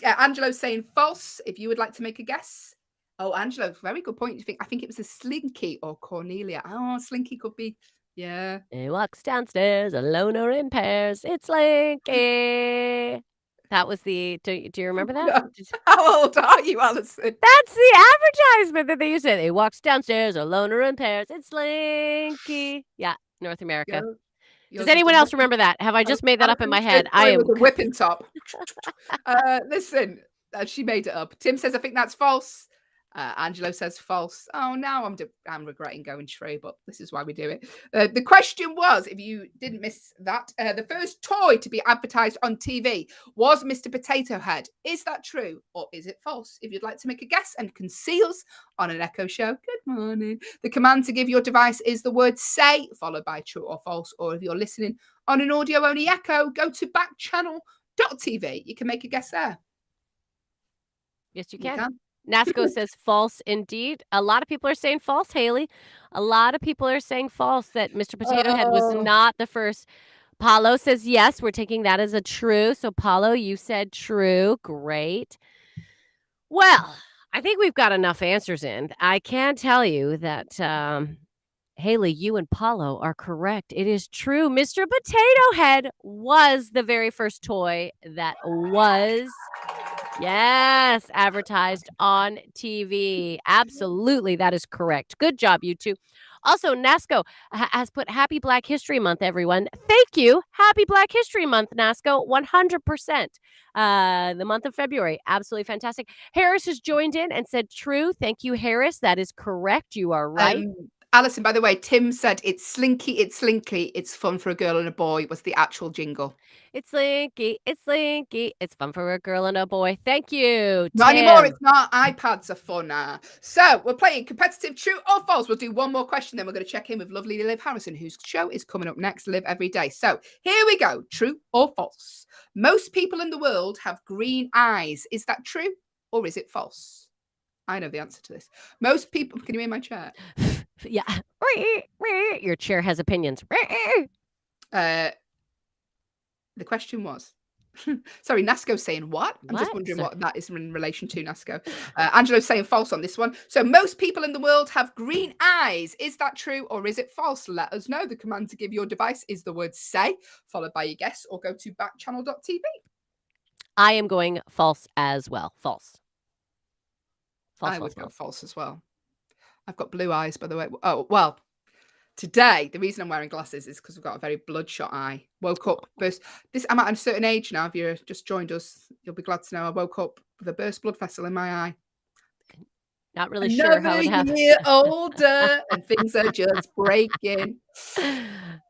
Speaker 1: Angelo's saying false. If you would like to make a guess. Oh, Angelo, very good point. I think it was a Slinky or Cornelia. Oh, Slinky could be. Yeah.
Speaker 3: He walks downstairs alone or in pairs. It's Slinky. That was the. Do you remember that?
Speaker 1: No. How old are you, Allyson?
Speaker 3: That's the advertisement that they used to say. He walks downstairs alone or in pairs. It's Slinky. Yeah, North America. Does anyone else remember that? Have I just made that up in my head?
Speaker 1: I am with a whipping top. Listen, she made it up. Tim says, I think that's false. Angelo says false. Oh, now I'm regretting going true, but this is why we do it. The question was, if you didn't miss that, the first toy to be advertised on TV was Mr. Potato Head. Is that true or is it false? If you'd like to make a guess and can see us on an Echo show, good morning. The command to give your device is the word say, followed by true or false. Or if you're listening on an audio-only Echo, go to backchannel.tv. You can make a guess there.
Speaker 3: Yes, you can. Nasco says false indeed. A lot of people are saying false, Hayley. A lot of people are saying false, that Mr. Potato Head was not the first. Paulo says yes. We're taking that as a true. So, Paulo, you said true. Great. Well, I think we've got enough answers in. I can tell you that, Hayley, you and Paulo are correct. It is true. Mr. Potato Head was the very first toy that was... Yes, advertised on TV. Absolutely, that is correct. Good job, you two. Also, Nasco has put Happy Black History Month, everyone. Thank you. Happy Black History Month, Nasco. 100%. The month of February. Absolutely fantastic. Harris has joined in and said true. Thank you, Harris. That is correct. You are right.
Speaker 1: Alison, by the way, Tim said it's slinky, it's fun for a girl and a boy was the actual jingle.
Speaker 3: It's slinky, it's fun for a girl and a boy. Thank you,
Speaker 1: Not anymore,
Speaker 3: Tim.
Speaker 1: it's not. iPads are fun now. So we're playing competitive true or false. We'll do one more question, then we're going to check in with lovely Liv Harrison, whose show is coming up next, Live Every Day. So here we go. True or false? Most people in the world have green eyes. Is that true or is it false? I know the answer to this. Most people, can you hear my chair?
Speaker 3: Yeah. Your chair has opinions.
Speaker 1: The question was, sorry, Nasco's saying what? I'm just
Speaker 3: What?
Speaker 1: wondering what that is in relation to, Nasco. Angelo's saying false on this one. So most people in the world have green eyes. Is that true or is it false? Let us know. The command to give your device is the word say, followed by your guess, or go to backchannel.tv.
Speaker 3: I am going false as well. False.
Speaker 1: I would go false as well. I've got blue eyes, by the way. Oh, well, today, the reason I'm wearing glasses is because I've got a very bloodshot eye. Woke up, burst. I'm at a certain age now. If you just joined us, you'll be glad to know I woke up with a burst blood vessel in my eye.
Speaker 3: Not really sure how it
Speaker 1: Another
Speaker 3: happened.
Speaker 1: year older, and things are just breaking.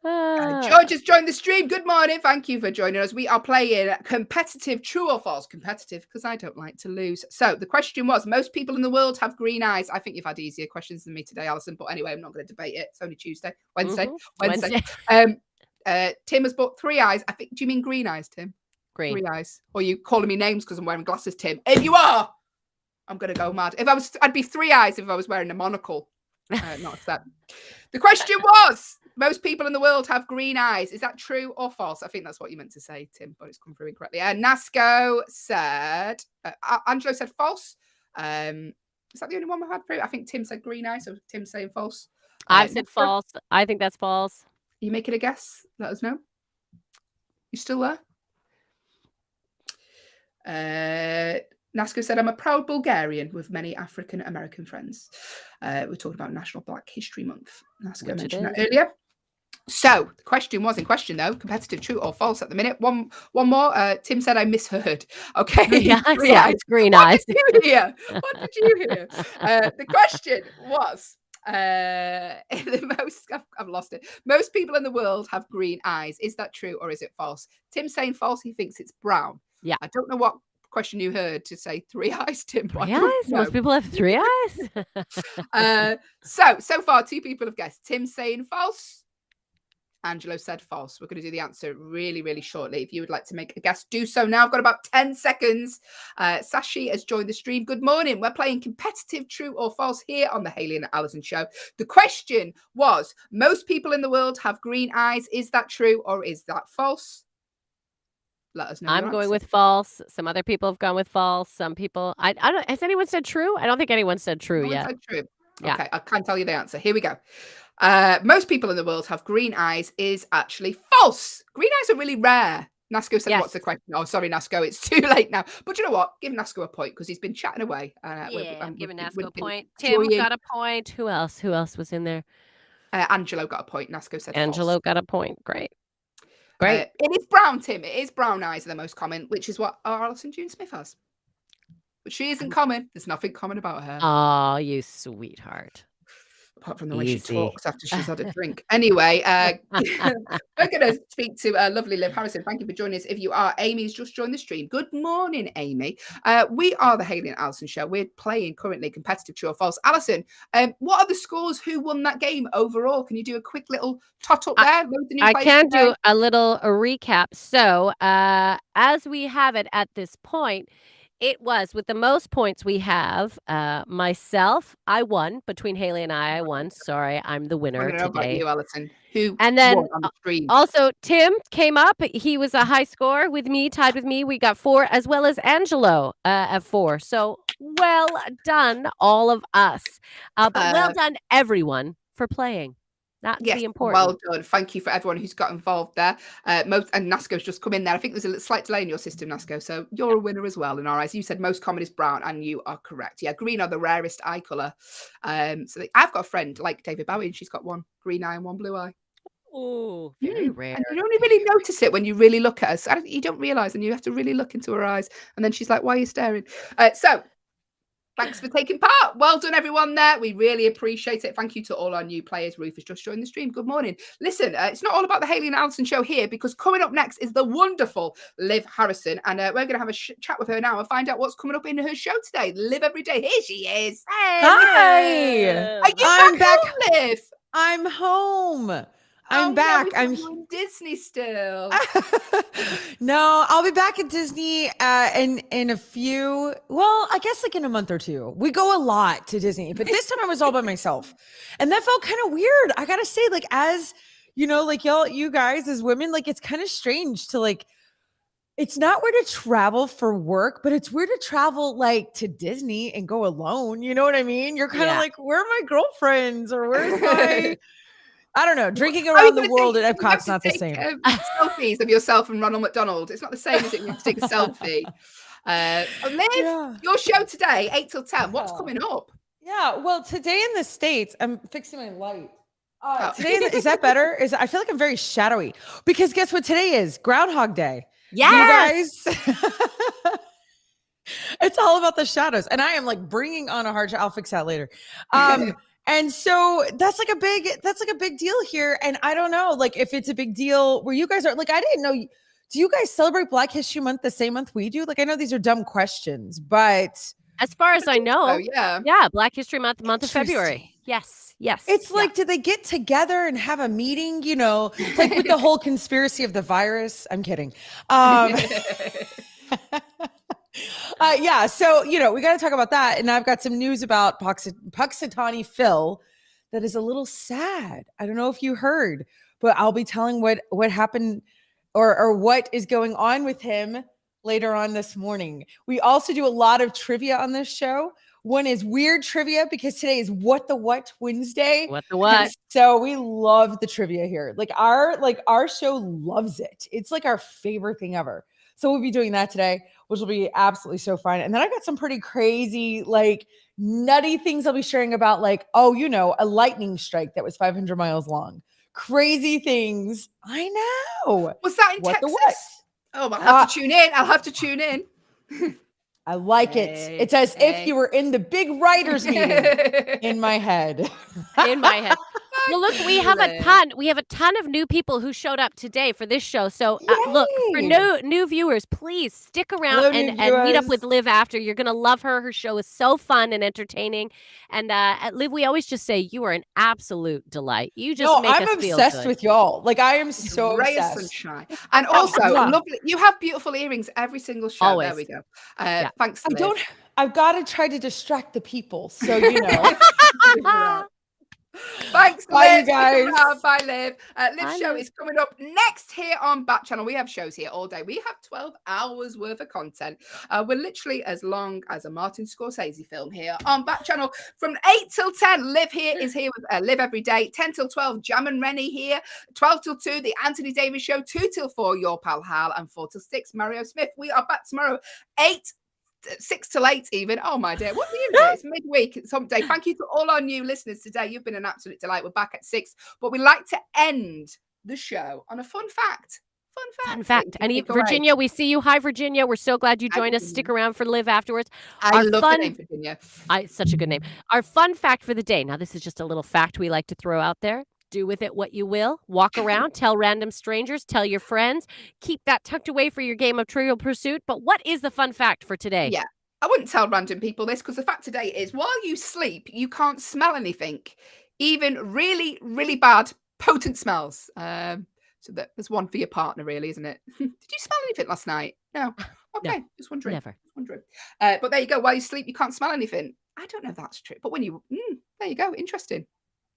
Speaker 1: George has joined the stream. Good morning. Thank you for joining us. We are playing competitive true or false. Competitive because I don't like to lose. So the question was, most people in the world have green eyes. I think you've had easier questions than me today, Alison. But anyway, I'm not going to debate it. It's only Wednesday. Tim has bought 3 eyes. I think. Do you mean green eyes, Tim?
Speaker 3: Green.
Speaker 1: 3 eyes. Or are you calling me names because I'm wearing glasses, Tim? If you are, I'm going to go mad. I'd be 3 eyes if I was wearing a monocle. Not that. The question was, most people in the world have green eyes. Is that true or false? I think that's what you meant to say, Tim, but it's come through incorrectly. Nasco said, Angelo said false. Is that the only one we had through? I think Tim said green eyes, so Tim's saying false.
Speaker 3: I've said false. I think that's false.
Speaker 1: Are you making a guess? Let us know. You still there? Nasco said, I'm a proud Bulgarian with many African American friends. We're talking about National Black History Month. Nasco mentioned that earlier. So the question was in question, though, competitive true or false at the minute. One more. Tim said I misheard. Okay.
Speaker 3: Yeah, it's green eyes.
Speaker 1: What did you hear? What did you hear? The question was, I've lost it. Most people in the world have green eyes. Is that true or is it false? Tim's saying false. He thinks it's brown.
Speaker 3: Yeah.
Speaker 1: I don't know what question you heard to say 3 eyes, Tim.
Speaker 3: 3 eyes? Most people have 3 eyes?
Speaker 1: So far 2 people have guessed. Tim's saying false. Angelo said false. We're going to do the answer really, really shortly. If you would like to make a guess, do so now. I've got about 10 seconds. Sashi has joined the stream. Good morning. We're playing competitive true or false here on the Hayley and Allyson show. The question was, most people in the world have green eyes. Is that true or is that false? Let us know.
Speaker 3: I'm going with false. Some other people have gone with false. Some people, I don't. Has anyone said true? I don't think anyone said true yet.
Speaker 1: Said true.
Speaker 3: Yeah.
Speaker 1: Okay, I can't tell you the answer. Here we go. Most people in the world have green eyes is actually false. Green eyes are really rare. Nasco said, What's the question? Oh, sorry, Nasco. It's too late now. But you know what? Give Nasco a point because he's been chatting away.
Speaker 3: I'm giving Nasco a point. Tim got a point. Who else? Who else was in there?
Speaker 1: Angelo got a point. Nasco said
Speaker 3: Angelo
Speaker 1: false.
Speaker 3: got a point. Great. Great.
Speaker 1: It is brown, Tim. It is brown eyes are the most common, which is what Allyson June Smith has. But she isn't common. There's nothing common about her.
Speaker 3: Oh, you sweetheart.
Speaker 1: Apart from the way she talks after she's had a drink. Anyway, we're going to speak to lovely Liv Harrison. Thank you for joining us. If you are, Amy's just joined the stream. Good morning, Amy. We are the Hayley and Allyson show. We're playing currently competitive true or false. Allyson, what are the scores? Who won that game overall? Can you do a quick little tot up there?
Speaker 3: I can do a little recap. So as we have it at this point, it was with the most points we have. Myself, I won. Between Hayley and I won. Sorry, I'm the winner today.
Speaker 1: About you, Allyson. Who
Speaker 3: and then
Speaker 1: won on the stream?
Speaker 3: Also, Tim came up. He was a high score with me, tied with me. We got 4, as well as Angelo at 4. So well done, all of us. But well done, everyone, for playing. That's the important.
Speaker 1: Well done. Thank you for everyone who's got involved there. And Nasco's just come in there. I think there's a slight delay in your system, Nasco. So you're a winner as well in our eyes. You said most common is brown, and you are correct. Yeah, green are the rarest eye colour. I've got a friend like David Bowie, and she's got 1 green eye and 1 blue eye.
Speaker 3: Oh, very rare.
Speaker 1: And you only really notice it when you really look at her. You don't realise, and you have to really look into her eyes. And then she's like, why are you staring? So Thanks for taking part. Well done, everyone there. We really appreciate it. Thank you to all our new players. Ruth has just joined the stream. Good morning. Listen, it's not all about the Hayley and Allyson show here, because coming up next is the wonderful Liv Harrison. And we're going to have a chat with her now and find out what's coming up in her show today. Liv Every Day. Here she is.
Speaker 3: Hey,
Speaker 6: Hi.
Speaker 1: Are you
Speaker 6: I'm
Speaker 1: back
Speaker 6: back.
Speaker 1: home, Liv?
Speaker 6: I'm home. I'm
Speaker 1: Oh,
Speaker 6: back.
Speaker 1: No,
Speaker 6: I'm
Speaker 1: you're in Disney still.
Speaker 6: No, I'll be back at Disney in a few, well, I guess like in a month or two. We go a lot to Disney, but this time I was all by myself. And that felt kind of weird. I gotta say, like, as you know, like you guys as women, like it's kind of strange to like, it's not weird to travel for work, but it's weird to travel like to Disney and go alone. You know what I mean? You're kind of
Speaker 3: Yeah.
Speaker 6: like, where are my girlfriends, or where's my I don't know. Drinking
Speaker 1: How are you
Speaker 6: around the
Speaker 1: gonna
Speaker 6: world
Speaker 1: take-
Speaker 6: at
Speaker 1: you have
Speaker 6: Epcot's
Speaker 1: to
Speaker 6: not the
Speaker 1: take,
Speaker 6: same.
Speaker 1: Selfies of yourself and Ronald McDonald. It's not the same as it. You have to take a selfie. Liv,
Speaker 6: Yeah.
Speaker 1: your show today, 8 till 10. What's
Speaker 6: Yeah.
Speaker 1: coming up?
Speaker 6: Yeah. Well, today in the States, I'm fixing my light.
Speaker 1: Oh.
Speaker 6: Today, is that better? I feel like I'm very shadowy, because guess what today is? Groundhog Day.
Speaker 3: Yes.
Speaker 6: You guys. It's all about the shadows. And I am like bringing on a hard, I'll fix that later. And so that's like a big deal here. And I don't know, like if it's a big deal where you guys are like, I didn't know. Do you guys celebrate Black History Month the same month we do? Like, I know these are dumb questions, but
Speaker 3: As far as I know,
Speaker 1: Oh, yeah.
Speaker 3: yeah, Black History Month, month of
Speaker 6: Interesting.
Speaker 3: February. Yes.
Speaker 6: it's like, do they get together and have a meeting, you know, like with the whole conspiracy of the virus? I'm kidding. Yeah. So, you know, we got to talk about that. And I've got some news about Puxatawny Phil that is a little sad. I don't know if you heard, but I'll be telling what happened or what is going on with him later on this morning. We also do a lot of trivia on this show. One is weird trivia, because today is What the What Wednesday.
Speaker 3: What the what?
Speaker 6: And so we love the trivia here. Like our show loves it. It's like our favorite thing ever. So we'll be doing that today, which will be absolutely so fun. And then I got some pretty crazy, like nutty things I'll be sharing about, like, oh, you know, a lightning strike that was 500 miles long. Crazy things. I know.
Speaker 1: Was that in
Speaker 6: What the
Speaker 1: Texas?
Speaker 6: what?
Speaker 1: Oh, I'll have to tune in. I'll have to tune in.
Speaker 6: I like it. It's as if you were in the big writers meeting in my head.
Speaker 3: In my head. Well, look, we have a
Speaker 1: Fabulous.
Speaker 3: ton of new people who showed up today for this show. So look, for
Speaker 6: Yay.
Speaker 3: new viewers, please stick around
Speaker 6: Hello,
Speaker 3: and
Speaker 6: new
Speaker 3: meet up
Speaker 6: viewers.
Speaker 3: with Liv after. You're gonna love her. Her show is so fun and entertaining. And at Liv, we always just say you are an absolute delight. You just
Speaker 6: No,
Speaker 3: make
Speaker 6: I'm
Speaker 3: us feel
Speaker 6: obsessed
Speaker 3: good.
Speaker 6: with y'all. Like, I am so
Speaker 1: Ray of
Speaker 6: obsessed.
Speaker 1: sunshine. And also,
Speaker 6: Mwah.
Speaker 1: lovely. You have beautiful earrings every single show.
Speaker 3: Always.
Speaker 1: There we go.
Speaker 3: Yeah.
Speaker 1: Thanks,
Speaker 6: I
Speaker 1: Liv.
Speaker 6: don't. I've got to try to distract the people. So you know.
Speaker 1: Thanks,
Speaker 6: Bye, you
Speaker 1: Liv. Stick
Speaker 6: guys.
Speaker 1: around. Bye, Liv. Liv's
Speaker 3: Bye,
Speaker 1: show
Speaker 3: Liv.
Speaker 1: is coming up next here on Backchannel. We have shows here all day. We have 12 hours worth of content. We're literally as long as a Martin Scorsese film here on Backchannel from 8 till 10. Liv here is here with Liv Every Day. 10 till 12, Jam and Rennie here. 12 till 2, The Anthony Davis Show. 2 till 4, Your Pal Hal. And 4 till 6, Mario Smith. We are back tomorrow, 6 till 8 even. Oh my dear, what are you doing? It's midweek, it's hump day. Thank you to all our new listeners today. You've been an absolute delight. We're back at 6, but we like to end the show on a fun fact.
Speaker 3: Fun
Speaker 1: that
Speaker 3: fact.
Speaker 1: you can
Speaker 3: And
Speaker 1: take away.
Speaker 3: Virginia, we see you. Hi, Virginia. We're so glad you
Speaker 1: Hi,
Speaker 3: joined us.
Speaker 1: Virginia.
Speaker 3: Stick around for Liv afterwards.
Speaker 1: I
Speaker 3: Our
Speaker 1: love
Speaker 3: fun-
Speaker 1: the name Virginia.
Speaker 3: It's such a good name. Our fun fact for the day. Now, this is just a little fact we like to throw out there. Do with it what you will. Walk around, tell random strangers, tell your friends. Keep that tucked away for your game of Trivial Pursuit. But what is the fun fact for today?
Speaker 1: Yeah. I wouldn't tell random people this, because the fact today is while you sleep, you can't smell anything, even really, really bad, potent smells. So there's one for your partner, really, isn't it? Did you smell anything last night? No. Okay, just wondering.
Speaker 3: Never.
Speaker 1: Just wondering. But there you go. While you sleep, you can't smell anything. I don't know if that's true, but when you, there you go. Interesting.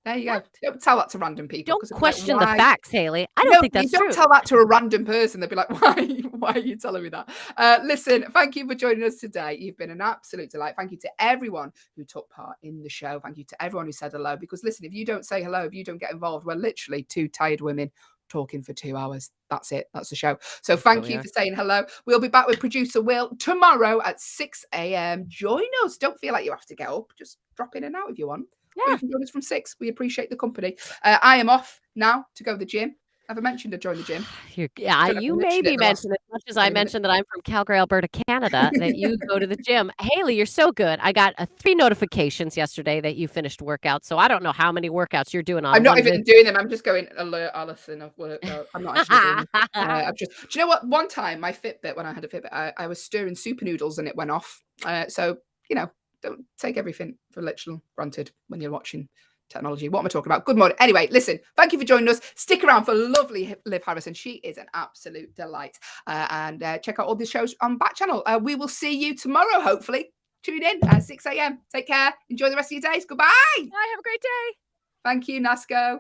Speaker 1: There you go. Don't tell that to random people.
Speaker 3: Don't
Speaker 1: 'cause they'll be
Speaker 3: question
Speaker 1: like,
Speaker 3: the
Speaker 1: "Why?"
Speaker 3: facts, Hayley. I don't
Speaker 1: No,
Speaker 3: think that's
Speaker 1: you don't
Speaker 3: true.
Speaker 1: tell that to a random person. They'll be like, why are you telling me that? Listen, thank you for joining us today. You've been an absolute delight. Thank you to everyone who took part in the show. Thank you to everyone who said hello. Because listen, if you don't say hello, if you don't get involved, we're literally two tired women talking for 2 hours. That's it. That's the show. So thank you for saying hello. We'll be back with producer Will tomorrow at 6 a.m. Join us. Don't feel like you have to get up. Just drop in and out if you want. Or
Speaker 3: Yeah.
Speaker 1: you can join us from 6. We appreciate the company. I am off now to go to the gym. Have I mentioned I joined the gym?
Speaker 3: Yeah,
Speaker 1: Don't know if I
Speaker 3: you
Speaker 1: mentioned it
Speaker 3: maybe
Speaker 1: in the last
Speaker 3: mentioned as much as I
Speaker 1: 20 minutes.
Speaker 3: mentioned that I'm from Calgary, Alberta, Canada, that you go to the gym. Haley, you're so good. I got 3 notifications yesterday that you finished workout, so I don't know how many workouts you're doing on
Speaker 1: I'm not
Speaker 3: one
Speaker 1: even
Speaker 3: visit.
Speaker 1: doing them. I'm just going, alert, Allyson, I've worked out. I'm not actually doing them. I've just, do you know what? One time, my Fitbit, when I had a Fitbit, I was stirring super noodles and it went off. So, you know, don't take everything for literal granted when you're watching technology. What am I talking about? Good morning. Anyway, listen, thank you for joining us. Stick around for lovely Liv Harrison. She is an absolute delight. And check out all the shows on Backchannel. We will see you tomorrow, hopefully. Tune in at 6 a.m. Take care. Enjoy the rest of your days. Goodbye.
Speaker 3: Bye, have a great day.
Speaker 1: Thank you, Nasco.